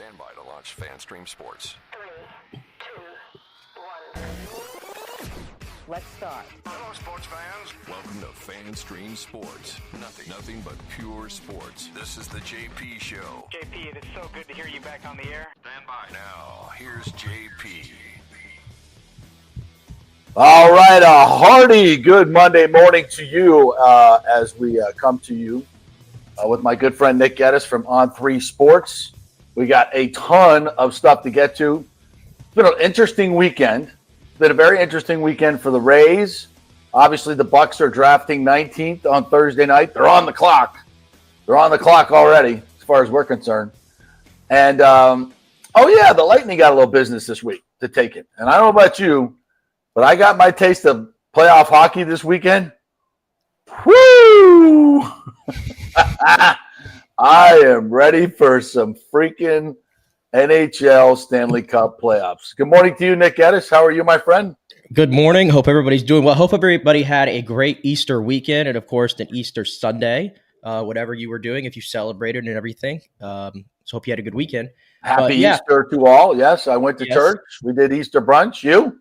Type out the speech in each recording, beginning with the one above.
Stand by to launch FanStream Sports. 3, 2, 1. Let's start. Hello, sports fans. Welcome to FanStream Sports. Nothing but pure sports. This is the JP Show. JP, it is so good to hear you back on the air. Stand by. Now, here's JP. All right, a hearty good Monday morning to you as we come to you with my good friend Nick Geddes from On3 Sports. We got a ton of stuff to get to. It's been an interesting weekend. It's been a very interesting weekend for the Rays. Obviously, the Bucs are drafting 19th on Thursday night. They're on the clock. They're on the clock already, as far as we're concerned. And, the Lightning got a little business this week to take it. And I don't know about you, but I got my taste of playoff hockey this weekend. Woo! I am ready for some freaking NHL Stanley Cup playoffs. Good morning to you, Nick Geddes. How are you, my friend? Good morning. Hope everybody's doing well. Hope everybody had a great Easter weekend and, of course, an Easter Sunday, whatever you were doing, if you celebrated and everything. So hope you had a good weekend. Happy Easter to all. Yes, I went to church. We did Easter brunch. You?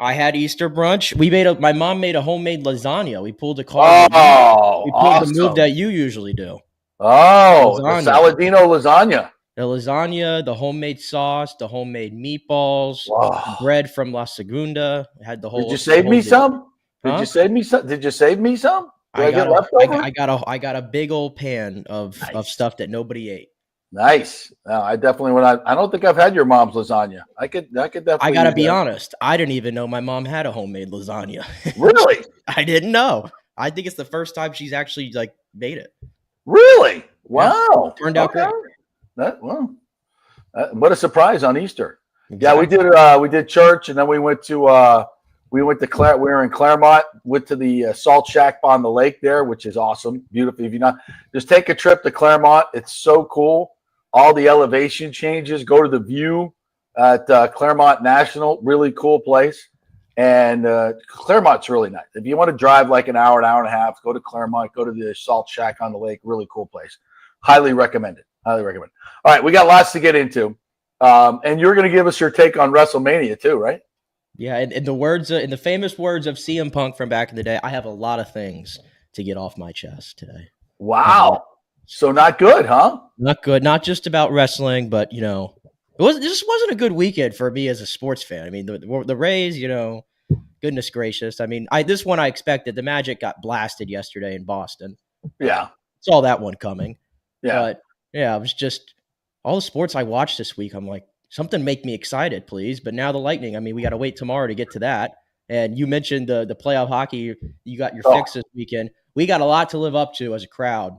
I had Easter brunch. My mom made a homemade lasagna. We pulled a awesome. the move that you usually do. Oh, the Saladino lasagna. The lasagna, the homemade sauce, the homemade meatballs, bread from La Segunda. I had the whole. Did you save me some? Huh? Did you save me some? Did you save me some? I got a big old pan of stuff that nobody ate. Nice. No, I definitely I don't think I've had your mom's lasagna. I could definitely. I gotta be honest. I didn't even know my mom had a homemade lasagna. Really? I didn't know. I think it's the first time she's actually made it. Really? Wow. Yeah, turned out great. What a surprise on Easter. Exactly. Yeah, we did church, and then we went to we were in Claremont, went to the Salt Shack on the lake there, which is awesome, beautiful. If you not just take a trip to Claremont, it's so cool. All the elevation changes. Go to the view at Claremont National, really cool place. And Claremont's really nice. If you want to drive like an hour and a half, go to Claremont, go to the Salt Shack on the lake, really cool place. Highly recommend it. All right, we got lots to get into. And you're going to give us your take on WrestleMania too, right? Yeah, in the famous words of CM Punk from back in the day, I have a lot of things to get off my chest today. Wow. So not good, huh? Not good. Not just about wrestling, but this wasn't a good weekend for me as a sports fan. I mean, the Rays, goodness gracious. I mean, this one I expected. The Magic got blasted yesterday in Boston. Yeah. Saw that one coming. Yeah. But yeah, it was just all the sports I watched this week. I'm like, something make me excited, please. But now the Lightning, I mean, we got to wait tomorrow to get to that. And you mentioned the playoff hockey. You got your fix this weekend. We got a lot to live up to as a crowd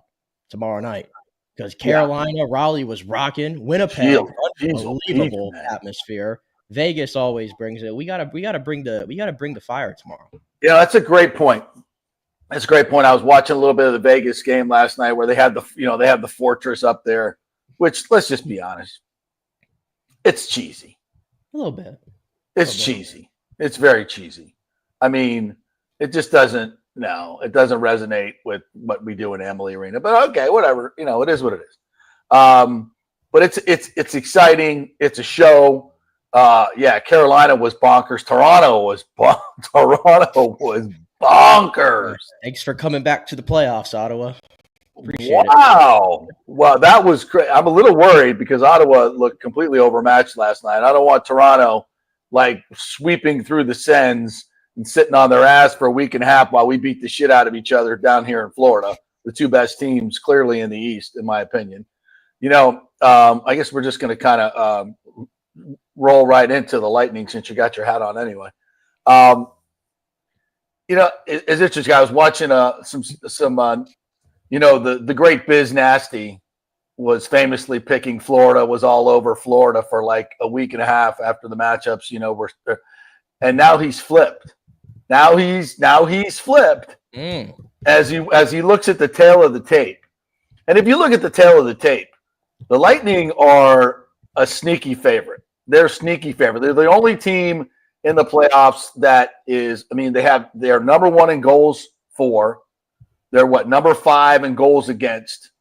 tomorrow night because Carolina, Raleigh was rocking. Winnipeg, unbelievable atmosphere. Vegas always brings it. We gotta bring the fire tomorrow. Yeah, that's a great point. I was watching a little bit of the Vegas game last night where they had the fortress up there, which, let's just be honest, it's cheesy. A little bit. It's cheesy. It's very cheesy. I mean, it just doesn't. No, it doesn't resonate with what we do in Amalie Arena. But okay, whatever. It is what it is. But it's exciting. It's a show. Carolina was bonkers. Toronto was bonkers. Thanks for coming back to the playoffs, Ottawa. Appreciate it. Wow. Well, that was great. I'm a little worried because Ottawa looked completely overmatched last night. I don't want Toronto sweeping through the Sens and sitting on their ass for a week and a half while we beat the shit out of each other down here in Florida. The two best teams clearly in the East, in my opinion. I guess we're just going to kind of roll right into the Lightning since you got your hat on anyway. It's interesting. I was watching the great Biz Nasty was famously picking Florida, was all over Florida for like a week and a half after the matchups, and now he's flipped. Now he's flipped as he looks at the tail of the tape. And if you look at the tail of the tape, the Lightning are a sneaky favorite. They're sneaky favorite. They're the only team in the playoffs that is, they're number one in goals for. They're number 5 in goals against.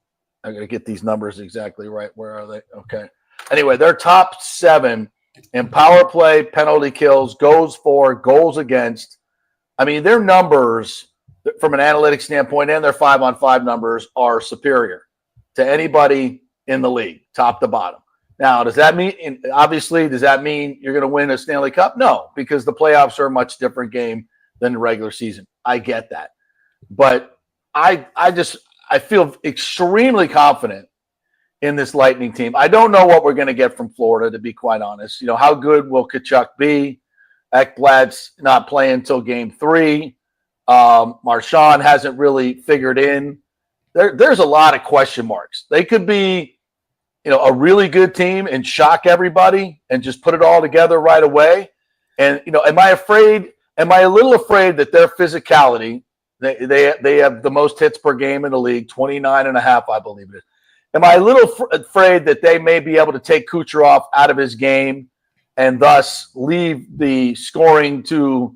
I got to get these numbers exactly right. Where are they? Okay. Anyway, they're top 7 in power play, penalty kills, goals for, goals against. I mean, their numbers from an analytics standpoint and their 5-on-5 numbers are superior to anybody in the league, top to bottom. Now, does that mean you're going to win a Stanley Cup? No, because the playoffs are a much different game than the regular season. I get that. But I feel extremely confident in this Lightning team. I don't know what we're going to get from Florida, to be quite honest. You know, how good will Tkachuk be? Ekblad's not playing until game 3. Marchand hasn't really figured in. There's a lot of question marks. They could be, a really good team and shock everybody and just put it all together right away. And, am I a little afraid that their physicality, they have the most hits per game in the league, 29.5, I believe it is. Am I a little afraid that they may be able to take Kucherov out of his game and thus leave the scoring to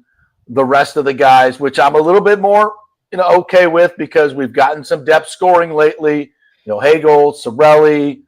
the rest of the guys, which I'm a little bit more, okay with, because we've gotten some depth scoring lately. Hagel, Sorelli,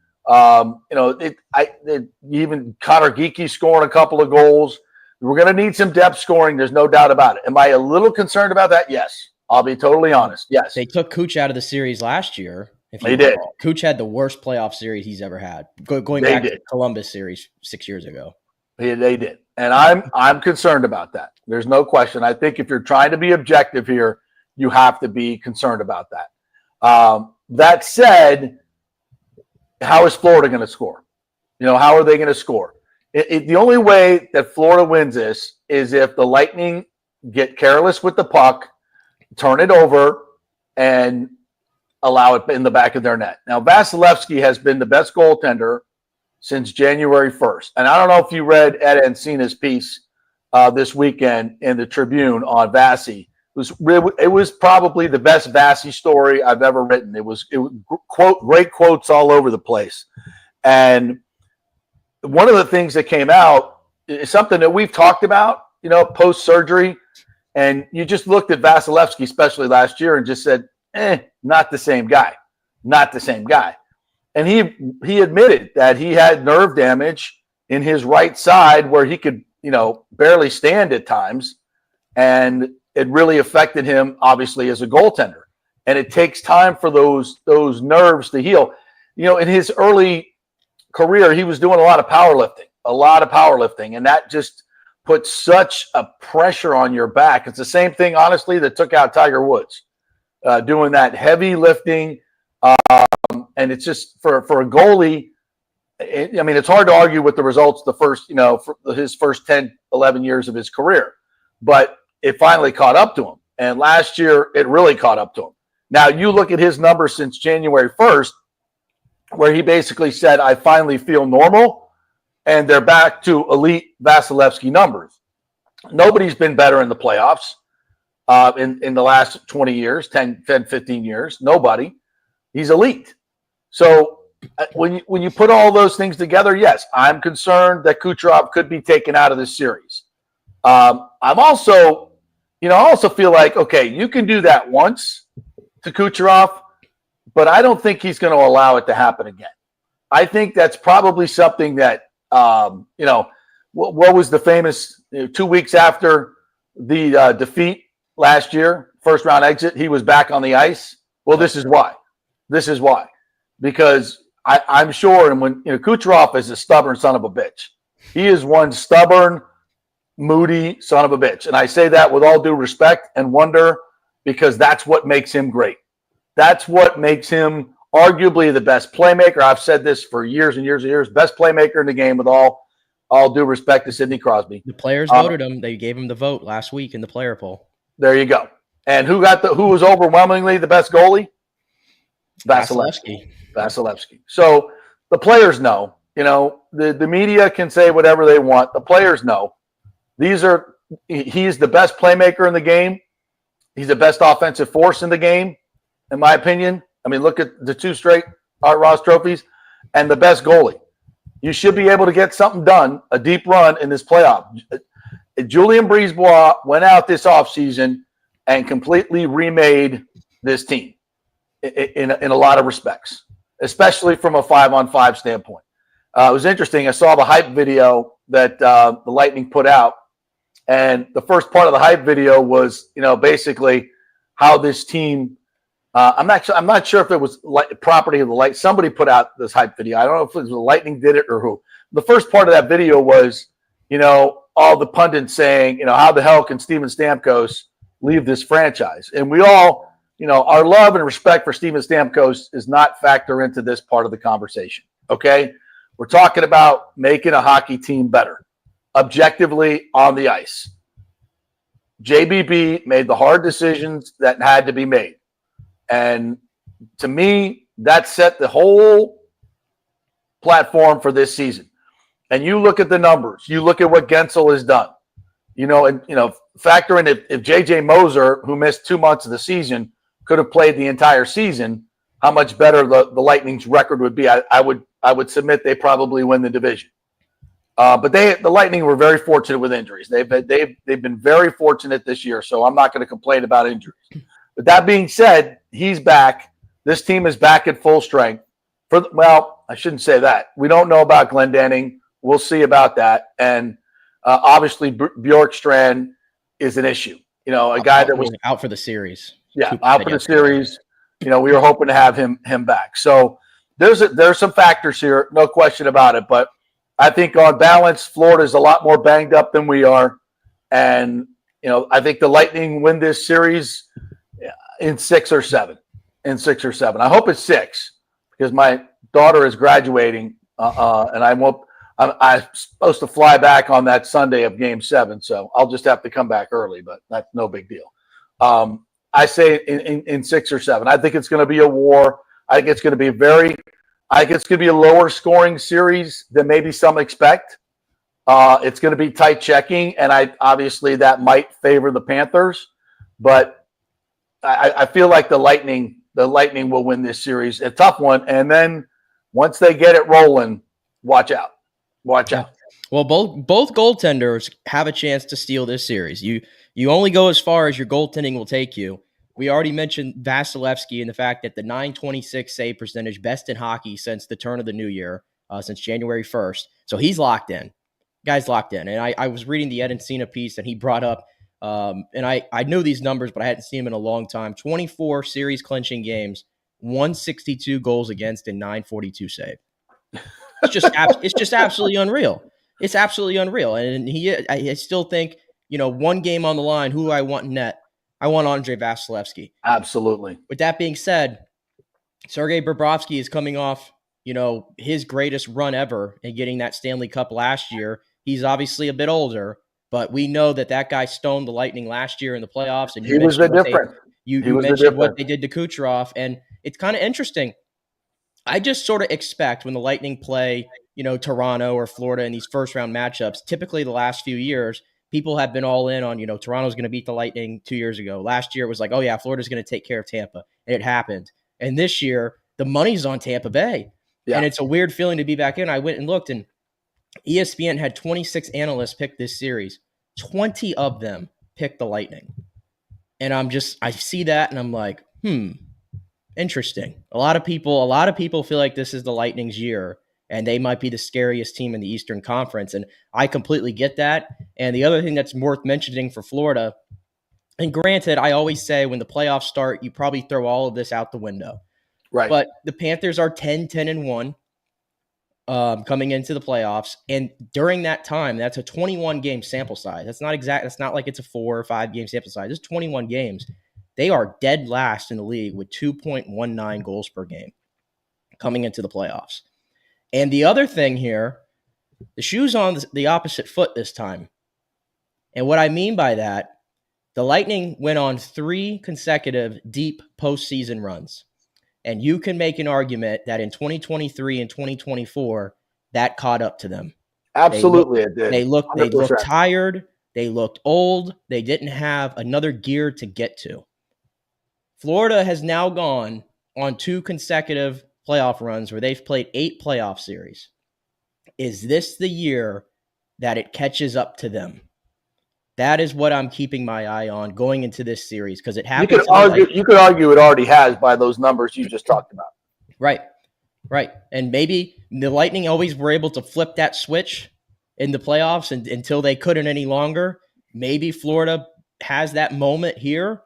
even Connor Geekie scoring a couple of goals. We're going to need some depth scoring. There's no doubt about it. Am I a little concerned about that? Yes. I'll be totally honest. Yes. They took Cooch out of the series last year. They did. Cooch had the worst playoff series he's ever had, going back to the Columbus series 6 years ago. They did. And I'm concerned about that. There's no question. I think if you're trying to be objective here, you have to be concerned about that. That said, how is Florida going to score? How are they going to score? The only way that Florida wins this is if the Lightning get careless with the puck, turn it over, and allow it in the back of their net. Now, Vasilevsky has been the best goaltender since January 1st. And I don't know if you read Ed Ancina's piece this weekend in the Tribune on Vasi. It was probably the best Vasi story I've ever written. It was great quotes all over the place. And one of the things that came out is something that we've talked about, post-surgery. And you just looked at Vasilevsky, especially last year, and just said, not the same guy. Not the same guy. And he admitted that he had nerve damage in his right side where he could, barely stand at times. And it really affected him, obviously, as a goaltender. And it takes time for those nerves to heal. In his early career, he was doing a lot of powerlifting. And that just put such a pressure on your back. It's the same thing, honestly, that took out Tiger Woods, doing that heavy lifting. And it's just for a goalie, it's hard to argue with the results for his first 10, 11 years of his career. But it finally caught up to him. And last year, it really caught up to him. Now, you look at his numbers since January 1st, where he basically said, I finally feel normal, and they're back to elite Vasilevsky numbers. Nobody's been better in the playoffs in the last 20 years, 10, 15 years. Nobody. He's elite. So when you put all those things together, yes, I'm concerned that Kucherov could be taken out of this series. I also feel like, okay, you can do that once to Kucherov, but I don't think he's going to allow it to happen again. I think that's probably something that, what was the famous 2 weeks after the defeat last year, first round exit, he was back on the ice. Well, this is why. Because I'm sure, and when Kucherov is a stubborn son of a bitch. He is one stubborn, moody son of a bitch. And I say that with all due respect and wonder, because that's what makes him great. That's what makes him arguably the best playmaker. I've said this for years and years and years. Best playmaker in the game, with all due respect to Sidney Crosby. The players voted him. They gave him the vote last week in the player poll. There you go. And who was overwhelmingly the best goalie? Vasilevsky. So the players know. The media can say whatever they want. The players know. He's the best playmaker in the game. He's the best offensive force in the game, in my opinion. Look at the 2 straight Art Ross trophies, and the best goalie. You should be able to get something done, a deep run in this playoff. Julien Brisebois went out this offseason and completely remade this team in a lot of respects, especially from a 5-on-5 standpoint. It was interesting. I saw the hype video that the Lightning put out, and the first part of the hype video was, basically how this team. I'm not sure if it was property of the Light. Somebody put out this hype video. I don't know if it was the Lightning did it or who. The first part of that video was, all the pundits saying, how the hell can Steven Stamkos leave this franchise? And we all, our love and respect for Steven Stamkos is not factor into this part of the conversation. Okay, we're talking about making a hockey team better, objectively on the ice. JBB made the hard decisions that had to be made. And to me, that set the whole platform for this season. And you look at the numbers, you look at what Gensel has done, factor in if JJ Moser, who missed 2 months of the season, could have played the entire season, how much better the Lightning's record would be. I would submit they probably win the division. But the Lightning were very fortunate with injuries. They've been very fortunate this year, so I'm not going to complain about injuries. But that being said, he's back. This team is back at full strength. I shouldn't say that. We don't know about Glendening. We'll see about that. And obviously, Bjorkstrand is an issue. A guy that was out for the series. Yeah, out for the series. We were hoping to have him back. So there's some factors here, no question about it. But I think on balance, Florida's a lot more banged up than we are. And, I think the Lightning win this series in 6 or 7. I hope it's 6 because my daughter is graduating and I'm supposed to fly back on that Sunday of Game 7. So I'll just have to come back early, but that's no big deal. I say in 6 or 7. I think it's going to be a war. I think it's going to be a lower scoring series than maybe some expect. It's going to be tight checking, and obviously that might favor the Panthers, but I feel like the Lightning will win this series. A tough one, and then once they get it rolling, watch out. Well, both goaltenders have a chance to steal this series. You only go as far as your goaltending will take you. We already mentioned Vasilevsky and the fact that the .926 save percentage, best in hockey since the turn of the new year, since January 1st. So he's locked in. Guy's locked in. And I was reading the Ed Encina piece, and he brought up, and I knew these numbers, but I hadn't seen them in a long time. 24 series clinching games, 162 goals against, and 942 save. It's just absolutely unreal. It's absolutely unreal. And I still think, one game on the line, who do I want in net? I want Andrei Vasilevsky. Absolutely. With that being said, Sergei Bobrovsky is coming off, his greatest run ever and getting that Stanley Cup last year. He's obviously a bit older, but we know that guy stoned the Lightning last year in the playoffs. And he was the difference. You mentioned what they did to Kucherov, and it's kind of interesting. I just sort of expect when the Lightning play, Toronto or Florida in these first-round matchups, typically the last few years, people have been all in on, Toronto's going to beat the Lightning 2 years ago. Last year it was like, oh, yeah, Florida's going to take care of Tampa, and it happened. And this year, the money's on Tampa Bay. Yeah. And it's a weird feeling to be back in. I went and looked, and ESPN had 26 analysts pick this series. 20 of them picked the Lightning. And I see that, and I'm like, interesting. A lot of people feel like this is the Lightning's year, and they might be the scariest team in the Eastern Conference. And I completely get that. And the other thing that's worth mentioning for Florida, and granted, I always say when the playoffs start, you probably throw all of this out the window. Right. But the Panthers are 10-1 coming into the playoffs. And during that time, that's a 21-game sample size. That's not exact. That's not like it's a 4 or 5 game sample size. It's 21 games. They are dead last in the league with 2.19 goals per game coming into the playoffs. And the other thing here, the shoe's on the opposite foot this time. And what I mean by that, the Lightning went on 3 consecutive deep postseason runs. And you can make an argument that in 2023 and 2024, that caught up to them. Absolutely, it did. They looked tired. They looked old. They didn't have another gear to get to. Florida has now gone on 2 consecutive playoff runs where they've played 8 playoff series. Is this the year that it catches up to them? That is what I'm keeping my eye on going into this series because it happens. You could argue it already has by those numbers you just talked about. Right. And maybe the Lightning always were able to flip that switch in the playoffs until they couldn't any longer. Maybe Florida has that moment here,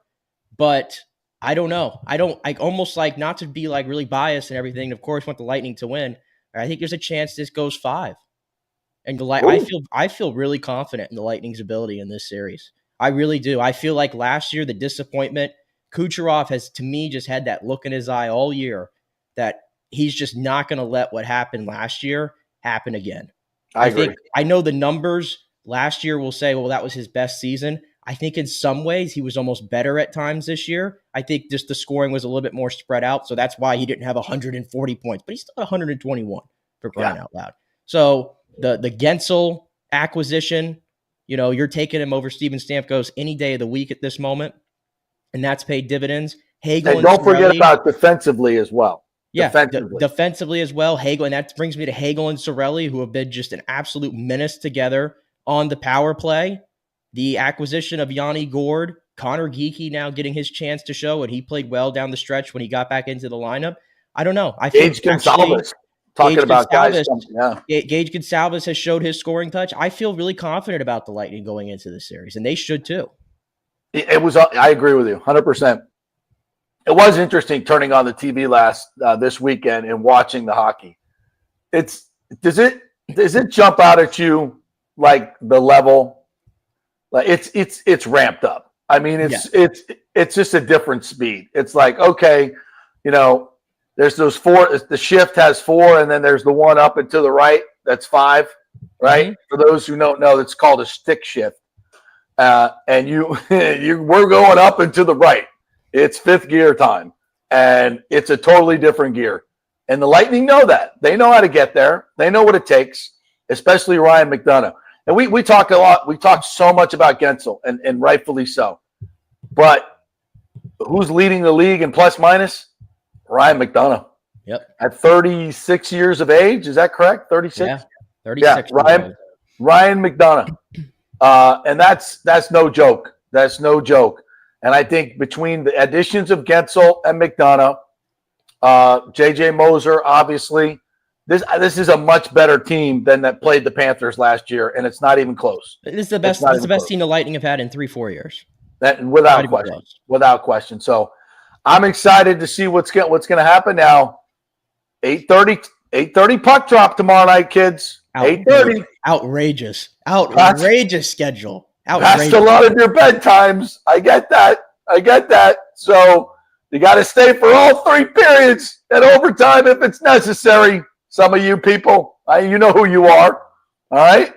but I don't know. I almost like, not to be like really biased and everything, of course want the Lightning to win. I think there's a chance this goes 5. And I feel really confident in the Lightning's ability in this series. I really do. I feel like last year, the disappointment, Kucherov has, to me, just had that look in his eye all year that he's just not going to let what happened last year happen again. I agree. think I know the numbers last year will say, well, that was his best season. I think in some ways he was almost better at times this year. I think just the scoring was a little bit more spread out, so that's why he didn't have 140 points, but he's still 121 for crying out loud. So the Gensel acquisition, you're taking him over Steven Stamkos any day of the week at this moment, and that's paid dividends. Hagel and don't forget about defensively as well. Yeah, defensively as well. Hagel, and that brings me to Hagel and Cirelli, who have been just an absolute menace together on the power play. The acquisition of Yanni Gourde, Connor Geekie now getting his chance to show, and he played well down the stretch when he got back into the lineup. I don't know. I think Gage Gonsalves. Talking about guys. Gage Gonsalves has showed his scoring touch. I feel really confident about the Lightning going into the series, and they should too. I agree with you 100%. It was interesting turning on the TV this weekend and watching the hockey. Does it jump out at you like the level? Like it's ramped up. I mean, it's just a different speed. It's like, okay, there's those 4. The shift has 4, and then there's the one up and to the right. That's 5, right? Mm-hmm. For those who don't know, it's called a stick shift. And we're going up and to the right. It's 5th gear time, and it's a totally different gear. And the Lightning know that. They know how to get there. They know what it takes, especially Ryan McDonagh. And we talk a lot. We talk so much about Gensel, and rightfully so. But who's leading the league in plus minus? Ryan McDonagh. Yep. At 36 years of age, is that correct? 36? Yeah, 36. Yeah, Ryan McDonagh. And that's no joke. That's no joke. And I think between the additions of Gensel and McDonagh, J.J. Moser, obviously, this is a much better team than that played the Panthers last year, and it's not even close. This is the best. It's the best team the Lightning have had in 3-4 years. That without question. Without question. So I'm excited to see what's going to happen now. 8:30 puck drop tomorrow night, kids. 8:30. Outrageous schedule. That's a lot of your bedtimes. I get that. So you got to stay for all 3 periods and overtime if it's necessary. Some of you people, you know who you are. All right?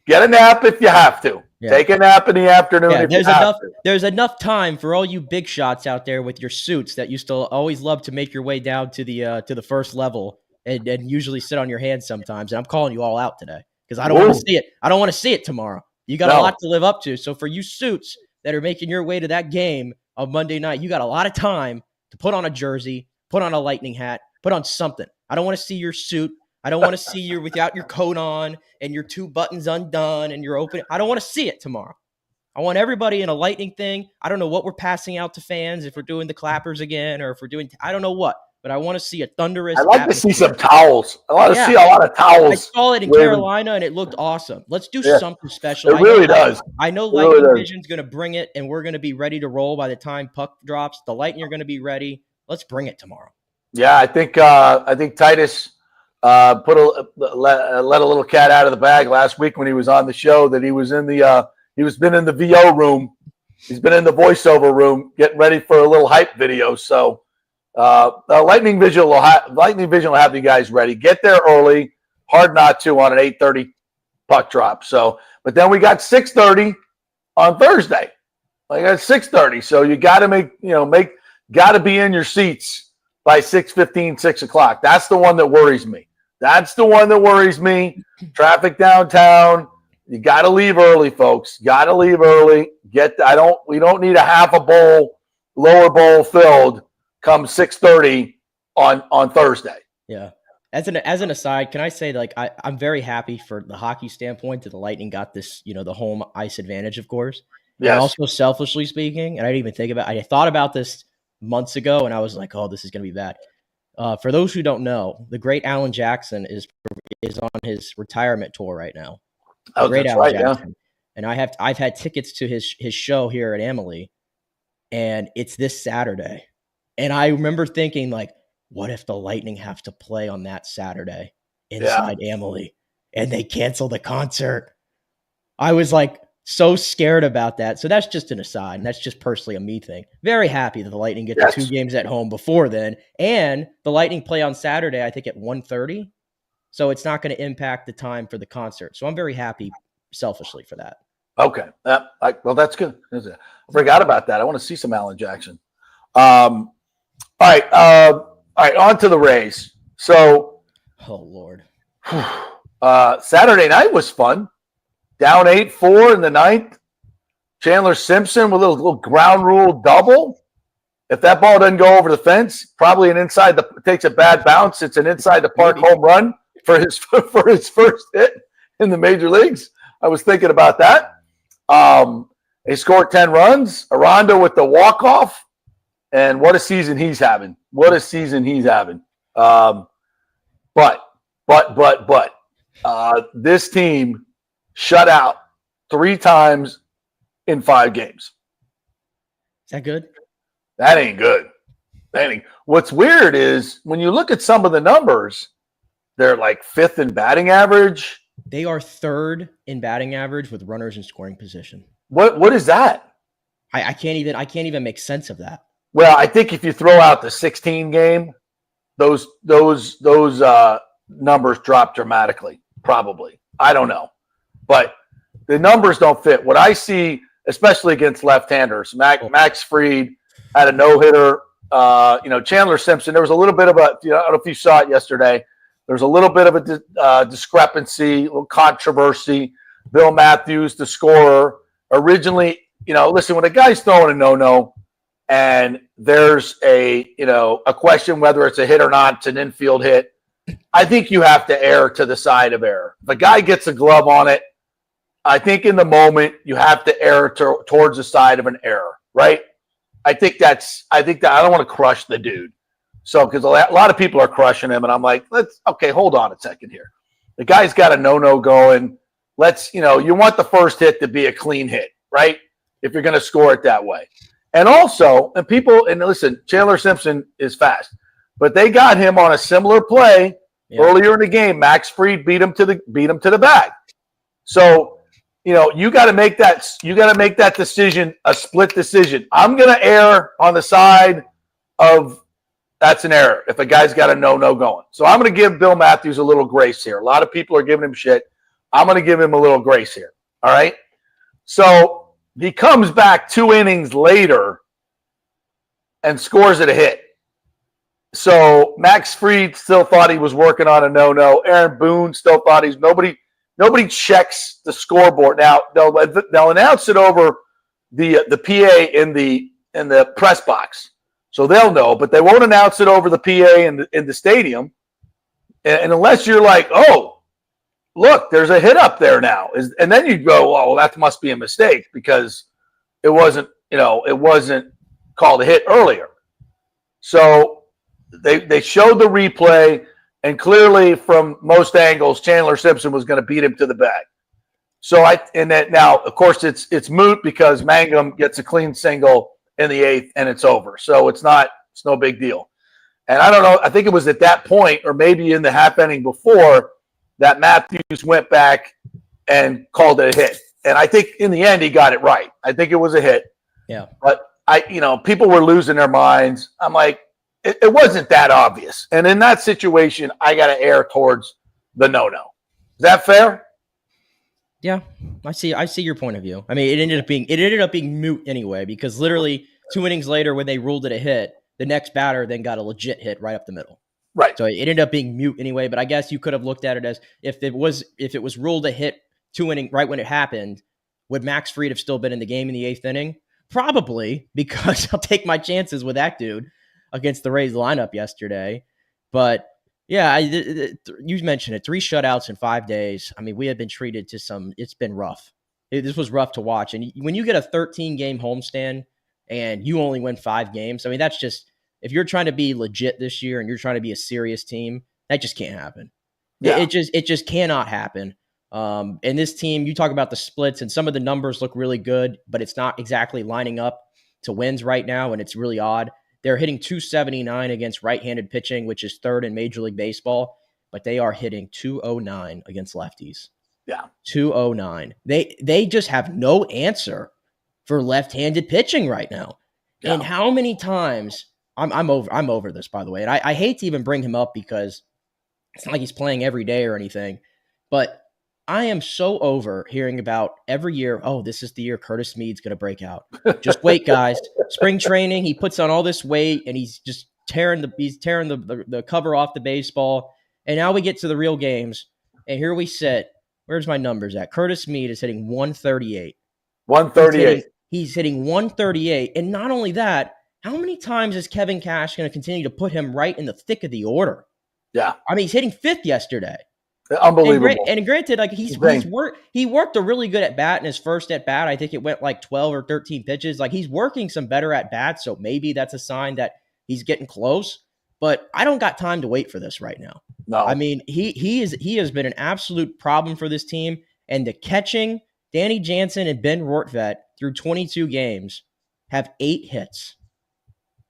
Get a nap if you have to. Yeah. Take a nap in the afternoon if you have to. There's enough time for all you big shots out there with your suits that you still always love to make your way down to the first level and usually sit on your hands sometimes. And I'm calling you all out today because I don't want to see it. I don't want to see it tomorrow. You got a lot to live up to. So for you suits that are making your way to that game on Monday night, you got a lot of time to put on a jersey, put on a Lightning hat, put on something. I don't want to see your suit. I don't want to see you without your coat on and your 2 buttons undone and you're open. I don't want to see it tomorrow. I want everybody in a Lightning thing. I don't know what we're passing out to fans, if we're doing the clappers again or if we're doing – I don't know what. But I want to see a thunderous. I'd like to see some towels. I want to see a lot of towels. I saw it in Carolina, and it looked awesome. Let's do something special. It really does. I know Lightning Vision's going to bring it, and we're going to be ready to roll by the time puck drops. The Lightning are going to be ready. Let's bring it tomorrow. Yeah, I think Titus let a little cat out of the bag last week when he was on the show that he was in the he's been in the VO room. He's been in the voiceover room getting ready for a little hype video. So. Lightning Vision will have you guys ready. Get there early. Hard not to on an 8:30 puck drop. So, but then we got 6:30 on Thursday. I got 6:30. So you got to got to be in your seats by 6:15, 6 o'clock. That's the one that worries me. Traffic downtown. You got to leave early, folks. Got to leave early. We don't need a half a bowl, lower bowl filled. Come 6:30 on Thursday. Yeah. As an aside, can I say I'm very happy for the hockey standpoint that the Lightning got this, the home ice advantage, of course. Yes. And also selfishly speaking, and I didn't even think about it. I thought about this months ago and I was like, oh, this is going to be bad. For those who don't know, the great Alan Jackson is on his retirement tour right now. Oh, Great that's Alan right, Jackson. And I've had tickets to his show here at Emily, and it's this Saturday. And I remember thinking, like, what if the Lightning have to play on that Saturday inside Emily and they cancel the concert? I was like so scared about that. So that's just an aside, and that's just personally a me thing. Very happy that the Lightning get the 2 games at home before then, and the Lightning play on Saturday, I think at 1:30. So it's not going to impact the time for the concert. So I'm very happy selfishly for that. Okay. Well, that's good. I forgot about that. I want to see some Alan Jackson. All right. On to the Rays. So, oh Lord, Saturday night was fun. Down 8-4 in the ninth. Chandler Simpson with a little ground rule double. If that ball doesn't go over the fence, probably takes a bad bounce. It's an inside the park home run for his first hit in the major leagues. I was thinking about that. They scored 10 runs. Aranda with the walk-off. And what a season he's having. But this team shut out 3 times in 5 games. Is that good? That ain't good. What's weird is when you look at some of the numbers, they're like 5th in batting average. They are 3rd in batting average with runners in scoring position. What is that? I can't even make sense of that. Well, I think if you throw out the 16 game, those numbers drop dramatically. Probably. I don't know. But the numbers don't fit. What I see, especially against left-handers, Max Fried had a no-hitter. Chandler Simpson, there was a little bit of I don't know if you saw it yesterday. There's a little bit of a discrepancy, a little controversy. Bill Matthews, the scorer, originally, listen, when a guy's throwing a no-no and there's a question whether it's a hit or not, it's an infield hit, I think you have to err to the side of error. If a guy gets a glove on it, I think in the moment you have to err towards the side of an error, right? I think that I don't want to crush the dude. So, because a lot of people are crushing him, and I'm like, hold on a second here. The guy's got a no-no going. You want the first hit to be a clean hit, right? If you're going to score it that way. And also, and listen, Chandler Simpson is fast, but they got him on a similar play earlier in the game. Max Fried beat him to the bag. So, you got to make that. You got to make that decision, a split decision. I'm going to err on the side of that's an error if a guy's got a no-no going. So I'm going to give Bill Matthews a little grace here. A lot of people are giving him shit. I'm going to give him a little grace here. All right. So he comes back 2 innings later and scores it a hit. So Max Fried still thought he was working on a no-no. Aaron Boone still thought nobody checks the scoreboard. Now they'll announce it over the PA in the press box. So they'll know, but they won't announce it over the PA in the stadium. And unless you're like, oh, look, there's a hit up there now. And then you go, oh, well, that must be a mistake because it wasn't called a hit earlier. So they showed the replay, and clearly from most angles, Chandler Simpson was going to beat him to the bag. So now, of course, it's moot because Mangum gets a clean single in the 8th, and it's over. So it's no big deal. And I don't know, I think it was at that point, or maybe in the half inning before, that Matthews went back and called it a hit. And I think in the end he got it right. I think it was a hit. Yeah. But people were losing their minds. I'm like, it wasn't that obvious. And in that situation, I got to err towards the no-no. Is that fair? Yeah, I see your point of view. I meing, it ended up being moot anyway, because literally 2 innings later, when they ruled it a hit, the next batter then got a legit hit right up the middle. Right. So it ended up being moot anyway. But I guess you could have looked at it as if it was ruled a hit 2 inning right when it happened, would Max Fried have still been in the game in the 8th inning? Probably, because I'll take my chances with that dude against the Rays lineup yesterday. But yeah, you mentioned it. 3 shutouts in 5 days. I mean, we have been treated to it's been rough. This was rough to watch. And when you get a 13-game homestand and you only win 5 games, I mean, if you're trying to be legit this year and you're trying to be a serious team, that just can't happen. Yeah. It just cannot happen. And this team, you talk about the splits, and some of the numbers look really good, but it's not exactly lining up to wins right now, and it's really odd. They're hitting 279 against right-handed pitching, which is third in Major League Baseball, but they are hitting 209 against lefties. Yeah. 209. They just have no answer for left-handed pitching right now. Yeah. And how many times I'm over this, by the way. And I hate to even bring him up because it's not like he's playing every day or anything, but I am so over hearing about every year, oh, this is the year Curtis Mead's going to break out. Just wait, guys. Spring training, he puts on all this weight, and he's just tearing the cover off the baseball. And now we get to the real games, and here we sit. Where's my numbers at? Curtis Mead is hitting 138. 138. He's hitting 138. And not only that, how many times is Kevin Cash going to continue to put him right in the thick of the order? Yeah. I mean, he's hitting fifth yesterday. Unbelievable. And granted, like he worked a really good at bat in his first at bat. I think it went like 12 or 13 pitches. Like he's working some better at bats, so maybe that's a sign that he's getting close. But I don't got time to wait for this right now. No, I mean he has been an absolute problem for this team. And the catching, Danny Jansen and Ben Rortvedt through 22 games have 8 hits.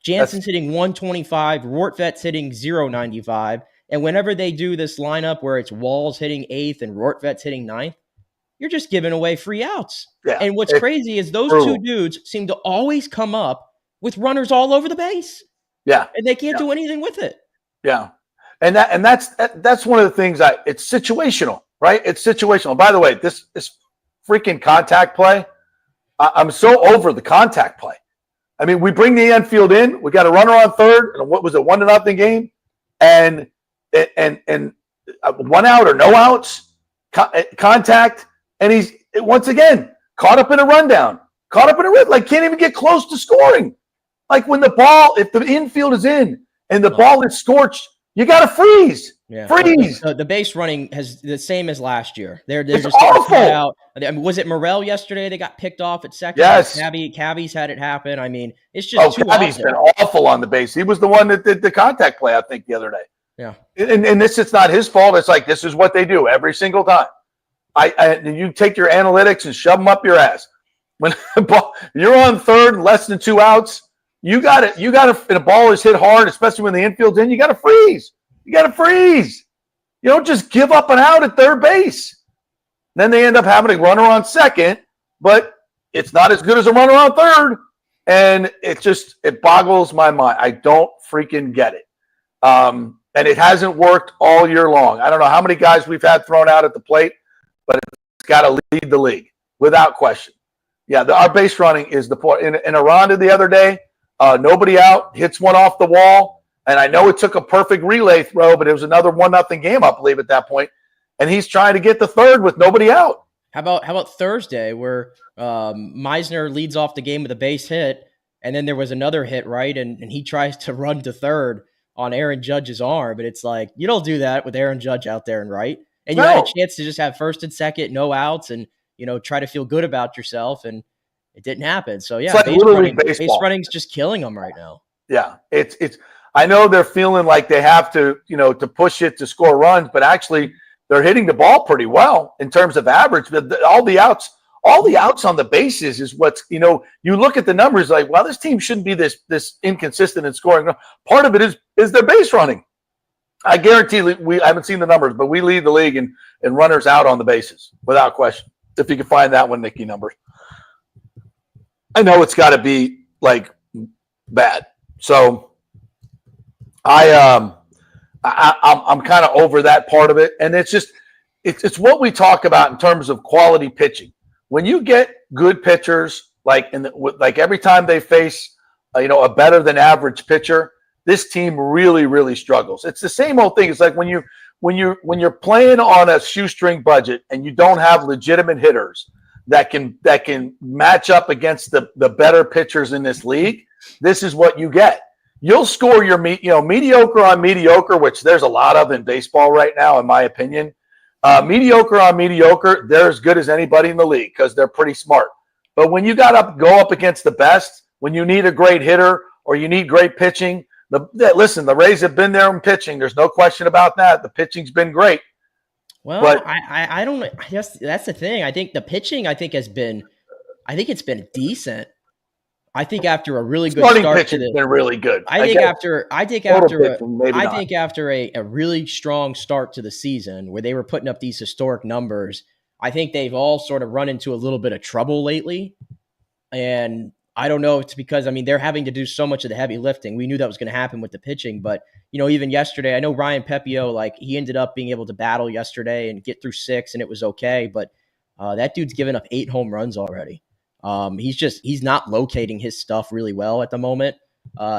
Jansen's hitting 125, Rortvedt's hitting 095. And whenever they do this lineup where it's Walls hitting 8th and Rortvedt's hitting 9th, you're just giving away free outs. Yeah, and what's crazy is those two dudes seem to always come up with runners all over the base. Yeah. And they can't do anything with it. Yeah. And that's one of the things it's situational, right? It's situational. By the way, this freaking contact play, I'm so over the contact play. I mean, we bring the infield in, we got a runner on third, and what was it, 1-0 game? And 1 out or no outs, contact, and he's once again caught up in a rundown, like can't even get close to scoring. Like when the ball, if the infield is in and the ball is scorched, you got to freeze. Yeah. Freeze. The base running has the same as last year. They're just awful. Out. I mean, was it Morel yesterday? They got picked off at second. Yes. Cabby's had it happen. I mean, it's just too Cabby's been awful on the base. He was the one that did the contact play, I think, the other day. Yeah. And it's not his fault. It's like this is what they do every single time. You take your analytics and shove them up your ass. When you're on third, less than 2 outs, you got to, and a ball is hit hard, especially when the infield's in, you got to freeze. You don't just give up an out at third base. Then they end up having a runner on second, but it's not as good as a runner on third. And it boggles my mind. I don't freaking get it. And it hasn't worked all year long. I don't know how many guys we've had thrown out at the plate, but it's got to lead the league without question. Yeah, our base running is the point. In a Ronda the other day, nobody out, hits one off the wall. And I know it took a perfect relay throw, but it was another 1-0 game, I believe, at that point. And he's trying to get the third with nobody out. How about Thursday where Meisner leads off the game with a base hit, and then there was another hit, right? And he tries to run to third on Aaron Judge's arm, but it's like, you don't do that with Aaron Judge out there and right. And you had a chance to just have first and second, no outs, and try to feel good about yourself, and it didn't happen. So yeah, base running's just killing them right now. Yeah, it's. I know they're feeling like they have to, to push it to score runs, but actually they're hitting the ball pretty well in terms of average. But all the outs on the bases is what's, you look at the numbers like, well, this team shouldn't be this inconsistent in scoring. Part of it is their base running. I guarantee I haven't seen the numbers, but we lead the league in runners out on the bases without question. If you can find that one, Nicky, numbers. I know it's got to be like bad. So I'm kind of over that part of it, and it's what we talk about in terms of quality pitching. When you get good pitchers, like every time they face a better than average pitcher, this team really, really struggles. It's the same old thing. It's like when you're playing on a shoestring budget and you don't have legitimate hitters that can match up against the better pitchers in this league. This is what you get. You'll score your mediocre on mediocre, which there's a lot of in baseball right now, in my opinion. Mediocre on mediocre, they're as good as anybody in the league because they're pretty smart. But when you got to go up against the best, when you need a great hitter or you need great pitching, Listen, the Rays have been there in pitching. There's no question about that. The pitching's been great. Well, but I don't. I guess that's the thing. I think the pitching. I think it's been decent. I think after a really good starting start pitching's been really good. I think after a really strong start to the season where they were putting up these historic numbers, I think they've all sort of run into a little bit of trouble lately. And I don't know if it's because, I mean, they're having to do so much of the heavy lifting. We knew that was going to happen with the pitching, but even yesterday, I know Ryan Pepio, like he ended up being able to battle yesterday and get through 6 and it was okay. But that dude's given up 8 home runs already. He's not locating his stuff really well at the moment.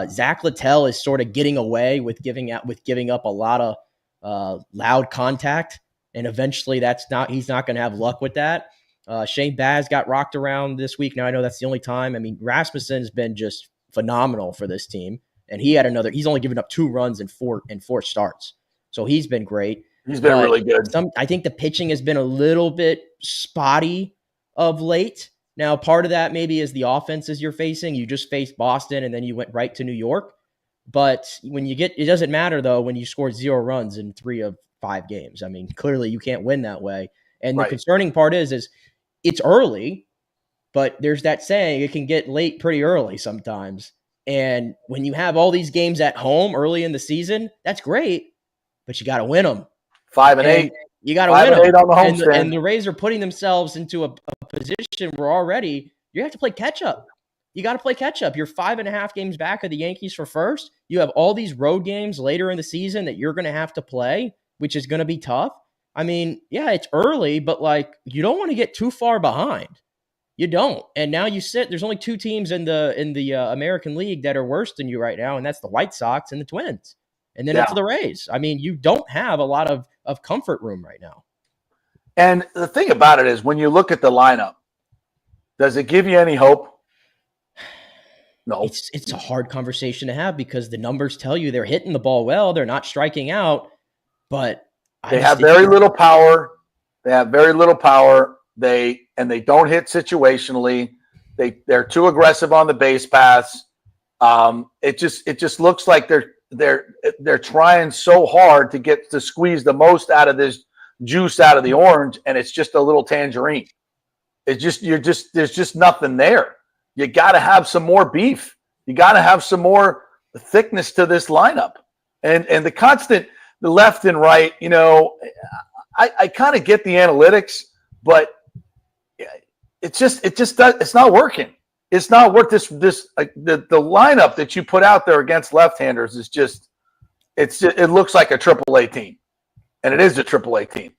Zach Littell is sort of getting away with giving up a lot of loud contact. And eventually he's not going to have luck with that. Shane Baz got rocked around this week. Now I know that's the only time. I mean, Rasmussen has been just phenomenal for this team. And he's only given up 2 runs in 4 starts. So he's been great. He's been really good. I think the pitching has been a little bit spotty of late. Now, part of that maybe is the offenses you're facing. You just faced Boston and then you went right to New York. But it doesn't matter though, when you score 0 runs in 3 of 5 games. I mean, clearly you can't win that way. And the concerning part is it's early, but there's that saying it can get late pretty early sometimes. And when you have all these games at home early in the season, that's great, but you got to win them. 5-8. You got to win them. 5-8 on the homestand. And the Rays are putting themselves into a position where already you have to play catch up. You got to play catch up. You're 5.5 games back of the Yankees for first. You have all these road games later in the season that you're going to have to play, which is going to be tough. I mean, yeah, it's early, but like you don't want to get too far behind. You don't. And now there's only 2 teams in the American League that are worse than you right now, and that's the White Sox and the Twins. And then it's the Rays. I mean, you don't have a lot of comfort room right now. And the thing about it is when you look at the lineup, does it give you any hope? No. It's a hard conversation to have because the numbers tell you they're hitting the ball well. They're not striking out, but they have very little power. They have very little power. They don't hit situationally. They're too aggressive on the base paths. It just looks like they're trying so hard to squeeze the most out of this juice out of the orange, and it's just a little tangerine. There's just nothing there. You got to have some more beef. You got to have some more thickness to this lineup, and the left and right. I kind of get the analytics, but it's not working. It's not worth the lineup that you put out there against left-handers is it looks like a AAA team, and it is a AAA team,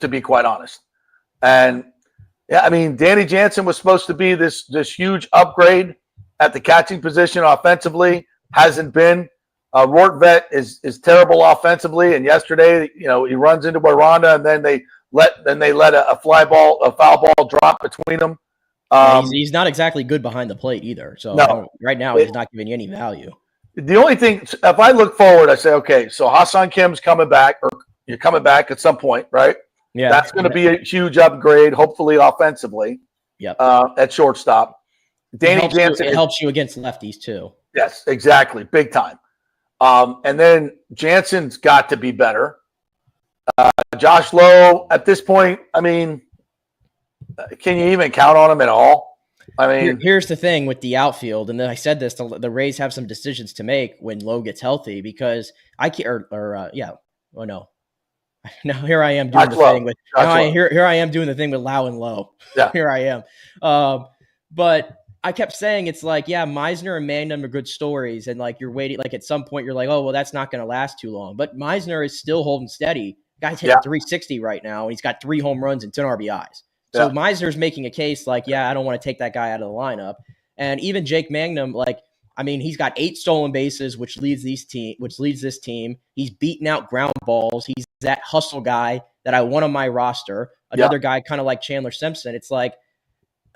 to be quite honest. And yeah, I mean, Danny Jansen was supposed to be this huge upgrade at the catching position offensively. Hasn't been. Rortvet is terrible offensively, and yesterday, he runs into Aranda, and then they let a foul ball drop between them. He's not exactly good behind the plate either. So right now he's not giving you any value. The only thing, if I look forward, I say, okay, so Hassan Kim's coming back, or you're coming back at some point, right? Yeah, that's going to be a huge upgrade, hopefully offensively. Yep. At shortstop, Danny Jansen. It helps you against lefties too. Yes, exactly, big time. And then Jansen's got to be better. Josh Lowe, at this point, I mean, can you even count on him at all? I mean, here's the thing with the outfield, and then I said this: the Rays have some decisions to make when Lowe gets healthy because I can't. Now here I am doing here I am doing the thing with Lau and Lowe. Yeah, here I am. But I kept saying it's like, yeah, Meisner and Magnum are good stories, and like you're waiting. Like at some point, you're like, oh well, that's not going to last too long. But Meisner is still holding steady. Guy's hitting 360 right now, and he's got 3 home runs and 10 RBIs. So Meisner's making a case like, yeah, I don't want to take that guy out of the lineup. And even Jake Magnum, like, I mean, he's got 8 stolen bases, which leads this team. He's beaten out ground balls. He's that hustle guy that I want on my roster. Another guy kind of like Chandler Simpson. It's like,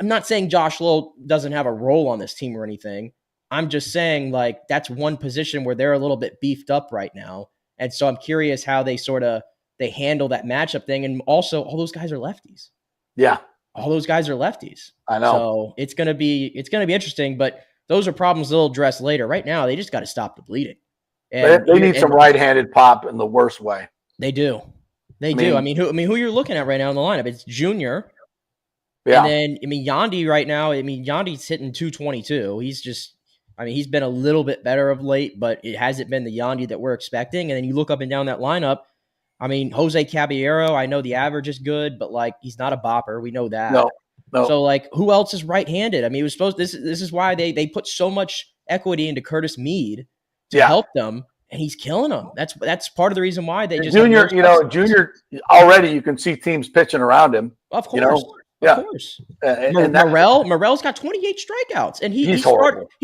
I'm not saying Josh Lowe doesn't have a role on this team or anything. I'm just saying like that's one position where they're a little bit beefed up right now. And so I'm curious how they handle that matchup thing. And also all those guys are lefties. Yeah. All those guys are lefties. I know. So it's gonna be interesting, but those are problems they'll address later. Right now, they just got to stop the bleeding. And they need some right-handed pop in the worst way. They do. They do. I mean, who you're looking at right now in the lineup? It's Junior. Yeah. And then, I mean, Yandy right now, I mean, Yandy's hitting 222. He's been a little bit better of late, but it hasn't been the Yandy that we're expecting. And then you look up and down that lineup. I mean, Jose Caballero, I know the average is good, but like he's not a bopper. We know that. No. So like, who else is right-handed? I mean, it was supposed. This is why they put so much equity into Curtis Mead to help them, and he's killing them. That's part of the reason why they just Junior. Junior already you can see teams pitching around him. Of course. Of course. Morel's got 28 strikeouts, and he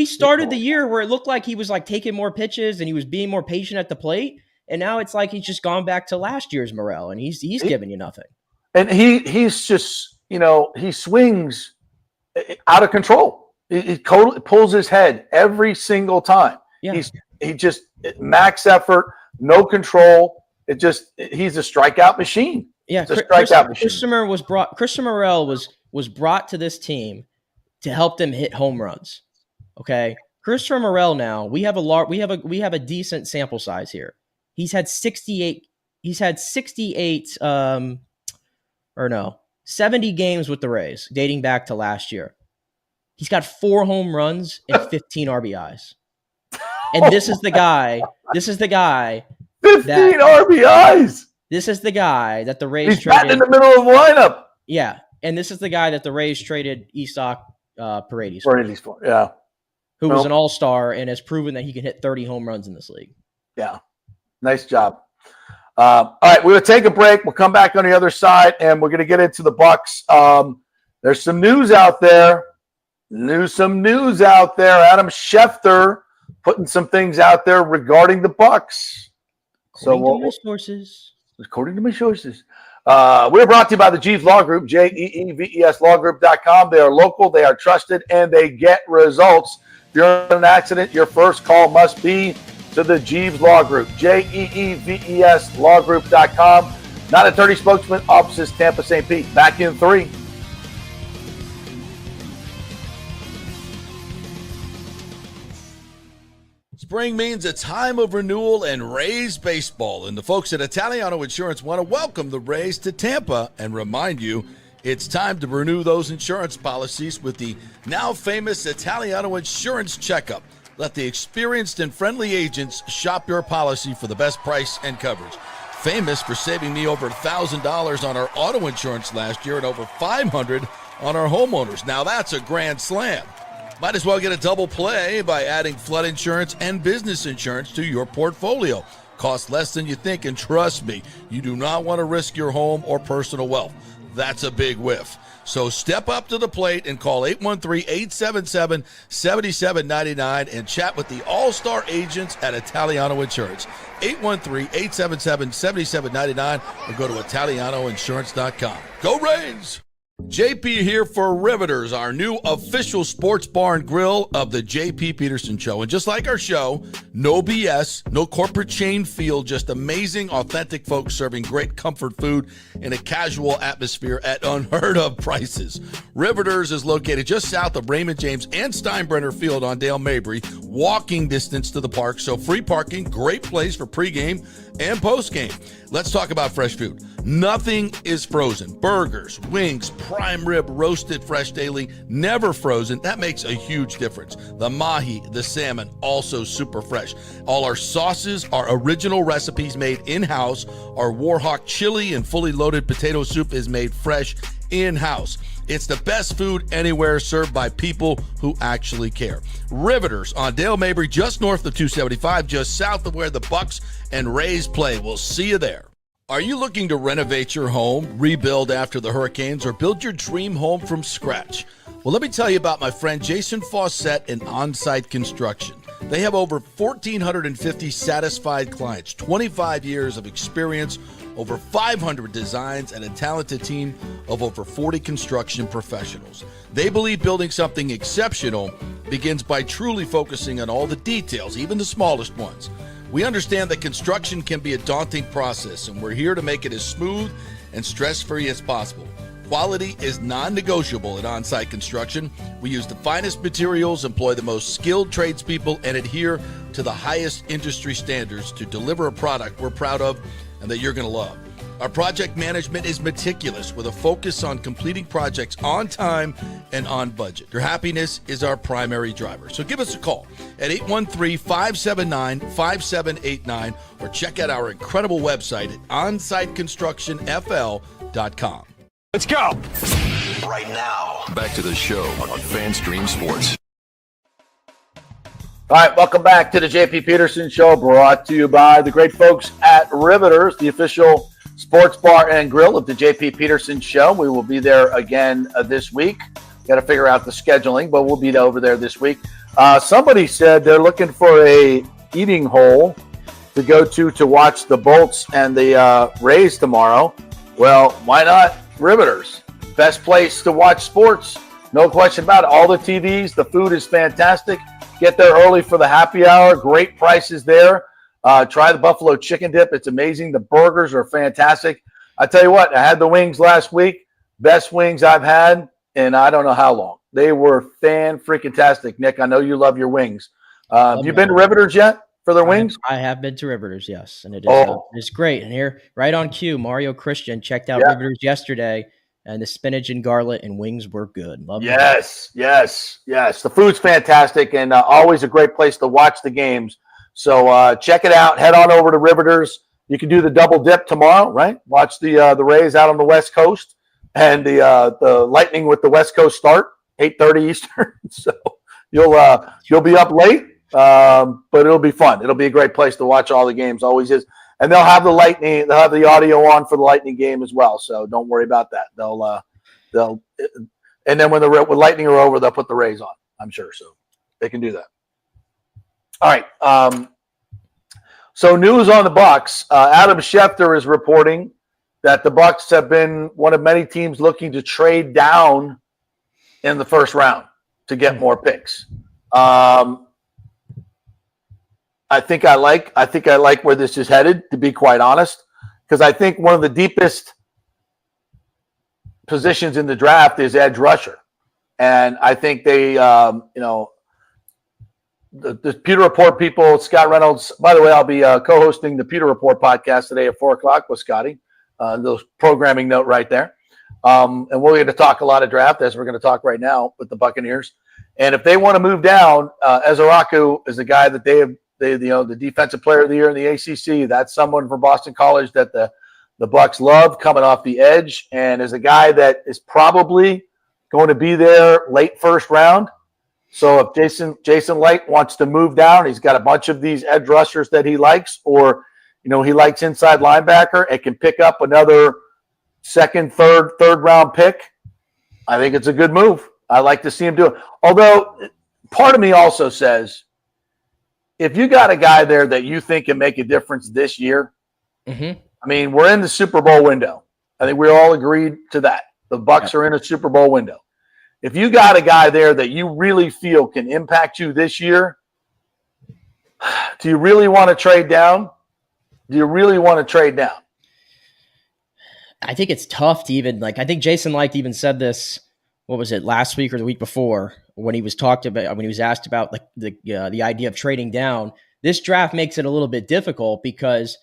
started the year where it looked like he was like taking more pitches and he was being more patient at the plate. And now it's like he's just gone back to last year's Morel, and he's giving you nothing. And he's just, he swings out of control. He pulls his head every single time. Yeah. He just max effort, no control. He's a strikeout machine. Yeah, Christian Morel was brought to this team to help them hit home runs. Okay, Christian Morel. Now we have a decent sample size here. He's had 70 games with the Rays dating back to last year. He's got 4 home runs and 15 RBIs. And this is the guy 15 RBIs. This is the guy that the Rays He's traded in the middle of the lineup. Yeah. And this is the guy that the Rays traded Isak Paredes for. Yeah. Who was an all-star and has proven that he can hit 30 home runs in this league. Yeah. Nice job. All right, we're going to take a break. We'll come back on the other side, and we're going to get into the Bucs. There's some news out there. Adam Schefter putting some things out there regarding the Bucs. According to my sources. We're brought to you by the Jeeves Law Group, JEEVESLawGroup.com. They are local, they are trusted, and they get results. If you're in an accident, your first call must be to the Jeeves Law Group, JEEVESLawGroup.com. Not attorney spokesman, offices Tampa, St. Pete. Back in 3. Spring means a time of renewal and Rays baseball, and the folks at Italiano Insurance want to welcome the Rays to Tampa and remind you it's time to renew those insurance policies with the now famous Italiano Insurance Checkup. Let the experienced and friendly agents shop your policy for the best price and coverage. Famous for saving me over $1,000 on our auto insurance last year and over $500 on our homeowners. Now that's a grand slam. Might as well get a double play by adding flood insurance and business insurance to your portfolio. Costs less than you think, and trust me, you do not want to risk your home or personal wealth. That's a big whiff. So step up to the plate and call 813-877-7799 and chat with the all-star agents at Italiano Insurance. 813-877-7799 or go to ItalianoInsurance.com. Go Rays! JP here for Riveters, our new official sports bar and grill of the JP Peterson Show. And just like our show, no BS, no corporate chain feel, just amazing, authentic folks serving great comfort food in a casual atmosphere at unheard of prices. Riveters is located just south of Raymond James and Steinbrenner Field on Dale Mabry, walking distance to the park, so free parking, great place for pregame and postgame. Let's talk about fresh food. Nothing is frozen. Burgers, wings, prime rib, roasted fresh daily, never frozen. That makes a huge difference. The mahi, the salmon, also super fresh. All our sauces are original recipes made in-house. Our Warhawk chili and fully loaded potato soup is made fresh in-house. It's the best food anywhere, served by people who actually care. Riveters on Dale Mabry, just north of 275, just south of where the Bucs and Rays play. We'll see you there. Are you looking to renovate your home, rebuild after the hurricanes, or build your dream home from scratch? Well, let me tell you about my friend Jason Fawcett and On-Site Construction. They have over 1,450 satisfied clients, 25 years of experience, over 500 designs, and a talented team of over 40 construction professionals. They believe building something exceptional begins by truly focusing on all the details, even the smallest ones. We understand that construction can be a daunting process, and we're here to make it as smooth and stress-free as possible. Quality is non-negotiable at On-Site Construction. We use the finest materials, employ the most skilled tradespeople, and adhere to the highest industry standards to deliver a product we're proud of and that you're going to love. Our project management is meticulous with a focus on completing projects on time and on budget. Your happiness is our primary driver. So give us a call at 813-579-5789 or check out our incredible website at onsiteconstructionfl.com. Let's go. Right now, back to the show on FanStream Sports. All right, welcome back to the JP Peterson Show, brought to you by the great folks at Riveters, the official sports bar and grill of the JP Peterson Show. We will be there again this week. Got to figure out the scheduling, but we'll be over there this week. Somebody said they're looking for a eating hole to go to watch the Bolts and the Rays tomorrow. Well, why not Riveters? Best place to watch sports, no question about it. All the TVs, the food is fantastic. Get there early for the happy hour. Great prices there. Try the buffalo chicken dip. It's amazing. The burgers are fantastic. I tell you what, I had the wings last week. Best wings I've had in I don't know how long. They were fan-freaking-tastic. Nick, I know you love your wings. Have you been to Riveters yet for their wings? I have been to Riveters, yes. And it's great. And here, right on cue, Mario Christian checked out Riveters yesterday, and the spinach and garlic and wings were good. Love yes. The food's fantastic and always a great place to watch the games. So check it out. Head on over to Riveters. You can do the double dip tomorrow, right? Watch the Rays out on the West Coast and the Lightning with the West Coast start, 8:30 Eastern. So you'll be up late, but it'll be fun. It'll be a great place to watch all the games. Always is. And they'll have the Lightning. They'll have the audio on for the Lightning game as well. So don't worry about that. They'll and then when Lightning are over, they'll put the Rays on. I'm sure. So they can do that. All right. So news on the Bucs. Adam Schefter is reporting that the Bucs have been one of many teams looking to trade down in the first round to get more picks. I think I like where this is headed, to be quite honest, because I think one of the deepest positions in the draft is edge rusher, and I think they, the Pewter Report people, Scott Reynolds. By the way, I'll be co-hosting the Pewter Report podcast today at 4:00 with Scotty. The programming note right there, and we're going to talk a lot of draft as we're going to talk right now with the Buccaneers. And if they want to move down, Ezeraku is the guy that the defensive player of the year in the ACC. That's someone from Boston College that the Bucs love coming off the edge, and is a guy that is probably going to be there late first round. So if Jason Light wants to move down, he's got a bunch of these edge rushers that he likes, or he likes inside linebacker and can pick up another second, third round pick. I think it's a good move. I like to see him do it. Although part of me also says, if you got a guy there that you think can make a difference this year, I mean, we're in the Super Bowl window. I think we all agreed to that. The Bucs are in a Super Bowl window. If you got a guy there that you really feel can impact you this year, do you really want to trade down? I think it's tough to even I think Jason Licht even said this. What was it, last week or the week before, when he was asked about the idea of trading down? This draft makes it a little bit difficult because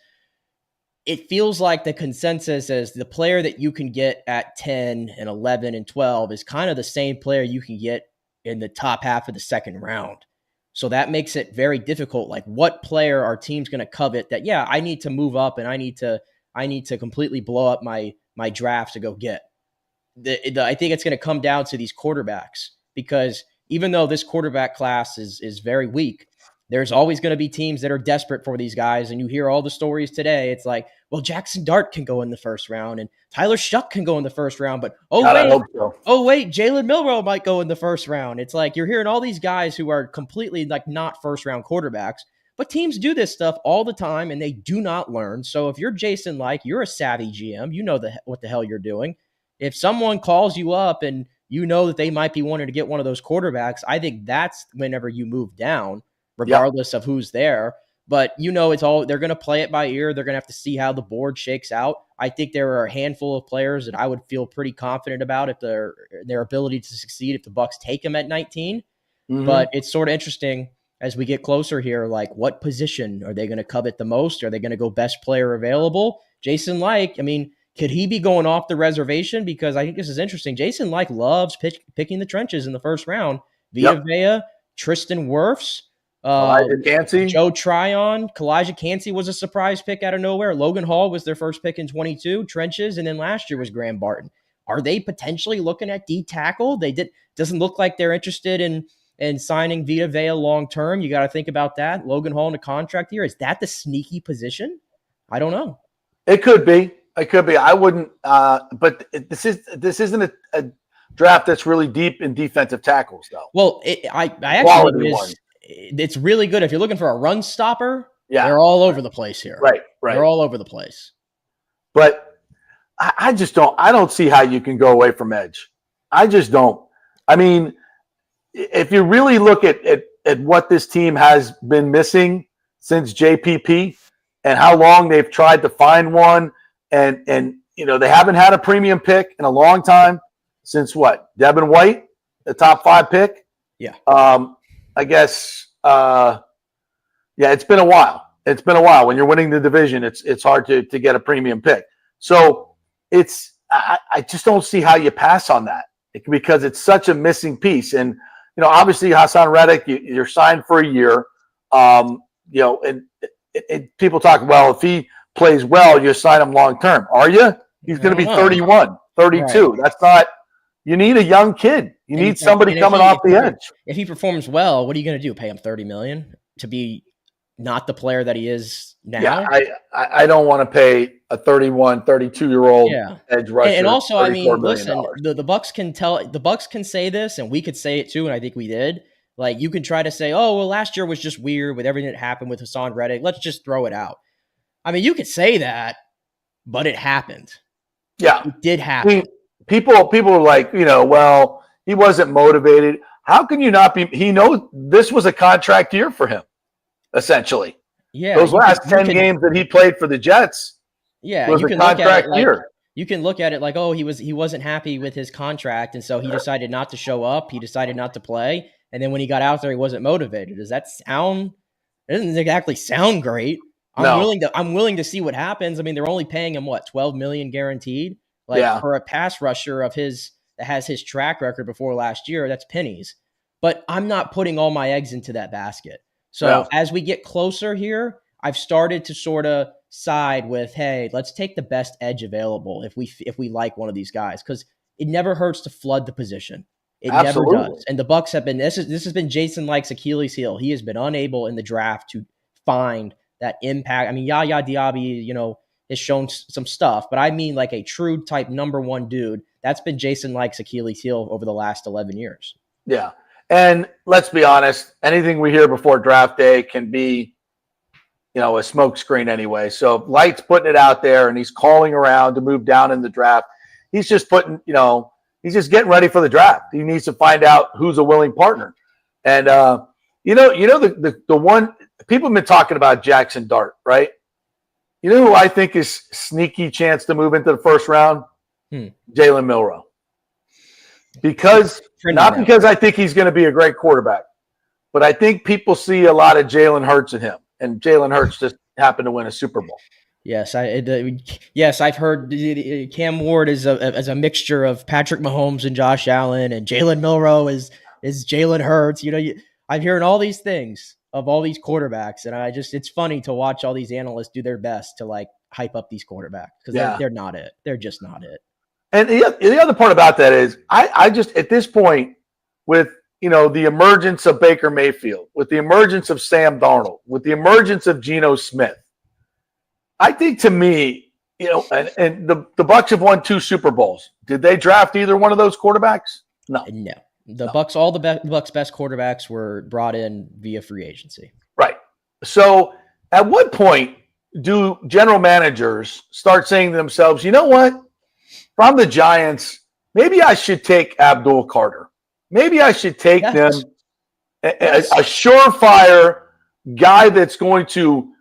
it feels like the consensus is the player that you can get at 10 and 11 and 12 is kind of the same player you can get in the top half of the second round. So that makes it very difficult. Like, what player are teams going to covet that, I need to move up and I need to completely blow up my draft to go get. I think it's going to come down to these quarterbacks, because even though this quarterback class is very weak, there's always going to be teams that are desperate for these guys. And you hear all the stories today. It's like, well, Jackson Dart can go in the first round and Tyler Shuck can go in the first round, but wait, Jalen Milroe might go in the first round. It's like you're hearing all these guys who are completely not first round quarterbacks, but teams do this stuff all the time and they do not learn. So if you're Jason you're a savvy GM, you know what the hell you're doing. If someone calls you up and you know that they might be wanting to get one of those quarterbacks, I think that's whenever you move down, regardless of who's there. But they're going to play it by ear. They're going to have to see how the board shakes out. I think there are a handful of players that I would feel pretty confident about if their ability to succeed if the Bucs take them at 19. But it's sort of interesting. as we get closer here, like what position are they going to covet the most? Are they going to go best player available? Jason Licht, I mean, could he be going off the reservation? Because I think this is interesting. Jason Licht loves picking the trenches in the first round. Vita Vea, Tristan Wirfs, Joe Tryon, Kalijah Cansey was a surprise pick out of nowhere. Logan Hall was their first pick in 22, trenches, and then last year was Graham Barton. Are they potentially looking at D tackle? Doesn't look like they're interested in signing Vita Vea long term. You got to think about that. Logan Hall in a contract year. Is that the sneaky position? I don't know. It could be. I wouldn't. But this isn't a draft that's really deep in defensive tackles, though. Well, I actually it's really good if you're looking for a run stopper. Yeah, they're all over the place here. Right. They're all over the place. But I just don't. I don't see how you can go away from edge. I just don't. I mean, if you really look at what this team has been missing since JPP and how long they've tried to find one, and they haven't had a premium pick in a long time since what? Devin White, the top 5 pick. Yeah. I guess. It's been a while. It's been a while. When you're winning the division, it's hard to get a premium pick. So I just don't see how you pass on that because it's such a missing piece. And obviously Hassan Reddick, you're signed for a year. And people talk, well, if he plays well, you sign him long term. Are you? He's going to be 31, 32. Right. That's not. You need a young kid. You need somebody coming off the edge. If he performs well, what are you going to do? Pay him $30 million to be not the player that he is now? Yeah, I don't want to pay a 31, 32-year-old edge rusher. And also, I mean, listen, the Bucs can say this, and we could say it too, and I think we did. Like, you can try to say, oh, well, last year was just weird with everything that happened with Hassan Reddick. Let's just throw it out. I mean, you could say that, but it happened. Yeah. It did happen. People are like, well, he wasn't motivated. How can you not be? He knows this was a contract year for him, essentially. Yeah. Those last 10 games that he played for the Jets was a contract year. You can look at it like, oh, he wasn't happy with his contract, and so he decided not to show up. He decided not to play. And then when he got out there, he wasn't motivated. Does that sound – it doesn't exactly sound great. I'm willing to see what happens. I mean, they're only paying him, what, $12 million guaranteed? For a pass rusher of his that has his track record before last year, that's pennies. But I'm not putting all my eggs into that basket. So as we get closer here, I've started to sort of side with, hey, let's take the best edge available if we like one of these guys, because it never hurts to flood the position. It Absolutely. Never does. And the Bucs have been this has been Jason Licht's Achilles heel. He has been unable in the draft to find that impact. I mean, Yaya Diaby, has shown some stuff, but I mean like a true type number one dude. That's been Jason Licht's Achilles heel over the last 11 years. Yeah. And let's be honest, anything we hear before draft day can be, a smokescreen anyway. So if Light's putting it out there and he's calling around to move down in the draft, he's just putting, he's just getting ready for the draft. He needs to find out who's a willing partner. And, the one people have been talking about Jackson Dart, right? You know who I think is sneaky chance to move into the first round? Jalen Milroe. Because I think he's going to be a great quarterback, but I think people see a lot of Jalen Hurts in him, and Jalen Hurts just happened to win a Super Bowl. Yes, I've heard Cam Ward is a mixture of Patrick Mahomes and Josh Allen, and Jalen Milroe is Jalen Hurts. I'm hearing all these things of all these quarterbacks, and it's funny to watch all these analysts do their best to like hype up these quarterbacks because they're not it. They're just not it. And the other part about that is I just at this point with the emergence of Baker Mayfield, with the emergence of Sam Darnold, with the emergence of Geno Smith, I think to me, and the Bucs have won 2 Super Bowls. Did they draft either one of those quarterbacks? No. The Bucs, all the Bucs' best quarterbacks were brought in via free agency. Right. So at what point do general managers start saying to themselves, you know what? If I'm the Giants, maybe I should take Abdul Carter. Maybe I should take them a surefire guy that's going to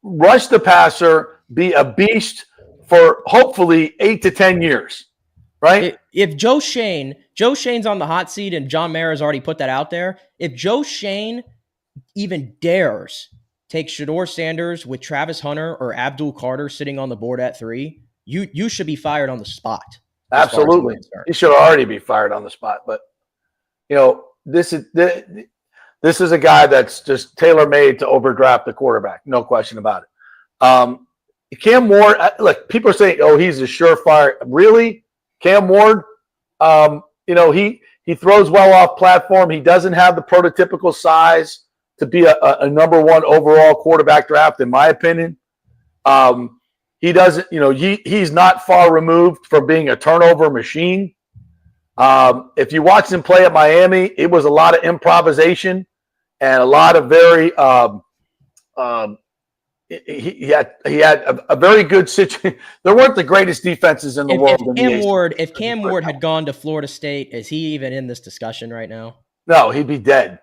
rush the passer, be a beast for hopefully 8 to 10 years. Right? If Joe Shane's on the hot seat, and John Mara's already put that out there. If Joe Shane even dares take Shedeur Sanders with Travis Hunter or Abdul Carter sitting on the board at 3, you should be fired on the spot. Absolutely. He should already be fired on the spot. But, this is a guy that's just tailor-made to overdraft the quarterback. No question about it. Cam Ward, look, people are saying, oh, he's a surefire. Really? Cam Ward, he throws well off platform. He doesn't have the prototypical size to be a number 1 overall quarterback draft, in my opinion. He doesn't, he's not far removed from being a turnover machine. If you watched him play at Miami, it was a lot of improvisation and a lot of very he had a very good situation. There weren't the greatest defenses in the world. If Cam Ward had gone to Florida State, is he even in this discussion right now? No, he'd be dead.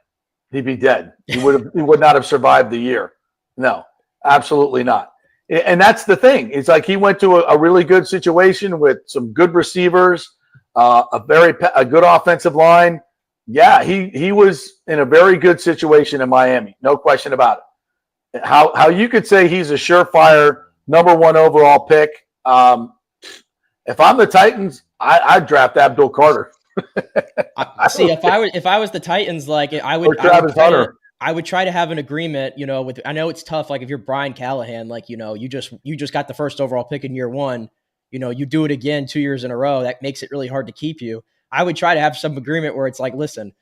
He would not have survived the year. No, absolutely not. And that's the thing. It's like he went to a really good situation with some good receivers, a good offensive line. Yeah, he was in a very good situation in Miami. No question about it. How you could say he's a surefire number 1 overall pick. If I'm the Titans, I'd draft Abdul Carter. See, if I was the Titans, like I would try to have an agreement, with, I know it's tough. Like if you're Brian Callahan, like, you just got the first overall pick in year 1, you do it again 2 years in a row. That makes it really hard to keep you. I would try to have some agreement where it's like, listen,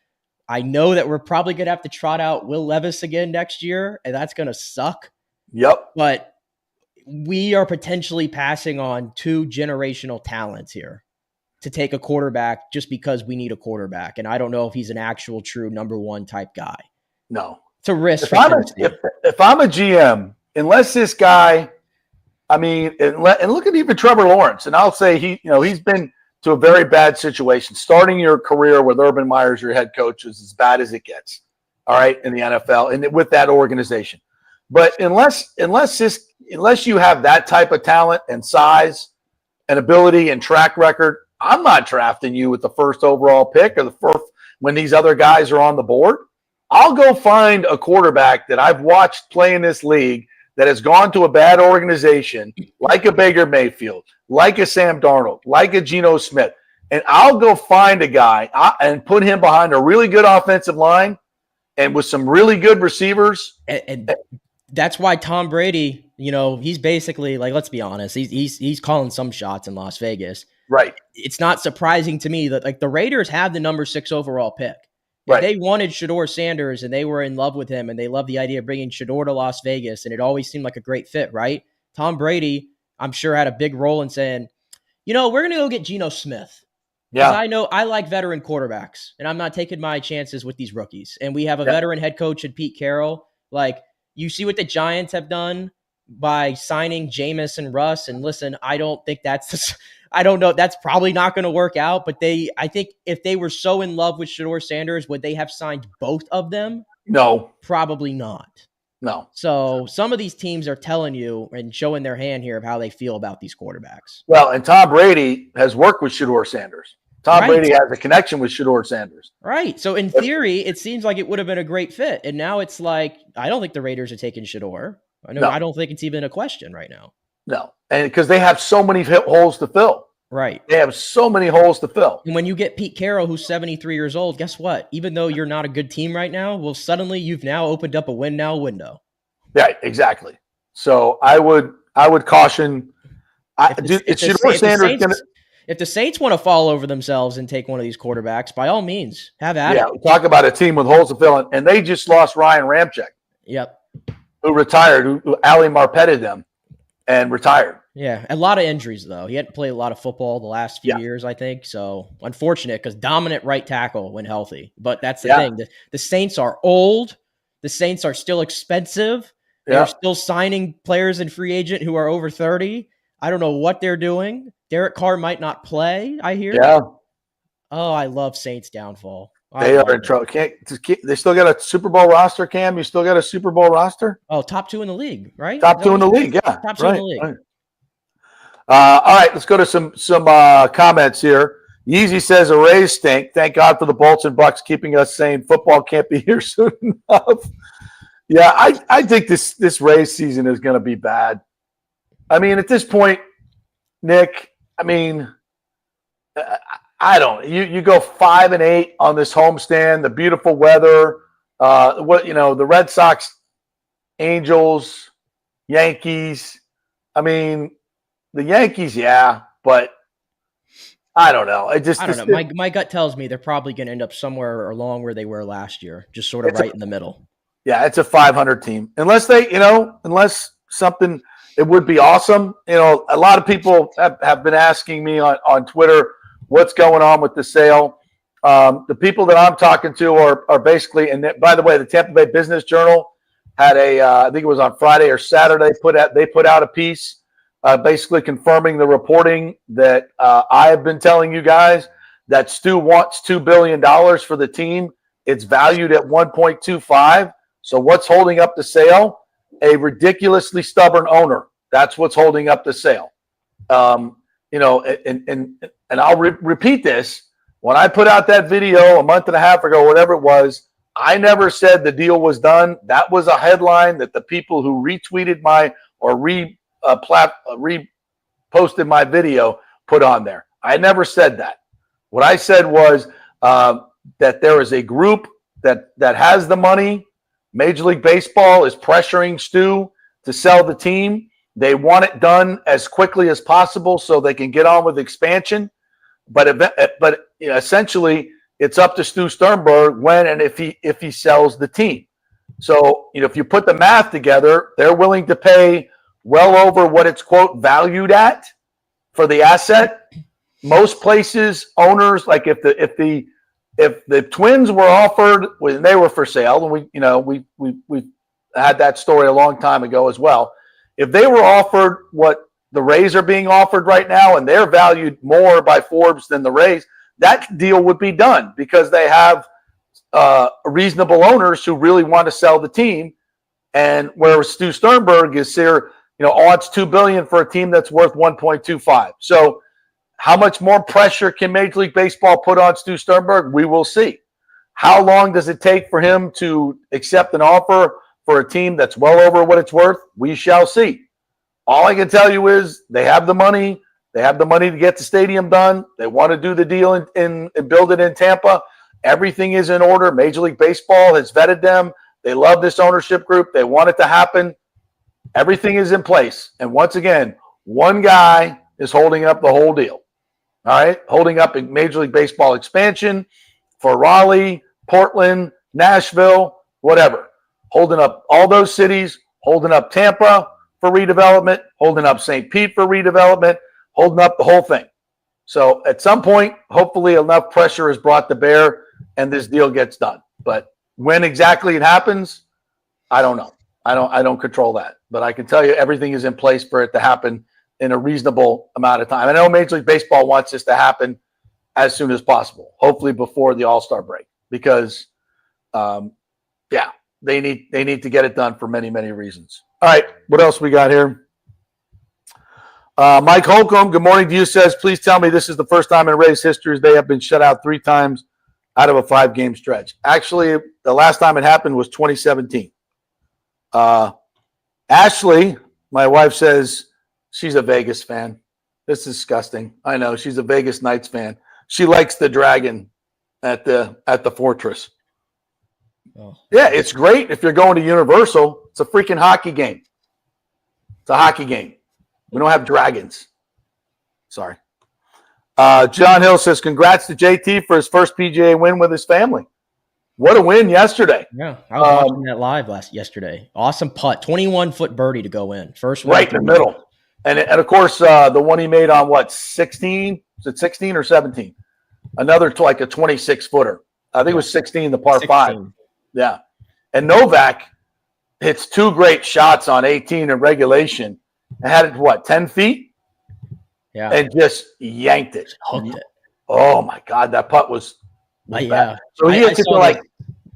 I know that we're probably going to have to trot out Will Levis again next year, and that's going to suck. Yep. But we are potentially passing on 2 generational talents here to take a quarterback just because we need a quarterback. And I don't know if he's an actual true number 1 type guy. No. It's a risk. If I'm a GM, unless this guy, and look at even Trevor Lawrence, and I'll say he's been to a very bad situation. Starting your career with Urban Meyer, your head coach, is as bad as it gets. All right, in the NFL and with that organization. But unless you have that type of talent and size and ability and track record, I'm not drafting you with the first overall pick or the first when these other guys are on the board. I'll go find a quarterback that I've watched play in this league that has gone to a bad organization, like a Baker Mayfield, like a Sam Darnold, like a Geno Smith, and I'll go find a guy and put him behind a really good offensive line and with some really good receivers. And that's why Tom Brady, he's basically, like, let's be honest, he's calling some shots in Las Vegas. Right. It's not surprising to me that, like, the Raiders have the number 6 overall pick. If they wanted Shedeur Sanders and they were in love with him and they loved the idea of bringing Shedeur to Las Vegas, and it always seemed like a great fit, right? Tom Brady, I'm sure, had a big role in saying, we're going to go get Geno Smith. Yeah. I know I like veteran quarterbacks, and I'm not taking my chances with these rookies. And we have a veteran head coach in Pete Carroll. Like, you see what the Giants have done by signing Jameis and Russ. And listen, I don't think I don't know. That's probably not going to work out. But I think if they were so in love with Shedeur Sanders, would they have signed both of them? No. Probably not. No. So some of these teams are telling you and showing their hand here of how they feel about these quarterbacks. Well, and Tom Brady has worked with Shedeur Sanders. Tom Brady has a connection with Shedeur Sanders. Right. So in theory, it seems like it would have been a great fit. And now it's like, I don't think the Raiders are taking Shedeur. I don't think it's even a question right now. No. And because they have so many holes to fill. Right. They have so many holes to fill. And when you get Pete Carroll, who's 73 years old, guess what? Even though you're not a good team right now, well, suddenly you've now opened up a win now window. Yeah, exactly. So I would caution. If the Saints want to fall over themselves and take one of these quarterbacks, by all means, have at it. Yeah, talk about a team with holes to fill, and they just lost Ryan Ramczyk. Yep. Who retired, who Ali Marpeted them and retired. Yeah, a lot of injuries, though. He hadn't played a lot of football the last few years, I think. So, unfortunate, because dominant right tackle when healthy. But that's the thing. The Saints are old. The Saints are still expensive. They're still signing players in free agent who are over 30. I don't know what they're doing. Derek Carr might not play, I hear. Yeah. Oh, I love Saints' downfall. They are in trouble. They still got a Super Bowl roster, Cam? You still got a Super Bowl roster? Oh, top 2 in the league, right? Top 2 in the league, yeah. Top 2 in the league. Right. All right, let's go to some comments here. Yeezy says a Rays stink. Thank God for the Bolts and Bucks keeping us sane. Football can't be here soon enough. Yeah, I think this Rays season is going to be bad. I mean, at this point, Nick, I mean, I don't. You go 5-8 on this homestand, the beautiful weather. The Red Sox, Angels, Yankees. I mean, the Yankees, yeah, but I don't know. I don't know. My gut tells me they're probably going to end up somewhere along where they were last year, just sort of right in the middle. Yeah, it's a 500 team. Unless something, it would be awesome. A lot of people have been asking me on Twitter what's going on with the sale. The people that I'm talking to are basically, and by the way, the Tampa Bay Business Journal had I think it was on Friday or Saturday, they put out a piece basically confirming the reporting that I have been telling you guys, that Stu wants $2 billion for the team. It's valued at 1.25. So what's holding up the sale? A ridiculously stubborn owner. That's what's holding up the sale. And I'll repeat this. When I put out that video a month and a half ago, whatever it was, I never said the deal was done. That was a headline that the people who retweeted reposted my video put on there. I never said that. What I said was that there is a group that has the money. Major League Baseball is pressuring Stu to sell the team. They want it done as quickly as possible so they can get on with expansion. But essentially, it's up to Stu Sternberg when and if he sells the team. So if you put the math together, they're willing to pay well over what it's, quote, valued at for the asset. Most places, owners, like if the Twins were offered when they were for sale, and we had that story a long time ago as well. If they were offered what the Rays are being offered right now, and they're valued more by Forbes than the Rays, that deal would be done because they have reasonable owners who really want to sell the team. And where Stu Sternberg is here, odds $2 billion for a team that's worth 1.25. So how much more pressure can Major League Baseball put on Stu Sternberg? We will see. How long does it take for him to accept an offer for a team that's well over what it's worth? We shall see. All I can tell you is they have the money. They have the money to get the stadium done. They want to do the deal and build it in Tampa. Everything is in order. Major League Baseball has vetted them. They love this ownership group. They want it to happen. Everything is in place. And once again, one guy is holding up the whole deal. All right? Holding up a Major League Baseball expansion for Raleigh, Portland, Nashville, whatever. Holding up all those cities, holding up Tampa for redevelopment, holding up St. Pete for redevelopment, holding up the whole thing. So at some point, hopefully enough pressure is brought to bear and this deal gets done. But when exactly it happens, I don't know. I don't control that. But I can tell you everything is in place for it to happen in a reasonable amount of time. I know Major League Baseball wants this to happen as soon as possible, hopefully before the All-Star break, because, they need to get it done for many, many reasons. All right, what else we got here? Mike Holcomb, good morning to you, says, please tell me this is the first time in Rays history they have been shut out 3 times out of a 5-game stretch. Actually, the last time it happened was 2017. Ashley, my wife, says she's a Vegas fan. This is disgusting. I know, she's a Vegas Knights fan. She likes the Dragon at the Fortress. Oh. Yeah, it's great if you're going to Universal. It's a freaking hockey game. It's a hockey game. We don't have dragons. Sorry. John Hill says, congrats to JT for his first PGA win with his family. What a win yesterday. Yeah, I was watching that live yesterday. Awesome putt. 21-foot birdie to go in. First one. Right in the middle. And of course, the one he made on 16? Is it 16 or 17? Another like a 26-footer. I think it was 16, the par 5. Yeah. And Novak hits 2 great shots on 18 in regulation. And had it, 10 feet? Yeah. And just yanked it. Hooked it. Oh, my God. That putt was yeah. So he hits it to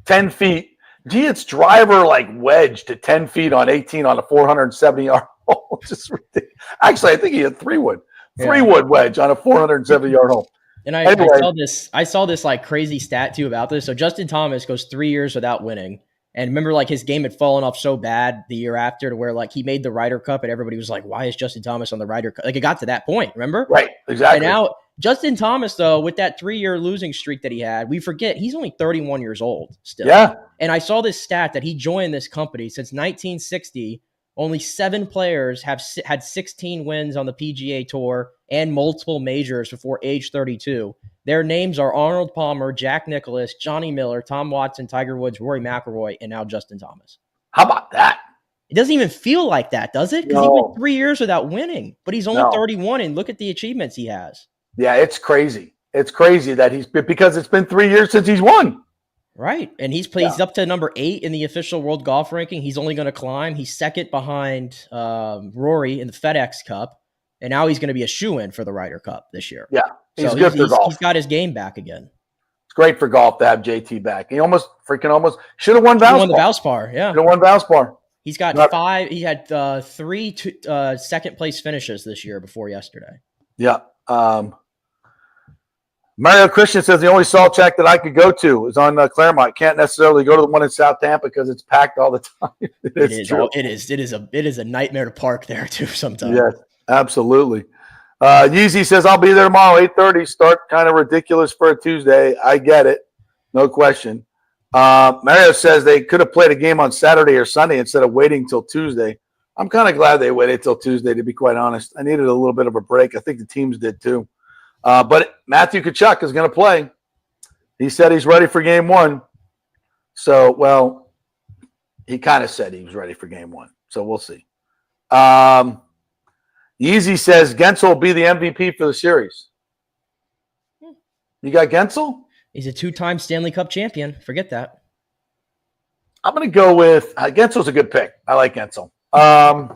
10 feet. He hits driver wedge to 10 feet on 18 on a 470-yard hole. Just ridiculous. Actually, I think he hit 3-wood. 3-wood wedge on a 470-yard hole. And I saw this crazy stat too about this. So Justin Thomas goes 3 years without winning. And remember, like, his game had fallen off so bad the year after to where, like, he made the Ryder Cup and everybody was like, why is Justin Thomas on the Ryder Cup? Like, it got to that point, remember? Right, exactly. And now Justin Thomas, though, with that 3-year losing streak that he had, we forget he's only 31 years old still. Yeah. And I saw this stat that he joined this company since 1960. Only 7 players have had 16 wins on the PGA Tour and multiple majors before age 32. Their names are Arnold Palmer, Jack Nicklaus, Johnny Miller, Tom Watson, Tiger Woods, Rory McIlroy, and now Justin Thomas. How about that? It doesn't even feel like that, does it? Because he went 3 years without winning, but he's only 31, and look at the achievements he has. Yeah, it's crazy. It's crazy that because it's been 3 years since he's won. Right. And he's up to number 8 in the official world golf ranking. He's only going to climb. He's second behind Rory in the FedEx Cup. And now he's going to be a shoo-in for the Ryder Cup this year. Yeah. He's good for golf. He's got his game back again. It's great for golf to have JT back. He almost should have won Valspar. He won the Valspar, yeah. Should have won Valspar. He's got 5. He had 3 second place finishes this year before yesterday. Yeah. Mario Christian says the only salt shack that I could go to is on Claremont. Can't necessarily go to the one in South Tampa because it's packed all the time. It is a nightmare to park there too sometimes. Yes, absolutely. Yeezy says I'll be there tomorrow, 8:30. Start kind of ridiculous for a Tuesday. I get it, no question. Mario says they could have played a game on Saturday or Sunday instead of waiting till Tuesday. I'm kind of glad they waited till Tuesday, to be quite honest. I needed a little bit of a break. I think the teams did too. But Matthew Tkachuk is going to play. He said he's ready for game 1. So, well, he kind of said he was ready for game 1. So we'll see. Yeezy says Gensel will be the MVP for the series. You got Gensel? He's a 2-time Stanley Cup champion. Forget that. I'm going to go with Gensel's a good pick. I like Gensel. I'm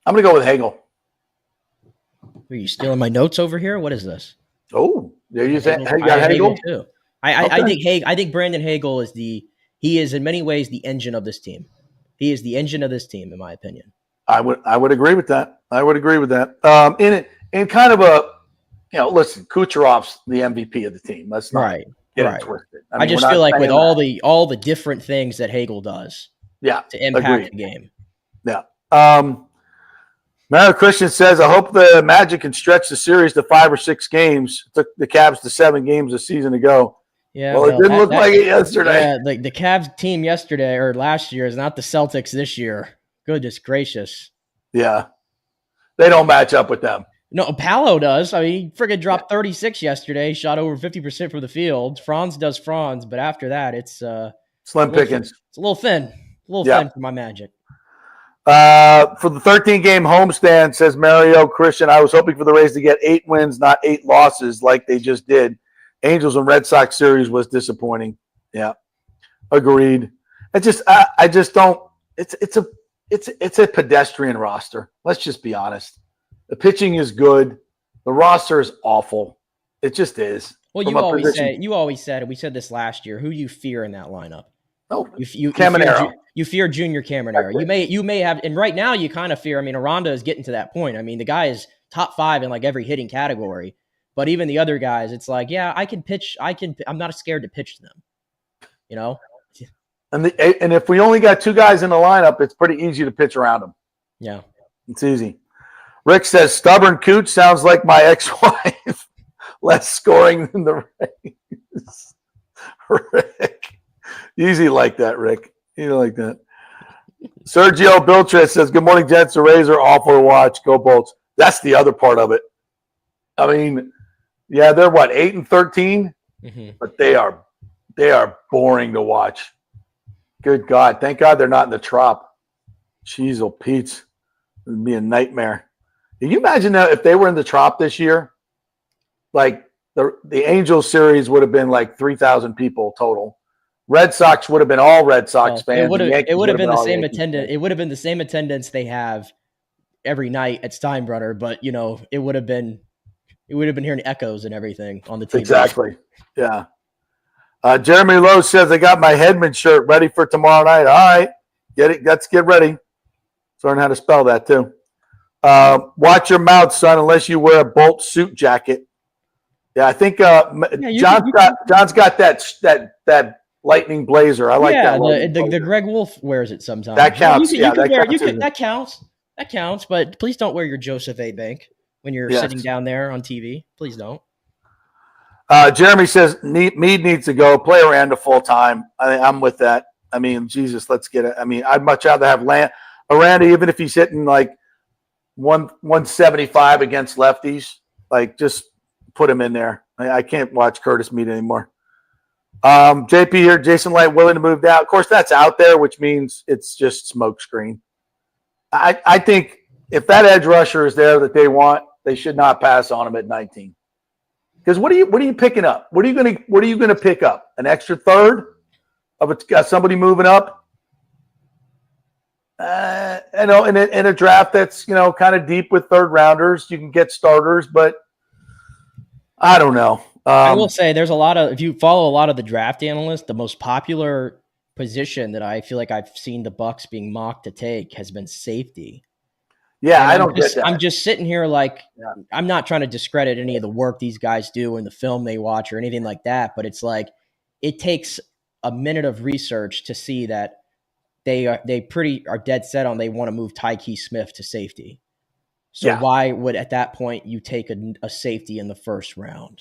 going to go with Hagel. Are you stealing my notes over here? What is this? Oh, there you say you got Hagel too. I think Brandon Hagel is in many ways the engine of this team. He is the engine of this team, in my opinion. I would agree with that. In kind of a listen, Kucherov's the MVP of the team. Let's not get it twisted. I just feel like with all the different things that Hagel does, to impact the game. Yeah. Mario Christian says, I hope the Magic can stretch the series to 5 or 6 games. It took the Cavs to 7 games a season ago. Yeah, well, it didn't look like it yesterday. Yeah, the Cavs team yesterday or last year is not the Celtics this year. Goodness gracious. Yeah. They don't match up with them. No, Paolo does. I mean, he friggin' dropped 36 yesterday, shot over 50% from the field. Franz does Franz, but after that, it's slim pickings. It's a little thin. Thin for my Magic. For the 13-game homestand, says Mario Christian, I was hoping for the Rays to get 8 wins, not 8 losses like they just did. Angels and Red Sox series was disappointing. Yeah, agreed. I just don't. It's a pedestrian roster. Let's just be honest. The pitching is good. The roster is awful. It just is. Well, you always said, and we said this last year. Who do you fear in that lineup? Oh, Caminero. You fear Junior Caminero. You may have, and right now you kind of fear. I mean, Aranda is getting to that point. I mean, the guy is top 5 in like every hitting category. But even the other guys, it's like, yeah, I can pitch. I'm not scared to pitch to them. You know. And if we only got 2 guys in the lineup, it's pretty easy to pitch around them. Yeah, it's easy. Rick says stubborn Cooch sounds like my ex-wife. Less scoring than the Rays. Rick. Easy like that, Rick. You like that. Sergio Biltres says, good morning, gents. The Rays are awful to watch. Go Bolts. That's the other part of it. I mean, yeah, they're 8-13, but they are boring to watch. Good God. Thank God they're not in the Trop. Jeez, oh Pete's. It would be a nightmare. Can you imagine that if they were in the Trop this year? Like the Angels series would have been like 3,000 people total. Red Sox would have been all Red Sox fans. It would have been the same attendance. It would have been the same attendance they have every night at Steinbrenner, but it would have been hearing echoes and everything on the TV. Exactly. Yeah. Jeremy Lowe says, I got my Hedman shirt ready for tomorrow night. All right. Get it. Let's get ready. Learn how to spell that too. Watch your mouth, son, unless you wear a Bolt suit jacket. Yeah, I think John's got that lightning blazer. I like that. The Greg Wolf wears it sometimes. That counts. That counts. But please don't wear your Joseph A. Bank when you're sitting down there on TV. Please don't. Jeremy says Mead needs to go. Play Aranda full time. I'm with that. I mean, Jesus, let's get it. I mean, I'd much rather have Aranda, even if he's hitting like 175 against lefties. Like, just put him in there. I can't watch Curtis Mead anymore. JP here, Jason Light willing to move down. Of course, that's out there, which means it's just smoke screen. I think if that edge rusher is there that they want, they should not pass on him at 19. Because what are you picking up? What are you gonna pick up? An extra third of somebody moving up? In a draft that's kind of deep with third rounders, you can get starters, but I don't know. I will say there's if you follow a lot of the draft analysts, the most popular position that I feel like I've seen the Bucs being mocked to take has been safety. Yeah, I don't get that. I'm just sitting here I'm not trying to discredit any of the work these guys do in the film they watch or anything like that, but it's like it takes a minute of research to see that they are dead set on they want to move Tyke Smith to safety. So why would at that point you take a safety in the first round?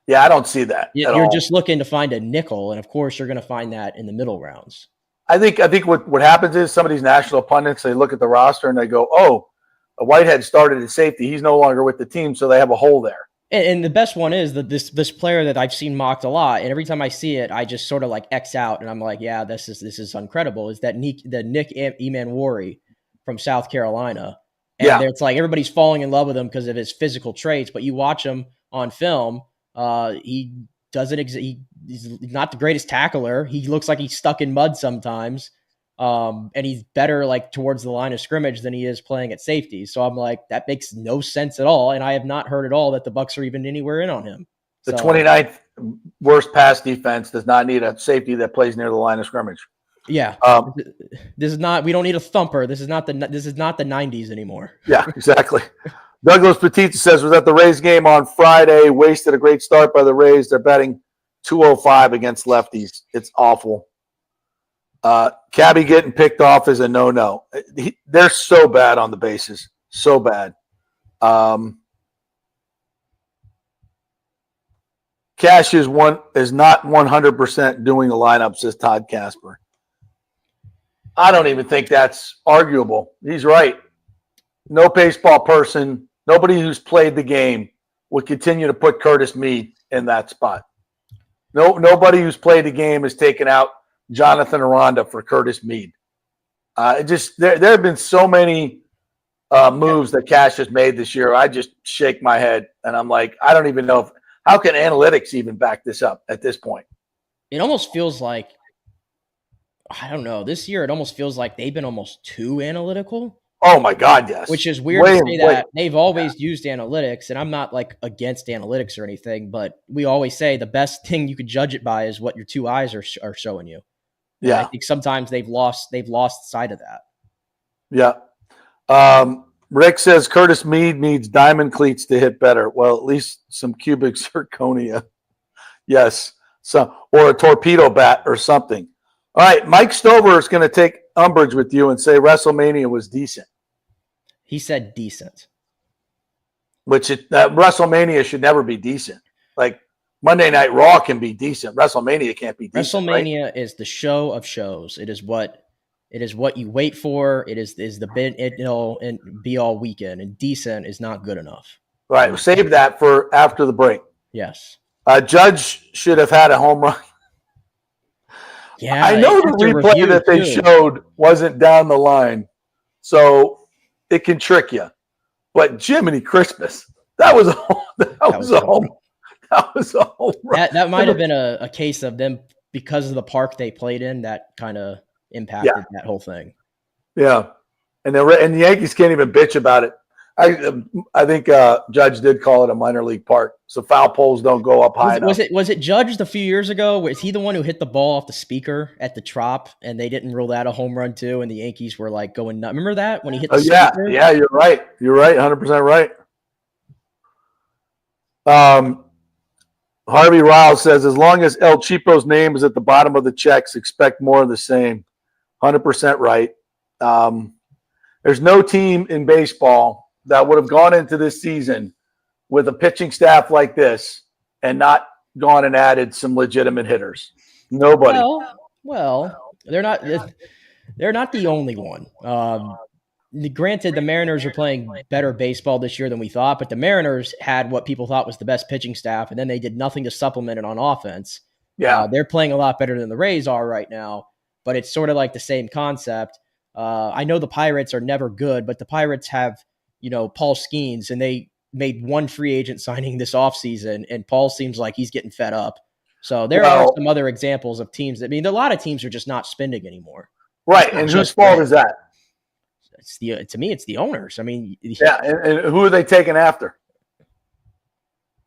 Yeah, I don't see that. You're just looking to find a nickel, and of course you're going to find that in the middle rounds. I think what happens is some of these national pundits, they look at the roster and they go, "Oh, a Whitehead started at safety. He's no longer with the team, so they have a hole there." And the best one is that this player that I've seen mocked a lot, and every time I see it, I just sort of like X out, and I'm like, "Yeah, this is incredible." Is that Nick Emanwari from South Carolina? And it's like everybody's falling in love with him because of his physical traits, but you watch him on film. He doesn't he's not the greatest tackler. He looks like he's stuck in mud sometimes. And he's better like towards the line of scrimmage than he is playing at safety. So I'm like, that makes no sense at all. And I have not heard at all that the Bucs are even anywhere in on him. The 29th worst pass defense does not need a safety that plays near the line of scrimmage. Yeah. We don't need a thumper. This is not the 90s anymore. Yeah, exactly. Douglas Petit says, was at the Rays game on Friday, wasted a great start by the Rays. They're betting 205 against lefties. It's awful. Cabby getting picked off is a no-no. They're so bad on the bases. So bad. Cash is not 100% doing the lineup, says Todd Casper. I don't even think that's arguable. He's right. No baseball person, nobody who's played the game would continue to put Curtis Mead in that spot. Nobody who's played the game has taken out Jonathan Aranda for Curtis Mead. There have been so many moves that Cash has made this year. I just shake my head, and I'm like, I don't even know how can analytics even back this up at this point? It almost feels like, I don't know, this year it almost feels like they've been almost too analytical. Oh my God, yes. Which is weird to say that. They've always used analytics, and I'm not like against analytics or anything, but we always say the best thing you could judge it by is what your two eyes are showing you. And I think sometimes they've lost sight of that. Yeah. Rick says Curtis Mead needs diamond cleats to hit better. Well, at least some cubic zirconia. Yes. Or a torpedo bat or something. All right, Mike Stover is going to take umbrage with you and say WrestleMania was decent. He said decent. Which WrestleMania should never be decent. Like Monday Night Raw can be decent. WrestleMania can't be decent. WrestleMania is the show of shows. It is what you wait for. It is the and be all weekend. And decent is not good enough. Right. Save that for after the break. Yes. Judge should have had a home run. Yeah, I know the replay that they showed wasn't down the line, so it can trick you. But Jiminy Christmas, that was a home run. That might have been a case of them because of the park they played in that kind of impacted that whole thing. Yeah, and the Yankees can't even bitch about it. I think Judge did call it a minor league park, so foul poles don't go up high enough. Was it Judge a few years ago? Was he the one who hit the ball off the speaker at the Trop, and they didn't rule that a home run too? And the Yankees were like going nuts. Remember that when he hit the speaker? Yeah, you're right. You're right, 100% right. Harvey Riles says, as long as El Cheapo's name is at the bottom of the checks, expect more of the same. 100% right. There's no team in baseball that would have gone into this season with a pitching staff like this and not gone and added some legitimate hitters. Nobody. Well, they're not the only one. Granted, the Mariners are playing better baseball this year than we thought, but the Mariners had what people thought was the best pitching staff, and then they did nothing to supplement it on offense. Yeah. They're playing a lot better than the Rays are right now, but it's sort of like the same concept. I know the Pirates are never good, but the Pirates have, Paul Skeens, and they made one free agent signing this offseason, and Paul seems like he's getting fed up. So there are some other examples of teams. A lot of teams are just not spending anymore. Right, and whose fault is that? To me, it's the owners. Yeah, and who are they taking after?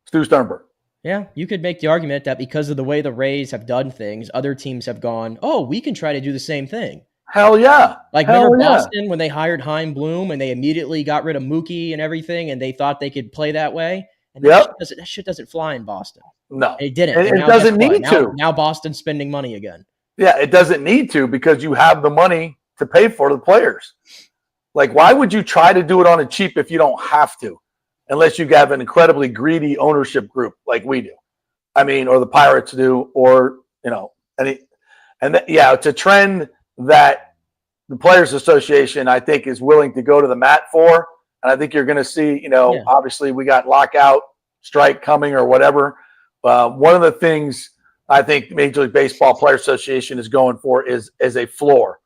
Stu Sternberg. Yeah, you could make the argument that because of the way the Rays have done things, other teams have gone, oh, we can try to do the same thing. Hell yeah. Remember Boston when they hired Chaim Bloom and they immediately got rid of Mookie and everything and they thought they could play that way? And that shit doesn't fly in Boston. No. It didn't. It doesn't need to. Now Boston's spending money again. Yeah, it doesn't need to because you have the money to pay for the players. Like, why would you try to do it on a cheap if you don't have to? Unless you have an incredibly greedy ownership group like we do. Or the Pirates do, or, it's a trend that the Players Association, I think, is willing to go to the mat for. And I think you're going to see, obviously we got lockout strike coming or whatever. One of the things I think Major League Baseball Players Association is going for is a floor.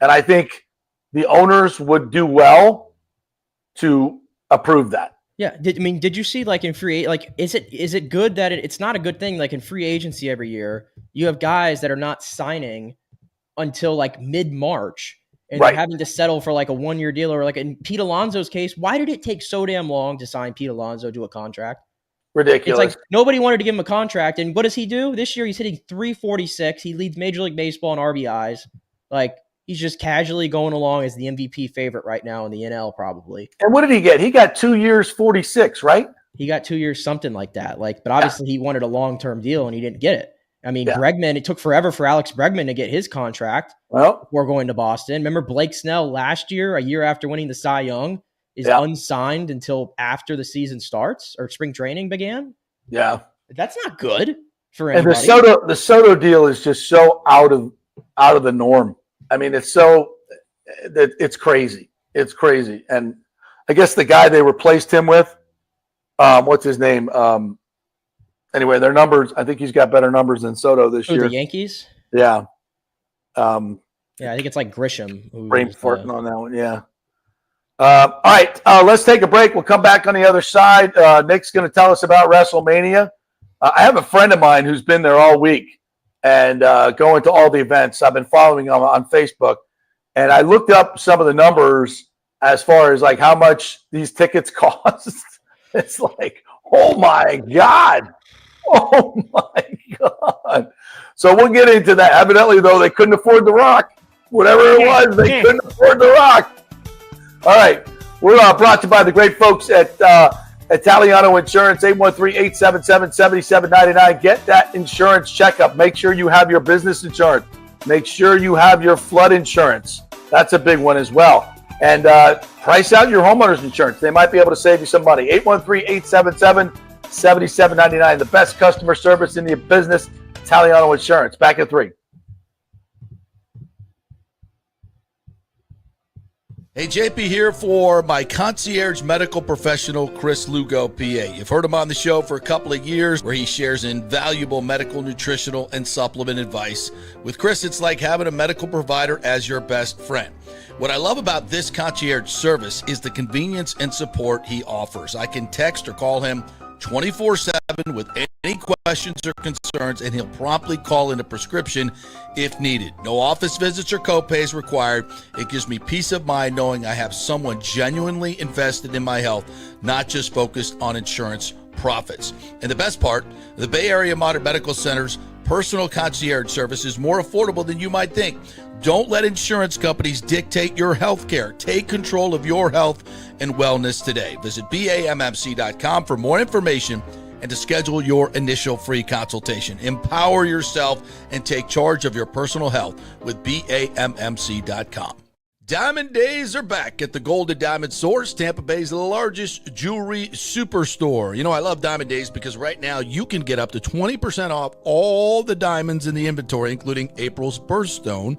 And I think the owners would do well to approve that. Yeah. Did you see in free, is it good that it's not a good thing? In free agency every year, you have guys that are not signing until mid-March and they're having to settle for a 1-year deal, or in Pete Alonso's case, why did it take so damn long to sign Pete Alonso to a contract? Ridiculous. It's nobody wanted to give him a contract. And what does he do? This year he's hitting 346. He leads Major League Baseball in RBIs. He's just casually going along as the MVP favorite right now in the NL, probably. And what did he get? He got 2 years, 46, right? He got 2 years, something like that. But obviously he wanted a long-term deal and he didn't get it. Bregman, it took forever for Alex Bregman to get his contract before going to Boston. Remember Blake Snell last year, a year after winning the Cy Young, is unsigned until after the season starts or spring training began? Yeah. That's not good for anybody. And the Soto deal is just so out of the norm. It's crazy. It's crazy. And I guess the guy they replaced him with, what's his name? Anyway, their numbers, I think he's got better numbers than Soto this year. The Yankees? Yeah. I think it's Grisham. Brain farting on that one, yeah. All right, let's take a break. We'll come back on the other side. Nick's going to tell us about WrestleMania. I have a friend of mine who's been there all week and going to all the events. I've been following him on Facebook, and I looked up some of the numbers as far as how much these tickets cost. It's oh my God. Oh my God. So we'll get into that. Evidently, though, they couldn't afford The Rock. Whatever it was, they couldn't afford The Rock. All right. We're brought to you by the great folks at Italiano Insurance, 813-877-7799. Get that insurance checkup. Make sure you have your business insurance. Make sure you have your flood insurance. That's a big one as well. And price out your homeowner's insurance. They might be able to save you some money. 813-877-7799. The best customer service in the business, Italiano Insurance. Back at 3. Hey, JP here for my concierge medical professional, Chris Lugo, PA. You've heard him on the show for a couple of years where he shares invaluable medical, nutritional, and supplement advice. With Chris, it's like having a medical provider as your best friend. What I love about this concierge service is the convenience and support he offers. I can text or call him 24/7 with any questions or concerns, and he'll promptly call in a prescription if needed. No office visits or co-pays required. It gives me peace of mind knowing I have someone genuinely invested in my health, not just focused on insurance profits. And the best part, the Bay Area Modern Medical Center's personal concierge service is more affordable than you might think. Don't let insurance companies dictate your health care. Take control of your health and wellness today. Visit BAMMC.com for more information and to schedule your initial free consultation. Empower yourself and take charge of your personal health with BAMMC.com. Diamond Days are back at the Golden Diamond Source, Tampa Bay's largest jewelry superstore. You know, I love Diamond Days because right now you can get up to 20% off all the diamonds in the inventory, including April's birthstone.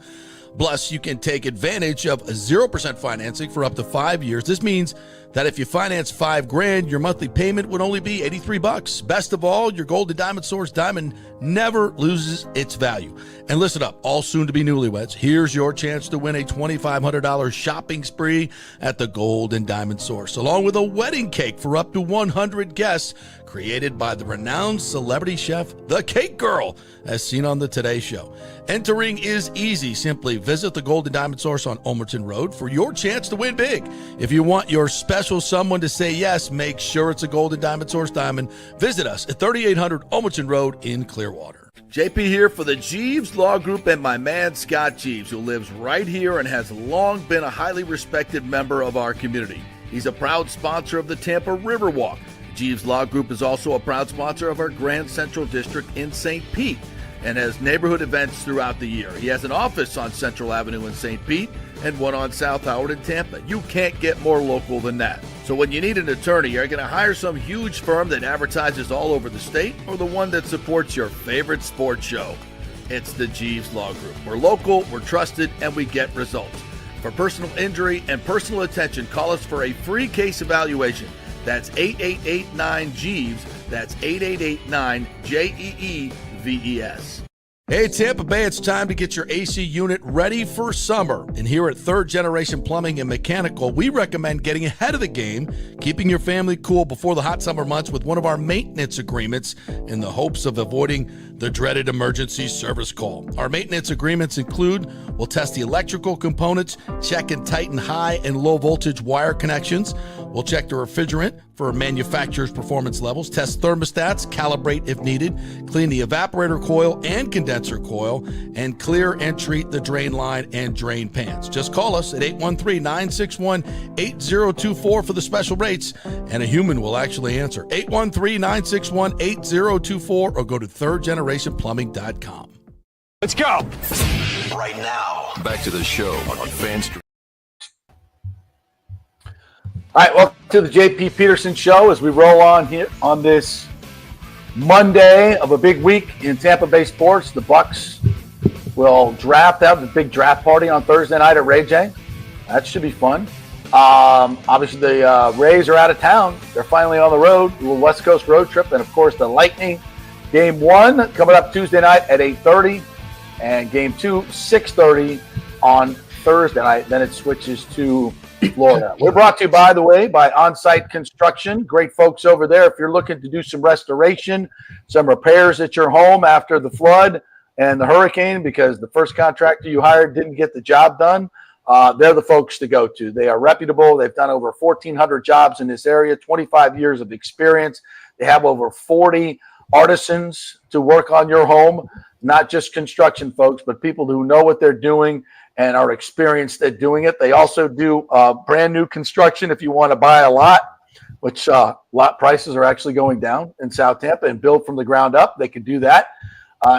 Plus, you can take advantage of 0% financing for up to 5 years. This means that if you finance $5,000, your monthly payment would only be $83. Best of all, your Golden Diamond Source diamond never loses its value. And listen up, all soon-to-be newlyweds, here's your chance to win a $2,500 shopping spree at the Golden Diamond Source, along with a wedding cake for up to 100 guests, created by the renowned celebrity chef, The Cake Girl, as seen on the Today Show. Entering is easy. Simply visit the Golden Diamond Source on Omerton Road for your chance to win big. If you want your special someone to say yes, make sure it's a Golden Diamond Source diamond. Visit us at 3800 Omerton Road in Clearwater. JP here for the Jeeves Law Group and my man Scott Jeeves, who lives right here and has long been a highly respected member of our community. He's a proud sponsor of the Tampa Riverwalk. Jeeves Law Group is also a proud sponsor of our Grand Central District in St. Pete and has neighborhood events throughout the year. He has an office on Central Avenue in St. Pete and one on South Howard in Tampa. You can't get more local than that. So when you need an attorney, you're going to hire some huge firm that advertises all over the state or the one that supports your favorite sports show. It's the Jeeves Law Group. We're local, we're trusted, and we get results. For personal injury and personal attention, call us for a free case evaluation. That's 8889-JEEVES. That's 8889-JEEVES. Hey, Tampa Bay, it's time to get your AC unit ready for summer. And here at Third Generation Plumbing and Mechanical, we recommend getting ahead of the game, keeping your family cool before the hot summer months with one of our maintenance agreements in the hopes of avoiding the dreaded emergency service call. Our maintenance agreements include, we'll test the electrical components, check and tighten high and low voltage wire connections. We'll check the refrigerant for manufacturer's performance levels, test thermostats, calibrate if needed, clean the evaporator coil and condenser coil, and clear and treat the drain line and drain pans. Just call us at 813-961-8024 for the special rates, and a human will actually answer. 813-961-8024 or go to thirdgenerationplumbing.com. Let's go. Right now, back to the show on FanStream. All right, welcome to the JP Peterson Show as we roll on here on this Monday of a big week in Tampa Bay sports. The Bucs will draft out the big draft party on Thursday night at Ray J. That should be fun. Obviously, the Rays are out of town. They're finally on the road, a little West Coast road trip. And, of course, the Lightning, Game 1 coming up Tuesday night at 8:30. And Game 2, 6:30 on Thursday night. Then it switches to Florida. We're brought to you, by the way, by On-Site Construction. Great folks over there. If you're looking to do some restoration, some repairs at your home after the flood and the hurricane, because the first contractor you hired didn't get the job done, they're the folks to go to. They are reputable. They've done over 1,400 jobs in this area, 25 years of experience. They have over 40 artisans to work on your home, not just construction folks, but people who know what they're doing and are experienced at doing it. They also do brand new construction if you want to buy a lot, which lot prices are actually going down in South Tampa, and build from the ground up. They can do that.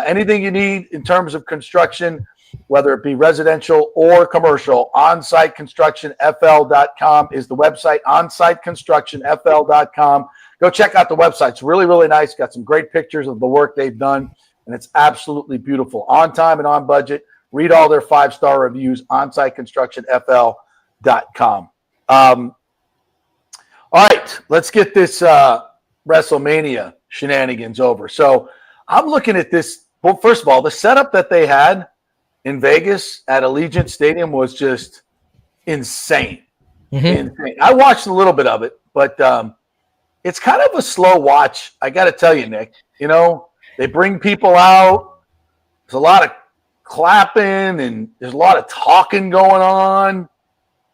Anything you need in terms of construction, whether it be residential or commercial, onsiteconstructionfl.com is the website, onsiteconstructionfl.com. Go check out the website. It's really, really nice. Got some great pictures of the work they've done, and it's absolutely beautiful. On time and on budget. Read all their 5-star reviews, onsiteconstructionfl.com. All right, let's get this WrestleMania shenanigans over. So I'm looking at this. Well, first of all, the setup that they had in Vegas at Allegiant Stadium was just insane. Insane. I watched a little bit of it, but it's kind of a slow watch. I got to tell you, Nick, you know, they bring people out. There's a lot of clapping and there's a lot of talking going on.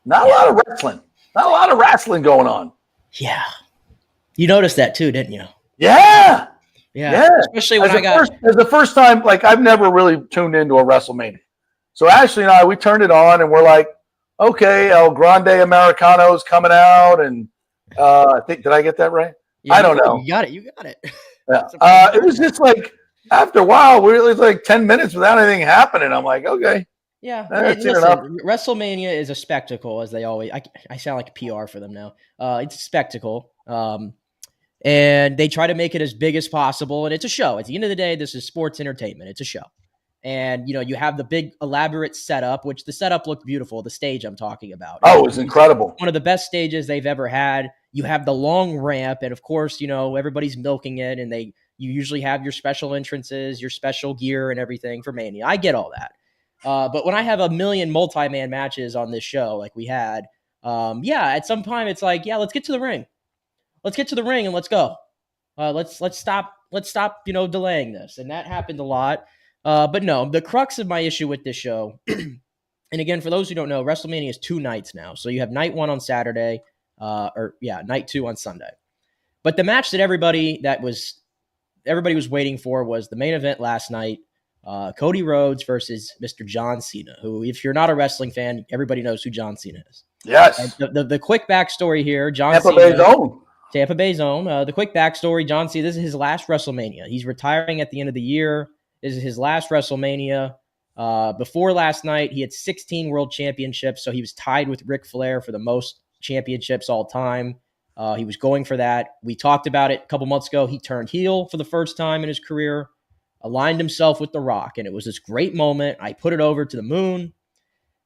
Not a lot of wrestling. Not a lot of wrestling going on. Yeah. You noticed that too, didn't you? Yeah. Especially when it's the first time, like, I've never really tuned into a WrestleMania. So Ashley and I, we turned it on and we're like, okay, El Grande Americano's coming out. And I think, did I get that right? Yeah, I don't know. You got it. You got it. Yeah. It was just like after a while, it was like 10 minutes without anything happening. I'm like, okay. Yeah. That's Listen, enough. WrestleMania is a spectacle, as they always. I sound like PR for them now. It's a spectacle. And they try to make it as big as possible. And it's a show. At the end of the day, this is sports entertainment. It's a show. And, you have the big elaborate setup, which the setup looked beautiful, the stage I'm talking about. Oh, it was incredible. One of the best stages they've ever had. You have the long ramp. And of course, everybody's milking it. And you usually have your special entrances, your special gear and everything for Mania. I get all that. But when I have a million multi-man matches on this show, like we had, at some time it's like, let's get to the ring. Let's get to the ring and let's go. Let's stop delaying this. And that happened a lot. But no, the crux of my issue with this show, and again, for those who don't know, WrestleMania is 2 nights now. So you have night 1 on Saturday, night 2 on Sunday. But the match that everybody was waiting for was the main event last night, Cody Rhodes versus Mr. John Cena, who, if you're not a wrestling fan, everybody knows who John Cena is. Yes. The quick backstory here, Tampa Bay's own. Tampa Bay's own. The quick backstory, John Cena, this is his last WrestleMania. He's retiring at the end of the year. This is his last WrestleMania. Before last night, he had 16 world championships, so he was tied with Ric Flair for the most championships all time. He was going for that. We talked about it a couple months ago. He turned heel for the first time in his career, aligned himself with The Rock, and it was this great moment. I put it over to the moon.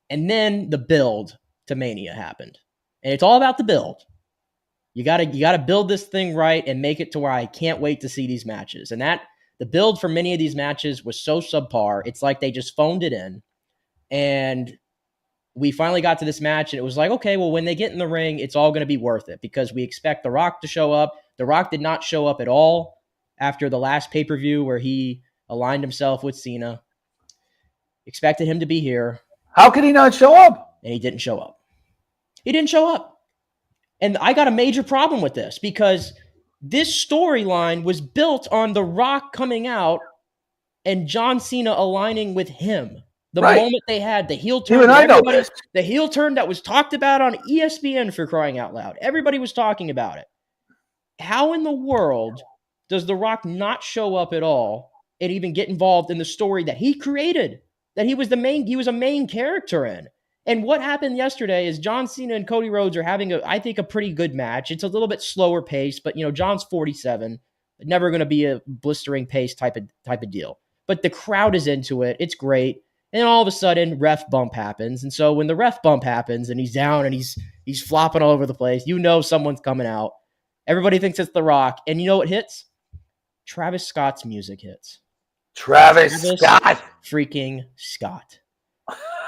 And then the build to Mania happened. And it's all about the build. You gotta build this thing right and make it to where I can't wait to see these matches. And the build for many of these matches was so subpar. It's like they just phoned it in. And we finally got to this match, and it was like, okay, well, when they get in the ring, it's all going to be worth it because we expect The Rock to show up. The Rock did not show up at all after the last pay-per-view where he aligned himself with Cena. Expected him to be here. How could he not show up? And he didn't show up. He didn't show up. And I got a major problem with this because this storyline was built on The Rock coming out and John Cena aligning with him. The moment they had the heel turn. Even I know this. The heel turn that was talked about on ESPN, for crying out loud. Everybody was talking about it. How in the world does The Rock not show up at all and even get involved in the story that he created? That he was a main character in. And what happened yesterday is John Cena and Cody Rhodes are having I think a pretty good match. It's a little bit slower pace, but John's 47, never going to be a blistering pace type of deal. But the crowd is into it. It's great. And all of a sudden, ref bump happens. And so when the ref bump happens and he's down and he's flopping all over the place, someone's coming out. Everybody thinks it's The Rock. And you know what hits? Travis Scott's music hits. Travis Scott. Freaking Scott.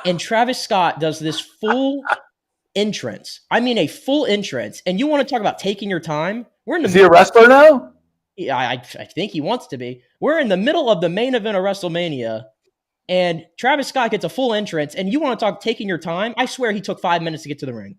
And Travis Scott does this full entrance. I mean, a full entrance. And you want to talk about taking your time? Is he a wrestler now? Yeah, I think he wants to be. We're in the middle of the main event of WrestleMania, and Travis Scott gets a full entrance, and you want to talk taking your time? I swear he took 5 minutes to get to the ring.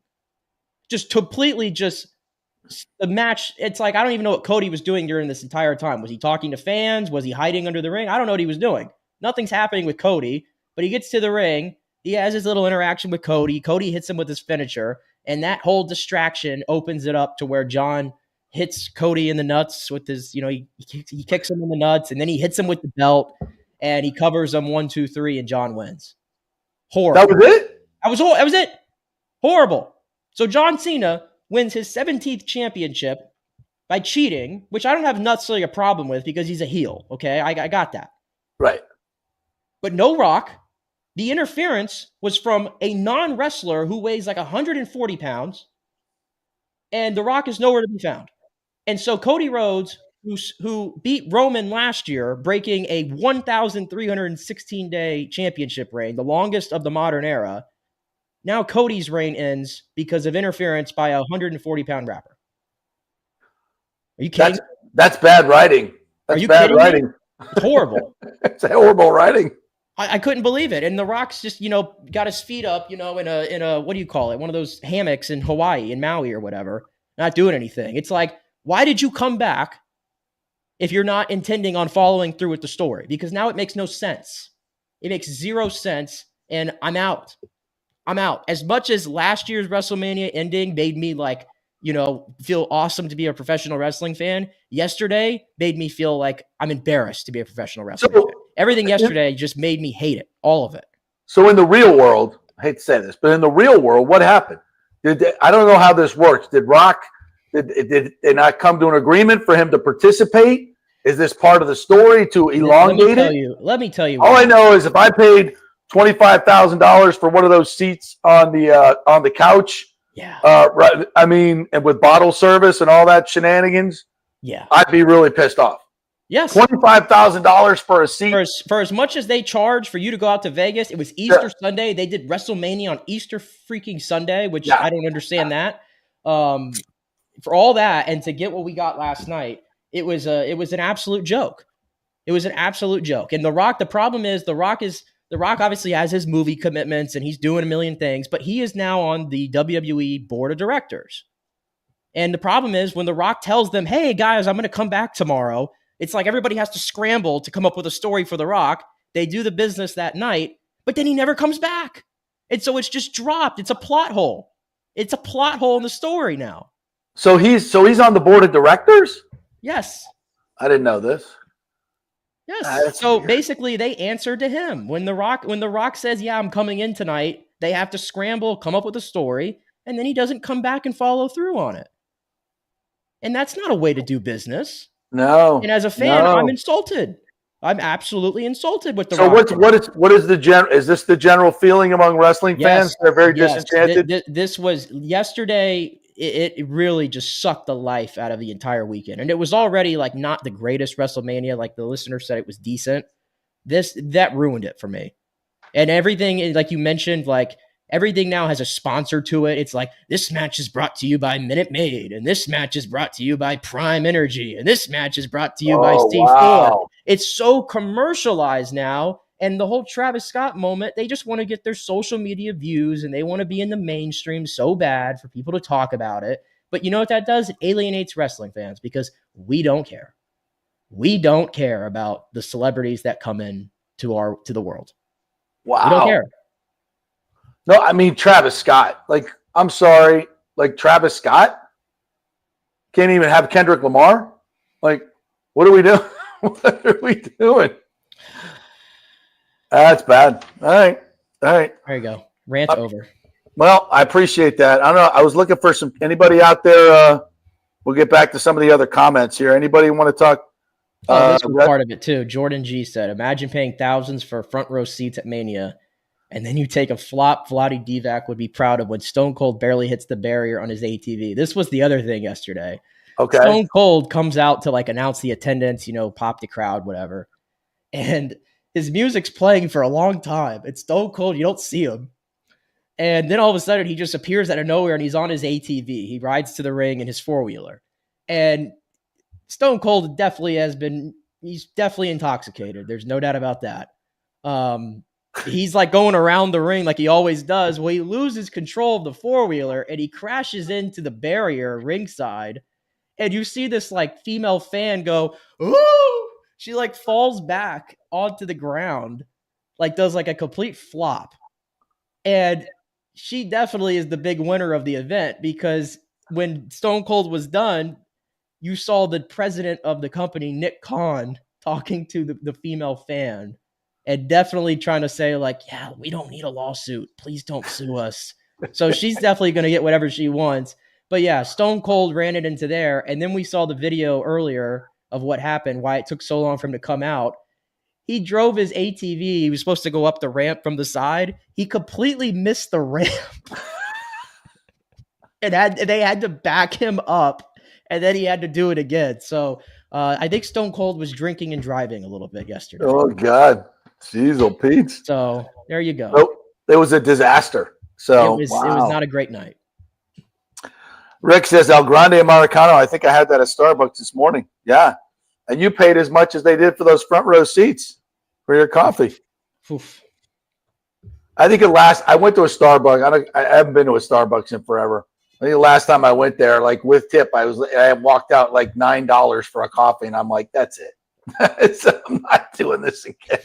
Just completely the match. It's like, I don't even know what Cody was doing during this entire time. Was he talking to fans? Was he hiding under the ring? I don't know what he was doing. Nothing's happening with Cody, but he gets to the ring. He has his little interaction with Cody. Cody hits him with his finisher, and that whole distraction opens it up to where John hits Cody in the nuts with his, he kicks him in the nuts, and then he hits him with the belt, and he covers him 1, 2, 3, and John wins. Horrible. That was it? That was it. Horrible. So John Cena wins his 17th championship by cheating, which I don't have necessarily a problem with because he's a heel. Okay, I got that. Right. But no Rock. The interference was from a non-wrestler who weighs like 140 pounds, and The Rock is nowhere to be found. And so Cody Rhodes, who beat Roman last year, breaking a 1,316-day championship reign, the longest of the modern era, now Cody's reign ends because of interference by a 140-pound rapper. Are you kidding? That's bad writing. That's bad writing. It's horrible. It's horrible writing. I couldn't believe it. And The Rock's just, got his feet up, in a, what do you call it? One of those hammocks in Hawaii, in Maui or whatever, not doing anything. It's like, why did you come back if you're not intending on following through with the story? Because now it makes no sense. It makes zero sense. And I'm out. As much as last year's WrestleMania ending made me like, feel awesome to be a professional wrestling fan. Yesterday made me feel like I'm embarrassed to be a professional wrestling fan. Everything yesterday just made me hate it, all of it. So in the real world, I hate to say this, but in the real world, what happened? I don't know how this works. Did they not come to an agreement for him to participate? Is this part of the story to elongate it? Let me tell you. All I know is if I paid $25,000 for one of those seats on the couch, and with bottle service and all that shenanigans, I'd be really pissed off. Yes, $25,000 for a seat. For as much as they charge for you to go out to Vegas, it was Easter Sunday. They did WrestleMania on Easter freaking Sunday, which I don't understand that. For all that, and to get what we got last night, it was an absolute joke. It was an absolute joke. And The Rock, the problem is The Rock obviously has his movie commitments and he's doing a million things, but he is now on the WWE board of directors. And the problem is when The Rock tells them, hey guys, I'm going to come back tomorrow, it's like everybody has to scramble to come up with a story for The Rock. They do the business that night, but then he never comes back. And so it's just dropped. It's a plot hole. It's a plot hole in the story now. So he's on the board of directors? Yes. I didn't know this. Yes. So basically they answered to him. When The Rock says, yeah, I'm coming in tonight, they have to scramble, come up with a story, and then he doesn't come back and follow through on it. And that's not a way to do business. No. And as a fan, I'm insulted. I'm absolutely insulted with The Rock. So what is is this the general feeling among wrestling fans? They're very disenchanted. This was yesterday. It really just sucked the life out of the entire weekend. And it was already like not the greatest WrestleMania. Like the listener said, it was decent. That ruined it for me. And everything, like you mentioned, like everything now has a sponsor to it. It's like, this match is brought to you by Minute Maid, and this match is brought to you by Prime Energy, and this match is brought to you by Steve Ford. It's so commercialized now. And the whole Travis Scott moment, they just want to get their social media views and they want to be in the mainstream so bad for people to talk about it. But you know what that does? It alienates wrestling fans because we don't care. We don't care about the celebrities that come in to the world. Wow. We don't care. No, I mean, Travis Scott. Like, I'm sorry. Like, Travis Scott can't even have Kendrick Lamar. Like, what are we doing? What are we doing? That's bad. All right. There you go. Rant over. Well, I appreciate that. I don't know. I was looking for anybody out there. We'll get back to some of the other comments here. Anybody want to talk? This was part of it too. Jordan G said, imagine paying thousands for front row seats at Mania, and then you take a flop Vlade Divac would be proud of when Stone Cold barely hits the barrier on his ATV. This was the other thing yesterday. Okay. Stone Cold comes out to like announce the attendance, pop the crowd, whatever. And his music's playing for a long time. It's Stone Cold. You don't see him. And then all of a sudden, he just appears out of nowhere, and he's on his ATV. He rides to the ring in his four-wheeler. And Stone Cold he's definitely intoxicated. There's no doubt about that. He's like going around the ring like he always does. Well, he loses control of the four-wheeler, and he crashes into the barrier ringside. And you see this like female fan go, ooh! She like falls back onto the ground, like does like a complete flop. And she definitely is the big winner of the event because when Stone Cold was done, you saw the president of the company, Nick Khan, talking to the female fan and definitely trying to say like, yeah, we don't need a lawsuit. Please don't sue us. So she's definitely going to get whatever she wants. But yeah, Stone Cold ran it into there. And then we saw the video earlier of what happened, why it took so long for him to come out. He drove his ATV. He was supposed to go up the ramp from the side. He completely missed the ramp. They had to back him up, and then he had to do it again. So I think Stone Cold was drinking and driving a little bit yesterday. Oh, God. Jeez, old Pete. So there you go. Nope. It was a disaster. So it was not a great night. Rick says, El Grande Americano. I think I had that at Starbucks this morning. Yeah. And you paid as much as they did for those front row seats for your coffee. Oof. I think I went to a Starbucks. I haven't been to a Starbucks in forever. I think the last time I went there, like with tip, I walked out like $9 for a coffee, and I'm like, that's it. So I'm not doing this again.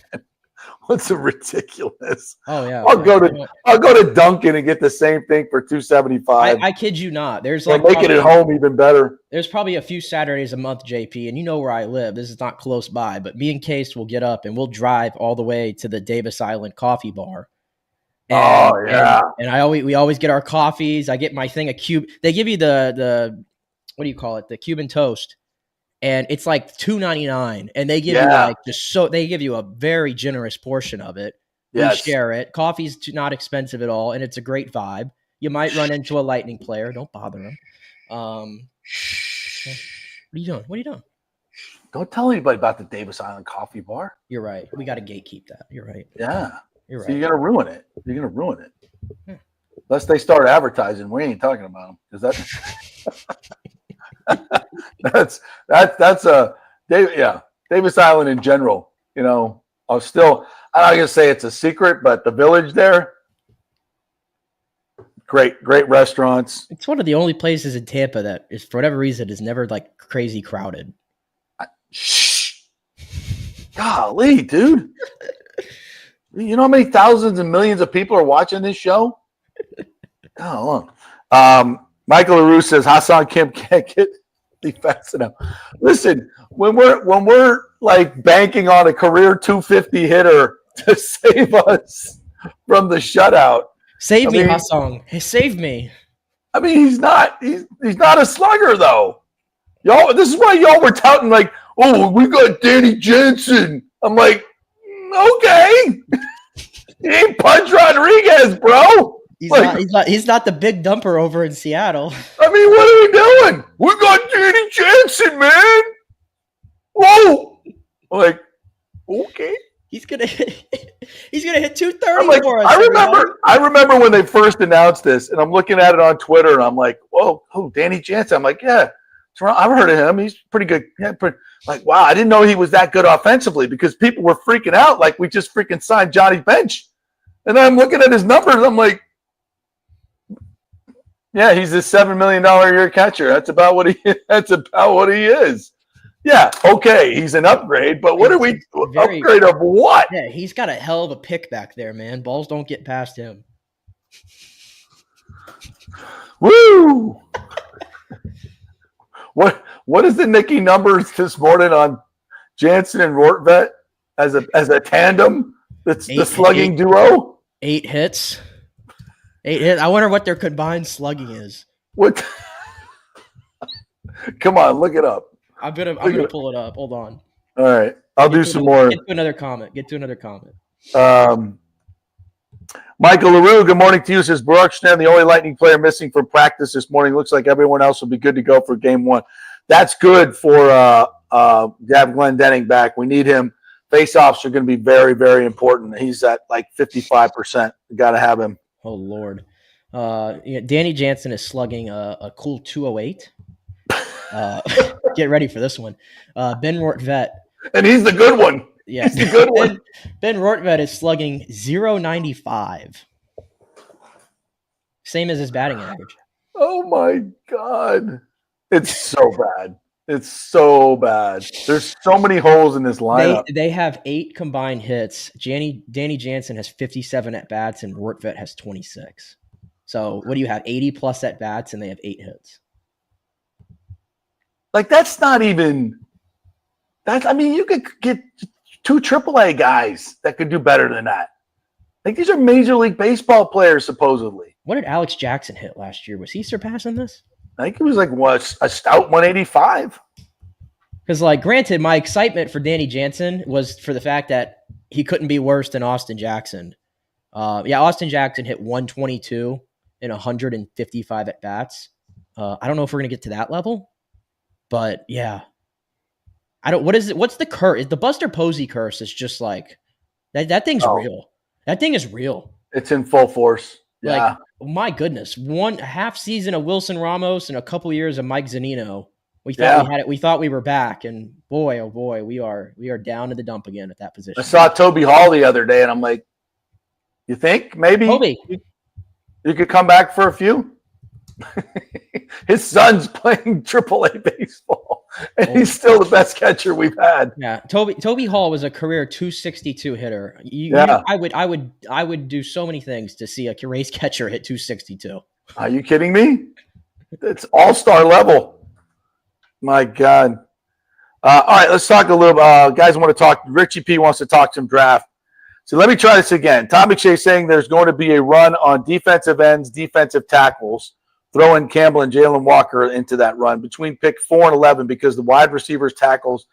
What's a ridiculous? Oh yeah, I'll go to Dunkin' and get the same thing for $2.75. I kid you not. There's Or like make it at home even better. There's probably a few Saturdays a month, JP, and you know where I live. This is not close by, but me and Case will get up and we'll drive all the way to the Davis Island Coffee Bar. And, we always get our coffees. I get my thing a cube. They give you the what do you call it? The Cuban toast. And it's like $2.99, and they give you they give you a very generous portion of it. We share it. Coffee's not expensive at all, and it's a great vibe. You might run into a Lightning player. Don't bother them. What are you doing? What are you doing? Don't tell anybody about the Davis Island Coffee Bar. You're right. We got to gatekeep that. You're right. Yeah. You're right. So you're gonna ruin it. You're gonna ruin it. Unless they start advertising, we ain't talking about them. Is that? that's Davis Island in general. You know, I'm not gonna say it's a secret, but the village there, great restaurants. It's one of the only places in Tampa that is, for whatever reason, is never like crazy crowded. Golly, dude. You know how many thousands and millions of people are watching this show? Oh, Michael LaRue says Hassan Kim can't get fast enough. Listen, when we're like banking on a career 250 hitter to save us from the shutout. Save me, Hassan. Hey, save me. I mean, he's not a slugger though. Y'all, this is why y'all were touting like, oh, we got Danny Jansen. I'm like, okay. He ain't Punch Rodriguez, bro. He's not the big dumper over in Seattle. I mean, what are we doing? We got Danny Jansen, man. Whoa. I'm like, okay. He's gonna hit 230 for us. I remember when they first announced this, and I'm looking at it on Twitter, and I'm like, whoa, Danny Jansen. I'm like, yeah, I've heard of him. He's pretty good. Yeah, like, wow, I didn't know he was that good offensively because people were freaking out like we just freaking signed Johnny Bench. And then I'm looking at his numbers. I'm like, yeah, he's a $7 million a year catcher. That's about what he is. Yeah, okay, he's an upgrade, but what are we upgrade of what? Yeah, he's got a hell of a pick back there, man. Balls don't get past him. Woo! What is the Nicky numbers this morning on Jansen and Rortvet as a tandem? That's the slugging duo. 8 hits. 8 hits. I wonder what their combined slugging is. What? Come on, look it up. I'm gonna pull it up. Hold on. All right, I'll do some more. Get to another comment. Michael LaRue, good morning to you. Says Baruch Schnemm, the only Lightning player missing from practice this morning. Looks like everyone else will be good to go for game 1. That's good for to have Glenn Denning back. We need him. Face-offs are going to be very, very important. He's at like 55%. We got to have him. Oh Lord, Danny Jansen is slugging a cool 208. Get ready for this one. Ben Rortvet. And he's the good one. Yeah. He's the good one. Ben Rortvet is slugging 0.95. Same as his batting average. Oh, my God. It's so bad. It's so bad. There's so many holes in this lineup. They have 8 combined hits. Danny Jansen has 57 at-bats, and Rortvet has 26. So what do you have, 80-plus at-bats, and they have 8 hits? Like, that's not even – I mean, you could get 2 AAA guys that could do better than that. Like, these are Major League Baseball players, supposedly. What did Alex Jackson hit last year? Was he surpassing this? I think it was like a stout 185. Because, like, granted, my excitement for Danny Jansen was for the fact that he couldn't be worse than Austin Jackson. Austin Jackson hit 122 in 155 at-bats. I don't know if we're going to get to that level. But yeah, what's the curse? The Buster Posey curse is just like that thing's real. That thing is real. It's in full force. Yeah. Like, my goodness, 1.5 season of Wilson Ramos and a couple years of Mike Zunino. We thought we had it. We thought we were back, and boy, oh boy, we are down to the dump again at that position. I saw Toby Hall the other day, and I'm like, you think maybe you could come back for a few? His son's playing AAA baseball. and he's still the best catcher we've had. Yeah, Toby Hall was a career 262 hitter. I would do so many things to see a race catcher hit 262. Are you kidding me? It's all-star level. My God. All right, let's talk a little. Guys want to talk. Richie P wants to talk some draft. So let me try this again. Tom McShay saying there's going to be a run on defensive ends, defensive tackles. Throw in Campbell and Jalen Walker into that run between pick 4 and 11 because the wide receivers, tackles,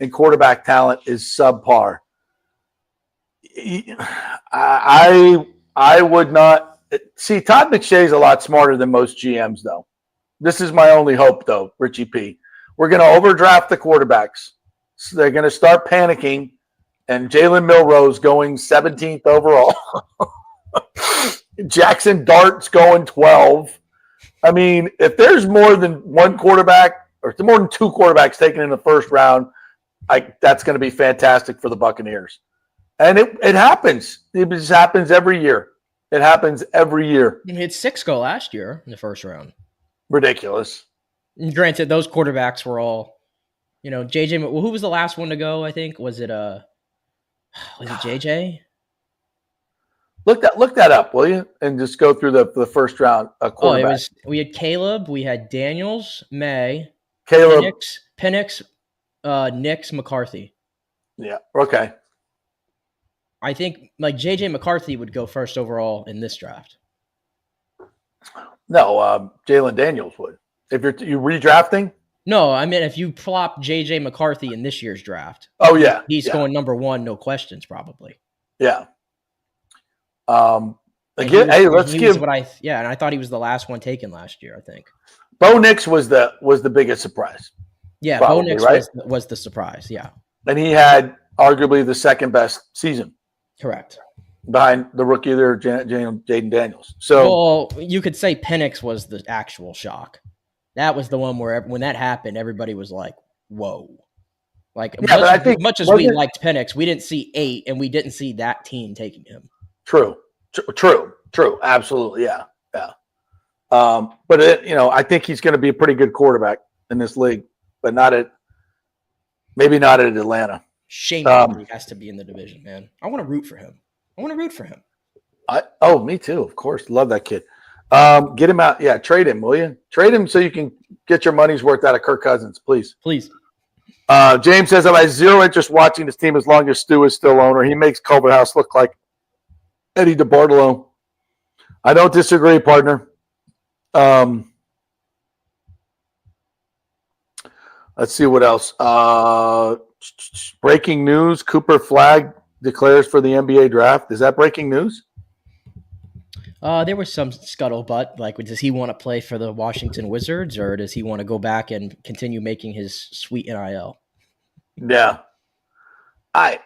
and quarterback talent is subpar. I would not see. Todd McShay is a lot smarter than most GMs, though. This is my only hope, though, Richie P. We're going to overdraft the quarterbacks. So they're going to start panicking, and Jalen Milrose going 17th overall. Jackson Dart's going 12. I mean, if there's more than one quarterback or more than two quarterbacks taken in the first round, that's going to be fantastic for the Buccaneers. And it happens. It just happens every year. It happens every year. He had 6 go last year in the first round. Ridiculous. And granted, those quarterbacks were all, JJ. Well, who was the last one to go? I think was it JJ? Look that up, will you? And just go through the first round quarterback. We had Caleb, we had Daniels, May, Caleb, Penix, Nix, McCarthy. Yeah. Okay. I think JJ McCarthy would go first overall in this draft. No, Jalen Daniels would. If you're redrafting? No, I mean if you plop JJ McCarthy in this year's draft. Oh yeah. He's going number 1, no questions, probably. Yeah. And I thought he was the last one taken last year, I think. Bo Nix was the biggest surprise. Yeah, probably, Bo Nix right? was the surprise, yeah. And he had arguably the second best season. Correct. Behind the rookie there, Jaden Daniels. So, you could say Penix was the actual shock. That was the one where when that happened, everybody was like, whoa. As much as we liked Penix, we didn't see 8, and we didn't see that team taking him. True. Absolutely, yeah. But I think he's going to be a pretty good quarterback in this league, but maybe not at Atlanta. Shame he has to be in the division, man. I want to root for him. Me too, of course. Love that kid. Get him out. Yeah, trade him, will you? Trade him so you can get your money's worth out of Kirk Cousins, please. Please. James says, I have zero interest watching this team as long as Stu is still owner. He makes Culver House look like Eddie DeBartolo. I don't disagree, partner. Let's see what else. Breaking news, Cooper Flagg declares for the NBA draft. Is that breaking news? There was some scuttlebutt. Does he want to play for the Washington Wizards, or does he want to go back and continue making his sweet NIL? Yeah. I've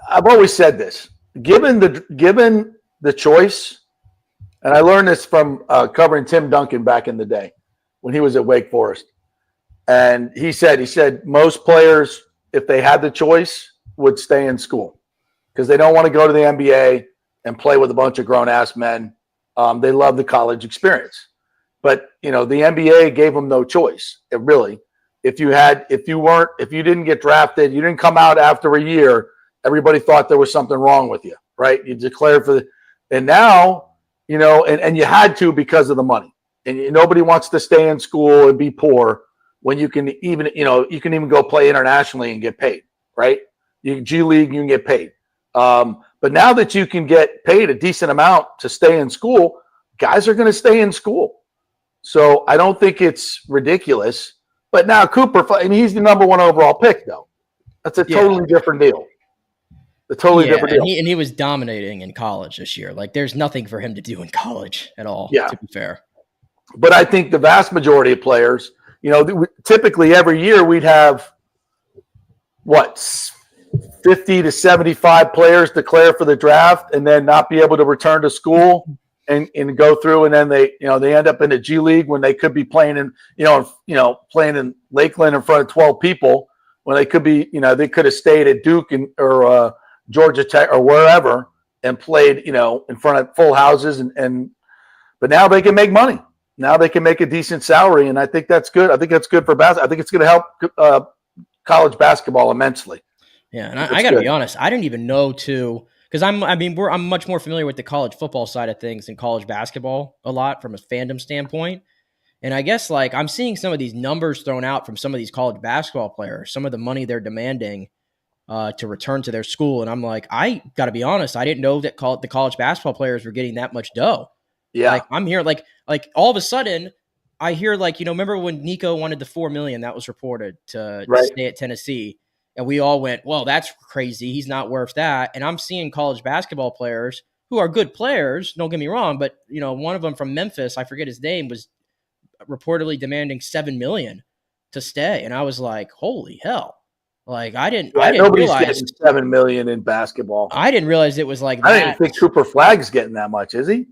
always said this. Given the choice, and I learned this from covering Tim Duncan back in the day when he was at Wake Forest. And he said most players, if they had the choice, would stay in school because they don't want to go to the NBA and play with a bunch of grown-ass men. They love the college experience. But, the NBA gave them no choice. It really. If you didn't get drafted, you didn't come out after a year, everybody thought there was something wrong with you, right? You declared and now, and you had to because of the money. And nobody wants to stay in school and be poor when you can even go play internationally and get paid, right? G League, you can get paid. But now that you can get paid a decent amount to stay in school, guys are going to stay in school. So I don't think it's ridiculous. But now Cooper, he's the number 1 overall pick, though. That's a totally different deal. Different deal. And he was dominating in college this year. There's nothing for him to do in college at all, to be fair. But I think the vast majority of players, typically every year we'd have, 50 to 75 players declare for the draft and then not be able to return to school and go through, and then they end up in the G League when they could be playing playing in Lakeland in front of 12 people when they could be, they could have stayed at Duke or Georgia Tech or wherever and played, in front of full houses but now they can make money. now they can make a decent salary, and I think that's good. I think that's good for basketball. I think it's going to help college basketball immensely. Yeah, and I got to be honest, I didn't even know because I'm much more familiar with the college football side of things than college basketball a lot from a fandom standpoint. And I guess like I'm seeing some of these numbers thrown out from some of these college basketball players, some of the money they're demanding to return to their school. And I'm like, I got to be honest, I didn't know that the college basketball players were getting that much dough. Yeah. Like I'm here, like all of a sudden I hear like, remember when Nico wanted the $4 million that was reported to stay at Tennessee, and we all went, well, that's crazy. He's not worth that. And I'm seeing college basketball players who are good players. Don't get me wrong. But one of them from Memphis, I forget his name, was reportedly demanding $7 million to stay. And I was like, holy hell. Like I didn't nobody's realize getting $7 million in basketball. I didn't realize it was like I that. didn't think Cooper Flagg's getting that much, is he?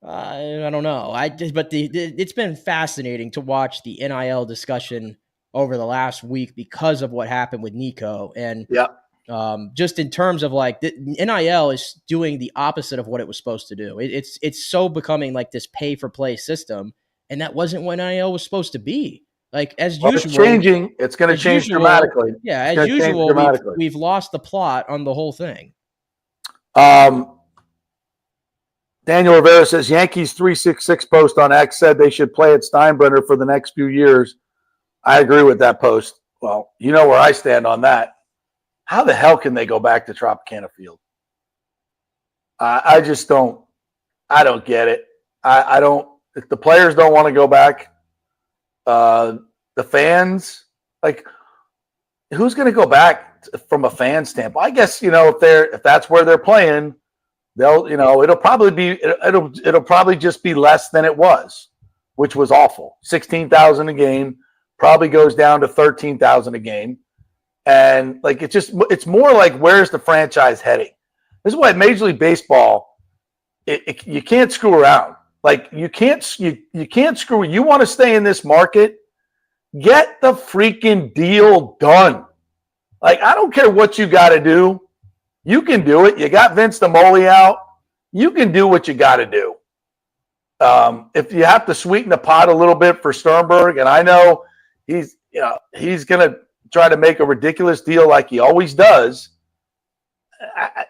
I don't know. It's been fascinating to watch the NIL discussion over the last week because of what happened with Nico. And just in terms of like the NIL is doing the opposite of what it was supposed to do. It's so becoming like this pay for play system. And that wasn't what NIL was supposed to be. Like usual, it's changing. It's going to change dramatically. Yeah, as usual, we've lost the plot on the whole thing. Daniel Rivera says Yankees 366 post on X said they should play at Steinbrenner for the next few years. I agree with that post. Well, you know where I stand on that. How the hell can they go back to Tropicana Field? I just don't. I don't get it. I don't. If the players don't want to go back, the fans, like, who's going to go back from a fan standpoint? I guess if that's where they're playing, it'll probably just be less than it was, which was awful. 16,000 a game probably goes down to 13,000 a game. And like, it's more like, where's the franchise heading? This is why Major League Baseball, you can't screw around. Like you can't screw. You want to stay in this market, get the freaking deal done. Like, I don't care what you got to do. You can do it. You got Vince DeMoli out. You can do what you got to do. If you have to sweeten the pot a little bit for Sternberg, and I know he's going to try to make a ridiculous deal like he always does.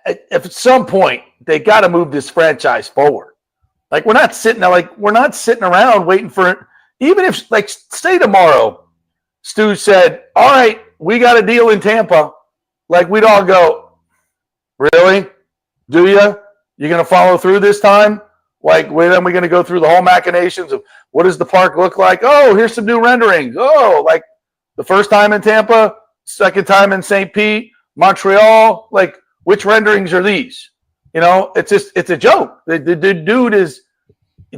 If at some point they got to move this franchise forward. Like we're not sitting around waiting for it. Even if, like, say tomorrow, Stu said, "All right, we got a deal in Tampa." Like, we'd all go, "Really? Do you? You're going to follow through this time?" Like, then we're going to go through the whole machinations of what does the park look like? Oh, here's some new renderings. Oh, like the first time in Tampa, second time in St. Pete, Montreal. Like, which renderings are these? It's a joke. The dude is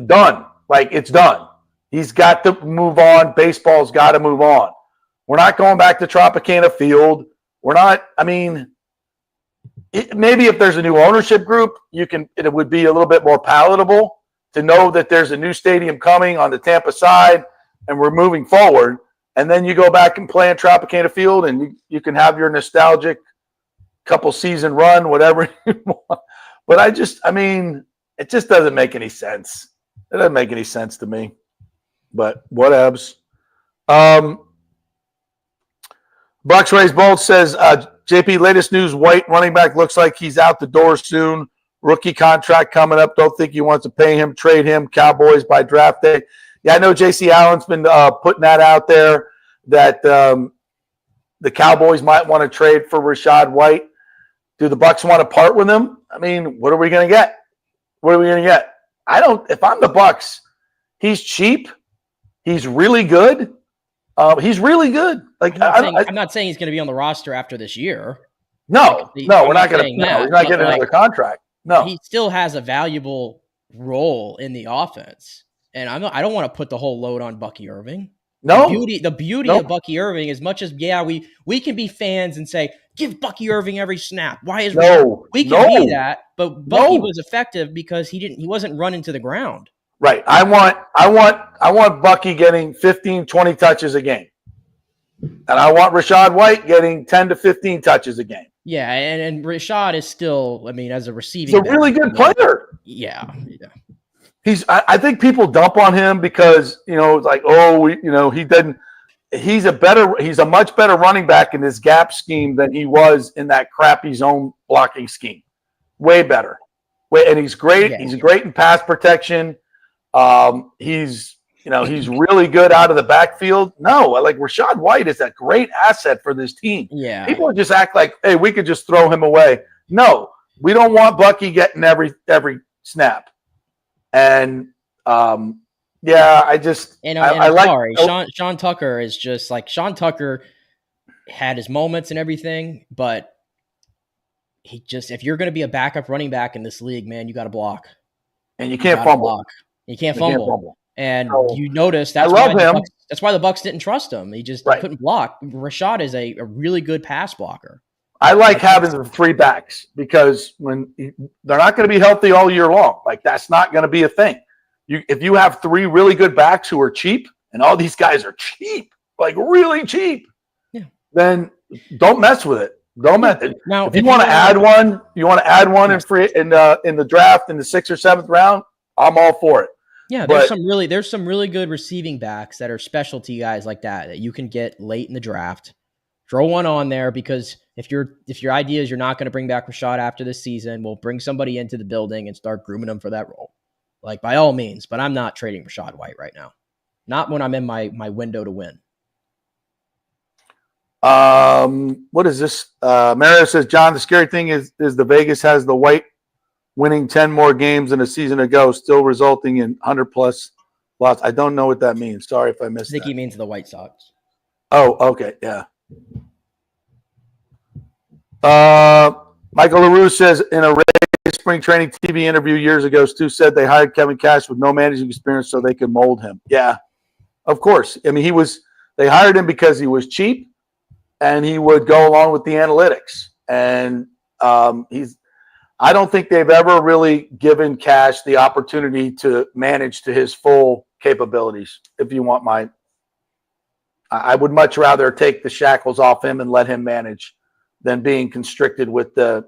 done. Like, it's done. He's got to move on. Baseball's got to move on. We're not going back to Tropicana Field. We're not. I mean, maybe if there's a new ownership group, it would be a little bit more palatable to know that there's a new stadium coming on the Tampa side and we're moving forward. And then you go back and play in Tropicana Field and you can have your nostalgic couple season run, whatever you want. But it just doesn't make any sense. It doesn't make any sense to me. But whatevs. Bucs Rays Bolt says, JP, latest news, White running back looks like he's out the door soon. Rookie contract coming up. Don't think he wants to pay him, trade him. Cowboys by draft day. Yeah, I know J.C. Allen's been putting that out there that the Cowboys might want to trade for Rachaad White. Do the Bucs want to part with him? I mean, what are we going to get? If I'm the Bucs, he's cheap. He's really good. He's really good. Like, I'm not saying he's going to be on the roster after this year. No, we're not going to. No, he's not getting another contract. No, he still has a valuable role in the offense, and I don't want to put the whole load on Bucky Irving. No, the beauty of Bucky Irving, as much as we can be fans and say give Bucky Irving every snap. Why is we can be that? But Bucky was effective because he wasn't running to the ground. Right. I want Bucky getting 15, 20 touches a game. And I want Rachaad White getting 10 to 15 touches a game. Yeah, and Rachaad is still, as a receiving he's a really good player. Yeah. I think people dump on him because, it's like, he doesn't. He's a much better running back in this gap scheme than he was in that crappy zone blocking scheme. Way better. And he's great. Yeah. He's great in pass protection. He's really good out of the backfield. No, like Rachaad White is a great asset for this team. Yeah. People just act like, hey, we could just throw him away. No, we don't want Bucky getting every snap. And I like Sean Tucker is just like Sean Tucker had his moments and everything, but if you're going to be a backup running back in this league, man, you got to block. And you can't fumble. You can't fumble. And you notice that's why the Bucs didn't trust him. He just couldn't block. Rachaad is a really good pass blocker. I like having the 3 backs because when they're not going to be healthy all year long, like that's not going to be a thing. If you have 3 really good backs who are cheap, and all these guys are cheap, like really cheap, then don't mess with it. Don't mess with it. Now, if you want to add one, in the draft in the 6th or 7th round, I'm all for it. Yeah, there's some really good receiving backs that are specialty guys like that you can get late in the draft. Throw one on there because if your idea is you're not going to bring back Rachaad after this season, we'll bring somebody into the building and start grooming them for that role. Like by all means, but I'm not trading Rachaad White right now. Not when I'm in my window to win. What is this? Mario says, John, the scary thing is the Vegas has the White winning 10 more games than a season ago, still resulting in 100+ loss. I don't know what that means. Sorry if I missed that. I think he means the White Sox. Oh, okay. Yeah. Michael LaRue says, in a spring training TV interview years ago, Stu said they hired Kevin Cash with no managing experience so they could mold him. Yeah, of course. I mean, they hired him because he was cheap and he would go along with the analytics. And I don't think they've ever really given Cash the opportunity to manage to his full capabilities. If you want I would much rather take the shackles off him and let him manage than being constricted with the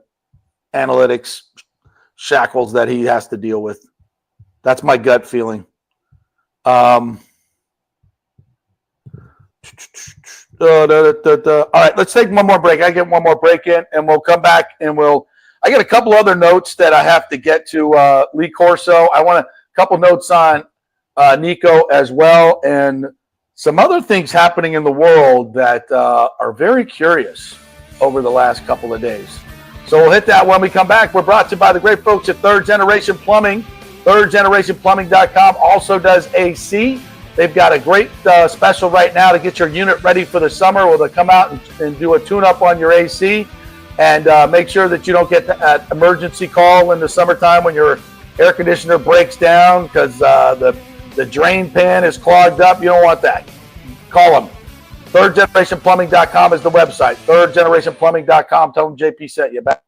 analytics shackles that he has to deal with. That's my gut feeling. All right, let's take one more break. I get one more break in, and we'll come back and I got a couple other notes that I have to get to Lee Corso. I want a couple notes on Nico as well, and some other things happening in the world that are very curious over the last couple of days. So we'll hit that when we come back. We're brought to you by the great folks at Third Generation Plumbing. ThirdGenerationPlumbing.com also does AC. They've got a great special right now to get your unit ready for the summer, where they'll come out and do a tune-up on your AC and make sure that you don't get that emergency call in the summertime when your air conditioner breaks down because the drain pan is clogged up. You don't want that. Call them. ThirdGenerationPlumbing.com is the website. ThirdGenerationPlumbing.com. Tell them JP sent you back.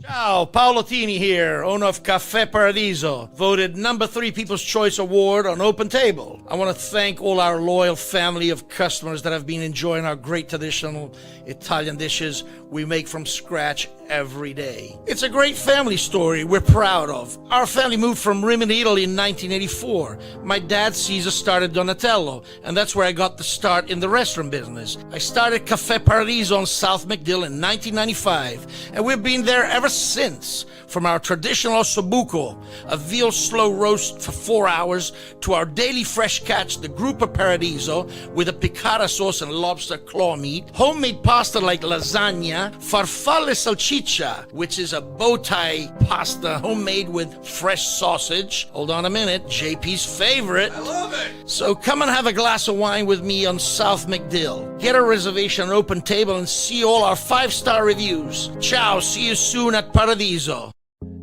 Ciao, Paolo Tini here, owner of Caffè Paradiso, voted number 3 People's Choice Award on Open Table. I want to thank all our loyal family of customers that have been enjoying our great traditional Italian dishes we make from scratch every day. It's a great family story we're proud of. Our family moved from Rimini, Italy in 1984. My dad, Caesar, started Donatello, and that's where I got the start in the restaurant business. I started Caffè Paradiso on South McDill in 1995, and we've been there ever since. From our traditional ossobuco, a veal slow roast for 4 hours, to our daily fresh catch, the Gruppo Paradiso, with a piccata sauce and lobster claw meat, homemade pasta like lasagna, farfalle salchicha, which is a bow tie pasta homemade with fresh sausage. Hold on a minute, JP's favorite. I love it! So come and have a glass of wine with me on South McDill. Get a reservation on Open Table and see all our 5-star reviews. Ciao, see you soon at Paradiso.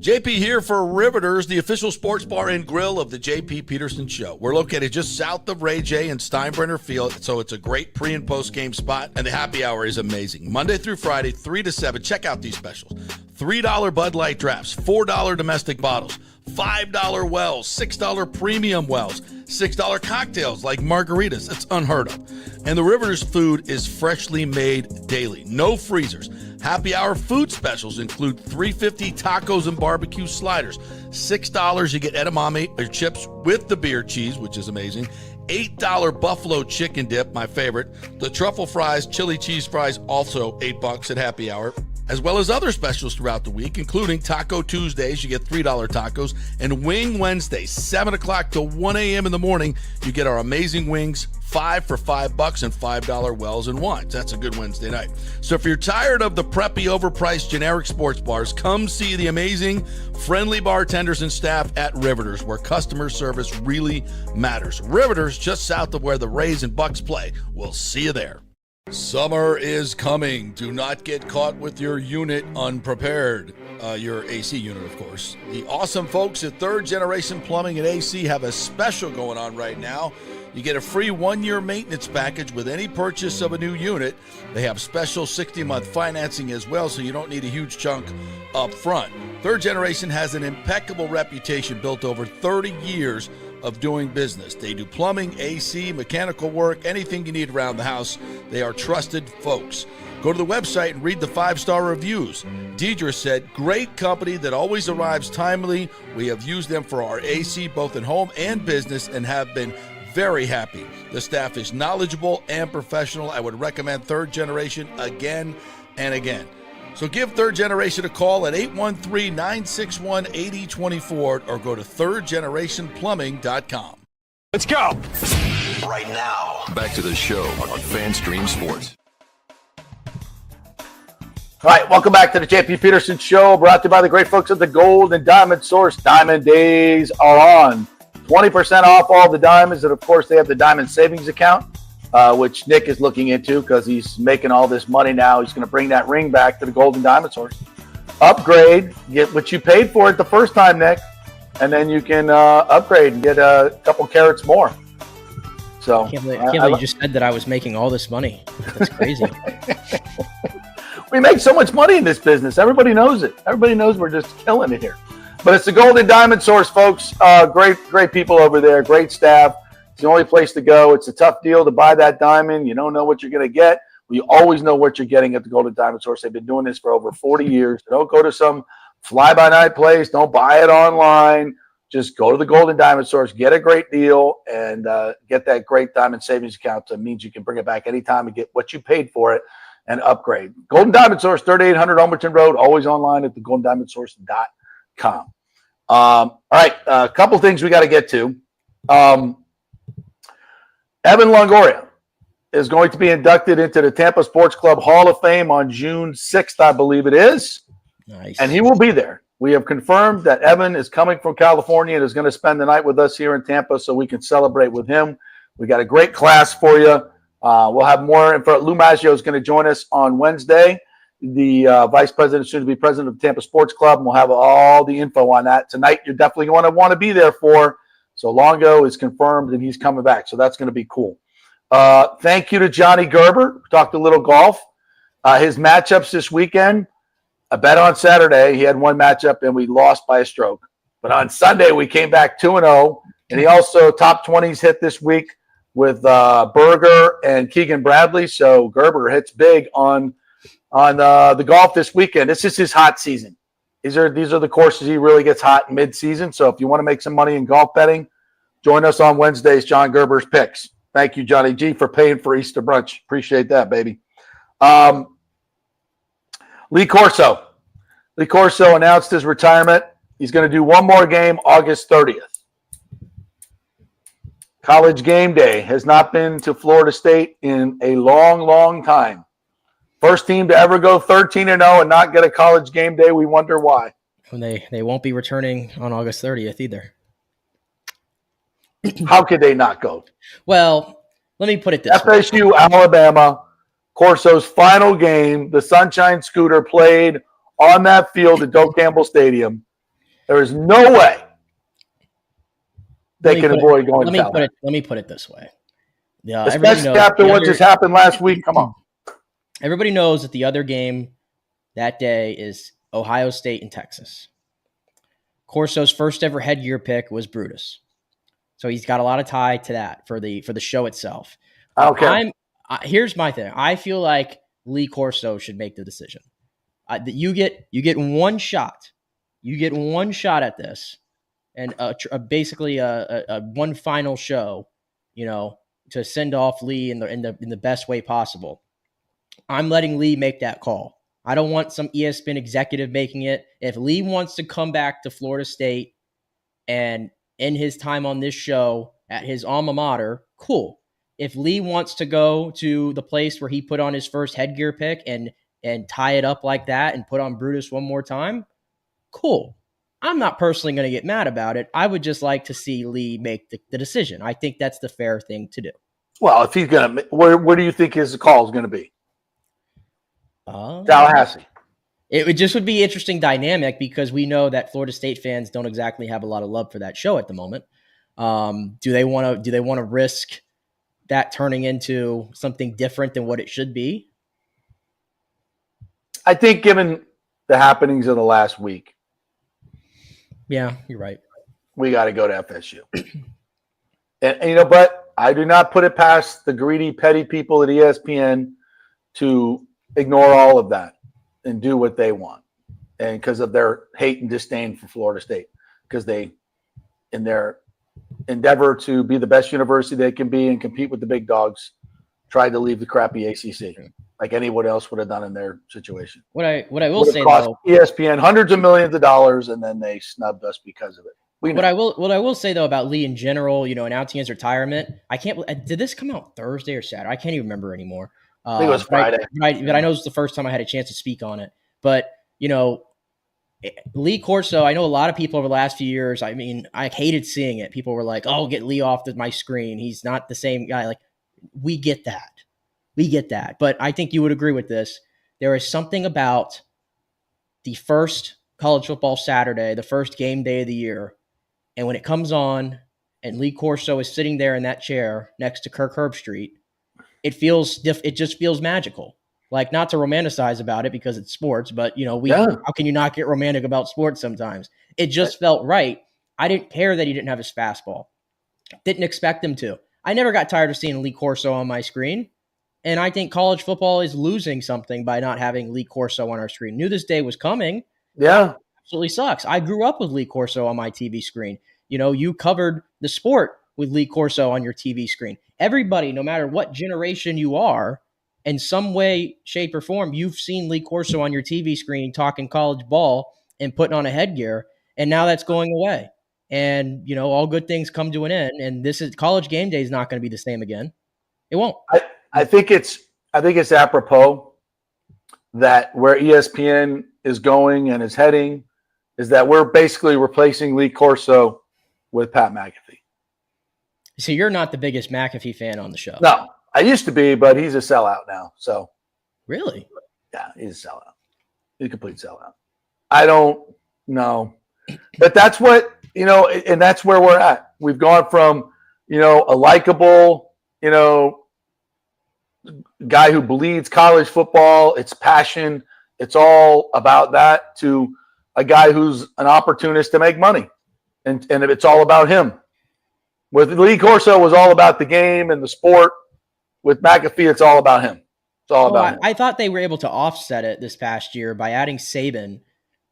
JP here for Riveters, the official sports bar and grill of the JP Peterson Show. We're located just south of Ray J and Steinbrenner Field, so it's a great pre- and post-game spot, and the happy hour is amazing. Monday through Friday, 3 to 7. Check out these specials. $3 Bud Light drafts, $4 domestic bottles, $5 wells, $6 premium wells, $6 cocktails like margaritas. That's unheard of. And the Riveters food is freshly made daily. No freezers. Happy hour food specials include $3.50 tacos and barbecue sliders. $6 you get edamame or chips with the beer cheese, which is amazing. $8 buffalo chicken dip, my favorite. The truffle fries, chili cheese fries, also $8 at happy hour. As well as other specials throughout the week, including Taco Tuesdays, you get $3 tacos, and Wing Wednesdays, 7 o'clock to 1 a.m. in the morning, you get our amazing wings, 5 for $5 and $5 wells and wines. That's a good Wednesday night. So if you're tired of the preppy, overpriced generic sports bars, come see the amazing, friendly bartenders and staff at Riveters, where customer service really matters. Riveters, just south of where the Rays and Bucs play. We'll see you there. Summer is coming. Do not get caught with your unit unprepared. Your AC unit, of course. The awesome folks at Third Generation Plumbing and AC have a special going on right now. You get a free 1-year maintenance package with any purchase of a new unit. They have special 60-month financing as well, so you don't need a huge chunk up front. Third Generation has an impeccable reputation built over 30 years of doing business. They do plumbing, AC, mechanical work, anything you need around the house. They are trusted folks. Go to the website and read the 5-star reviews. Deidre said, great company that always arrives timely. We have used them for our AC both in home and business and have been very happy. The staff is knowledgeable and professional. I would recommend Third Generation again and again. So give Third Generation a call at 813-961-8024 or go to thirdgenerationplumbing.com. Let's go. Right now, back to the show on FanStream Sports. All right, welcome back to the JP Peterson Show, brought to you by the great folks at the Gold and Diamond Source. Diamond days are on. 20% off all the diamonds, and of course, they have the Diamond Savings Account, which Nick is looking into because he's making all this money now. He's going to bring that ring back to the Gold and Diamond Source. Upgrade, get what you paid for it the first time, Nick, and then you can upgrade and get a couple carats more. So I can't believe you just said that I was making all this money. That's crazy. We make so much money in this business. Everybody knows it. Everybody knows we're just killing it here. But it's the Gold and Diamond Source, folks. Great people over there. Great staff. It's the only place to go. It's a tough deal to buy that diamond. You don't know what you're going to get. We always know what you're getting at the Gold and Diamond Source. They've been doing this for over 40 years. Don't go to some fly-by-night place. Don't buy it online. Just go to the Gold and Diamond Source, get a great deal, and get that great diamond savings account. That means you can bring it back anytime and get what you paid for it and upgrade. Golden Diamond Source, 3800 Almerton Road, always online at thegoldendiamondsource.com. All right, a couple things we got to get to. Evan Longoria is going to be inducted into the Tampa Sports Club Hall of Fame on June 6th, I believe it is. Nice. And he will be there. We have confirmed that Evan is coming from California and is going to spend the night with us here in Tampa so we can celebrate with him. We got a great class for you. We'll have more info. Lou Maggio is going to join us on Wednesday, the vice president, soon to be president of the Tampa Sports Club, and we'll have all the info on that. Tonight, you're definitely going to want to be there for. So Longo is confirmed and he's coming back. So that's going to be cool. Thank you to Johnny Gerber. We talked a little golf. His matchups this weekend, I bet on Saturday he had one matchup and we lost by a stroke. But on Sunday, we came back 2-0. And he also top 20s hit this week with Berger and Keegan Bradley. So Gerber hits big on the golf this weekend. This is his hot season. These are the courses he really gets hot mid-season. So if you want to make some money in golf betting, join us on Wednesdays, John Gerber's Picks. Thank you, Johnny G, for paying for Easter brunch. Appreciate that, baby. Lee Corso. Lee Corso announced his retirement. He's going to do one more game August 30th. College game day has not been to Florida State in a long, long time. First team to ever go 13-0 and not get a college game day. We wonder why. And they won't be returning on August 30th either. How could they not go? Well, let me put it this way. FSU, Alabama, Corso's final game, the Sunshine Scooter played on that field at Doak Campbell Stadium. There is no way they can avoid going to Alabama. Let me put it this way. Yeah, especially after what just happened last week. Come on. Everybody knows that the other game that day is Ohio State and Texas. Corso's first ever headgear pick was Brutus. So he's got a lot of tie to that for the show itself. Okay. Here's my thing. I feel like Lee Corso should make the decision. You get one shot. You get one shot at this, and basically a one final show, to send off Lee in the best way possible. I'm letting Lee make that call. I don't want some ESPN executive making it. If Lee wants to come back to Florida State and end his time on this show at his alma mater, cool. If Lee wants to go to the place where he put on his first headgear pick and tie it up like that and put on Brutus one more time, cool. I'm not personally going to get mad about it. I would just like to see Lee make the decision. I think that's the fair thing to do. Well, if he's going to, where do you think his call is going to be? Tallahassee. It just would be interesting dynamic because we know that Florida State fans don't exactly have a lot of love for that show at the moment. Do they want to risk that turning into something different than what it should be? I think given the happenings of the last week. Yeah, you're right. We got to go to FSU. and but I do not put it past the greedy, petty people at ESPN to ignore all of that and do what they want. And because of their hate and disdain for Florida State, because they, in their endeavor to be the best university they can be and compete with the big dogs, tried to leave the crappy ACC like anyone else would have done in their situation. What I will say though, ESPN hundreds of millions of dollars, and then they snubbed us because of it. What I will say though about Lee in general, announcing his retirement, did this come out Thursday or Saturday? I can't even remember anymore. I think it was Friday. But I know it's the first time I had a chance to speak on it. But, Lee Corso, I know a lot of people over the last few years, I mean, I hated seeing it. People were like, oh, get Lee off my screen. He's not the same guy. Like, we get that. But I think you would agree with this. There is something about the first college football Saturday, the first game day of the year, and when it comes on and Lee Corso is sitting there in that chair next to Kirk Herbstreit, it just feels magical. Like, not to romanticize about it because it's sports, but how can you not get romantic about sports sometimes? It just felt right. I didn't care that he didn't have his fastball. Didn't expect him to. I never got tired of seeing Lee Corso on my screen. And I think college football is losing something by not having Lee Corso on our screen. Knew this day was coming. Yeah. Absolutely sucks. I grew up with Lee Corso on my TV screen. You covered the sport with Lee Corso on your TV screen. Everybody, no matter what generation you are, in some way, shape, or form, you've seen Lee Corso on your TV screen talking college ball and putting on a headgear, and now that's going away. And, all good things come to an end, and college game day is not going to be the same again. It won't. I think it's apropos that where ESPN is going and is heading is that we're basically replacing Lee Corso with Pat McAfee. So you're not the biggest McAfee fan on the show. No, I used to be, but he's a sellout now. So really? Yeah, he's a sellout. He's a complete sellout. I don't know. But that's what, and that's where we're at. We've gone from, a likable, guy who bleeds college football, it's passion, it's all about that, to a guy who's an opportunist to make money. And it's all about him. With Lee Corso, it was all about the game and the sport. With McAfee, it's all about him. It's all about him. I thought they were able to offset it this past year by adding Saban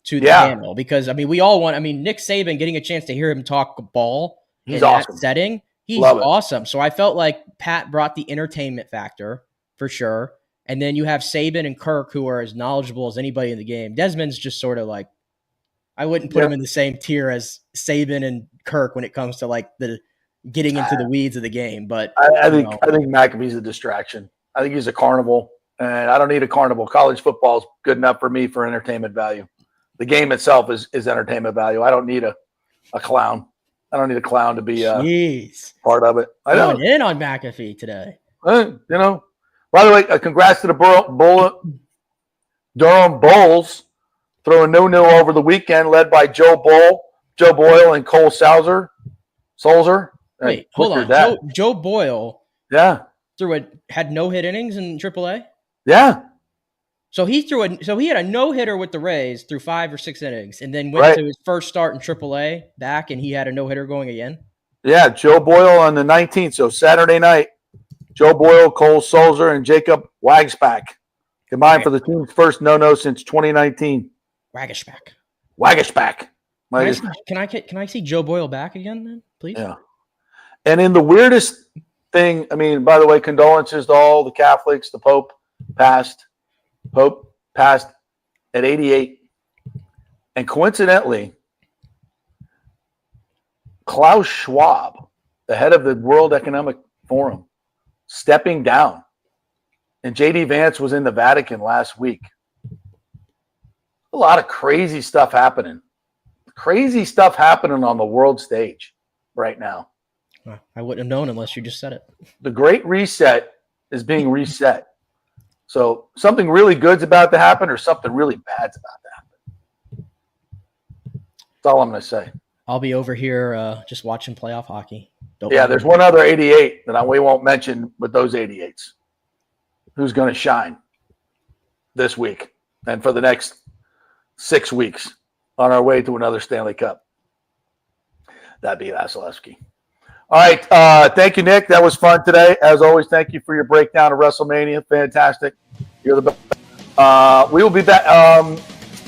to the panel. Because, we all want – Nick Saban, getting a chance to hear him talk ball in that setting, he's awesome. So I felt like Pat brought the entertainment factor for sure. And then you have Saban and Kirk, who are as knowledgeable as anybody in the game. Desmond's just sort of like – I wouldn't put him in the same tier as Saban and Kirk when it comes to like the getting into the weeds of the game. But I think McAfee's a distraction. I think he's a carnival, and I don't need a carnival. College football is good enough for me for entertainment value. The game itself is entertainment value. I don't need a clown. I don't need a clown to be part of it. I know. Going in on McAfee today. By the way, congrats to the Durham Bulls. Throwing no over the weekend, led by Joe Boyle, and Cole Sulzer. Wait, hold on. Joe Boyle. Yeah. Had no-hit innings in AAA. Yeah. So he had a no-hitter with the Rays through 5 or 6 innings, and then went to his first start in AAA back, and he had a no-hitter going again. Yeah, Joe Boyle on the 19th, so Saturday night. Joe Boyle, Cole Sulzer, and Jacob Wagsback combined for the team's first no-no since 2019. Wagishback. Can I see Joe Boyle back again, then, please? Yeah. And in the weirdest thing, I mean, by the way, condolences to all the Catholics. The Pope passed at 88. And coincidentally, Klaus Schwab, the head of the World Economic Forum, stepping down. And J.D. Vance was in the Vatican last week. A lot of crazy stuff happening. Crazy stuff happening on the world stage right now. I wouldn't have known unless you just said it. The Great Reset is being reset. So something really good's about to happen or something really bad's about to happen. That's all I'm going to say. I'll be over here just watching playoff hockey. There's one other 88 that we won't mention with those 88s. Who's going to shine this week and for the next 6 weeks on our way to another Stanley Cup? That'd be Vasilevsky. All right. Thank you, Nick. That was fun today. As always, thank you for your breakdown of WrestleMania. Fantastic. You're the best. We will be back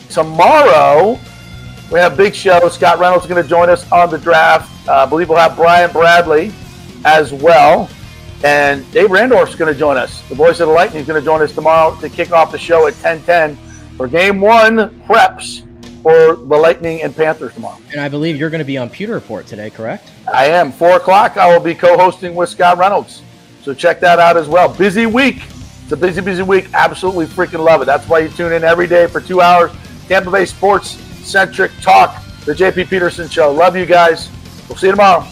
tomorrow. We have a big show. Scott Reynolds is going to join us on the draft. I believe we'll have Brian Bradley as well. And Dave Randorf is going to join us. The voice of the Lightning is going to join us tomorrow to kick off the show at 10:10 for Game 1 preps for the Lightning and Panthers tomorrow. And I believe you're going to be on Pewter Report today, correct? I am. 4 o'clock, I will be co-hosting with Scott Reynolds. So check that out as well. Busy week. It's a busy, busy week. Absolutely freaking love it. That's why you tune in every day for 2 hours. Tampa Bay sports-centric talk. The JP Peterson Show. Love you guys. We'll see you tomorrow.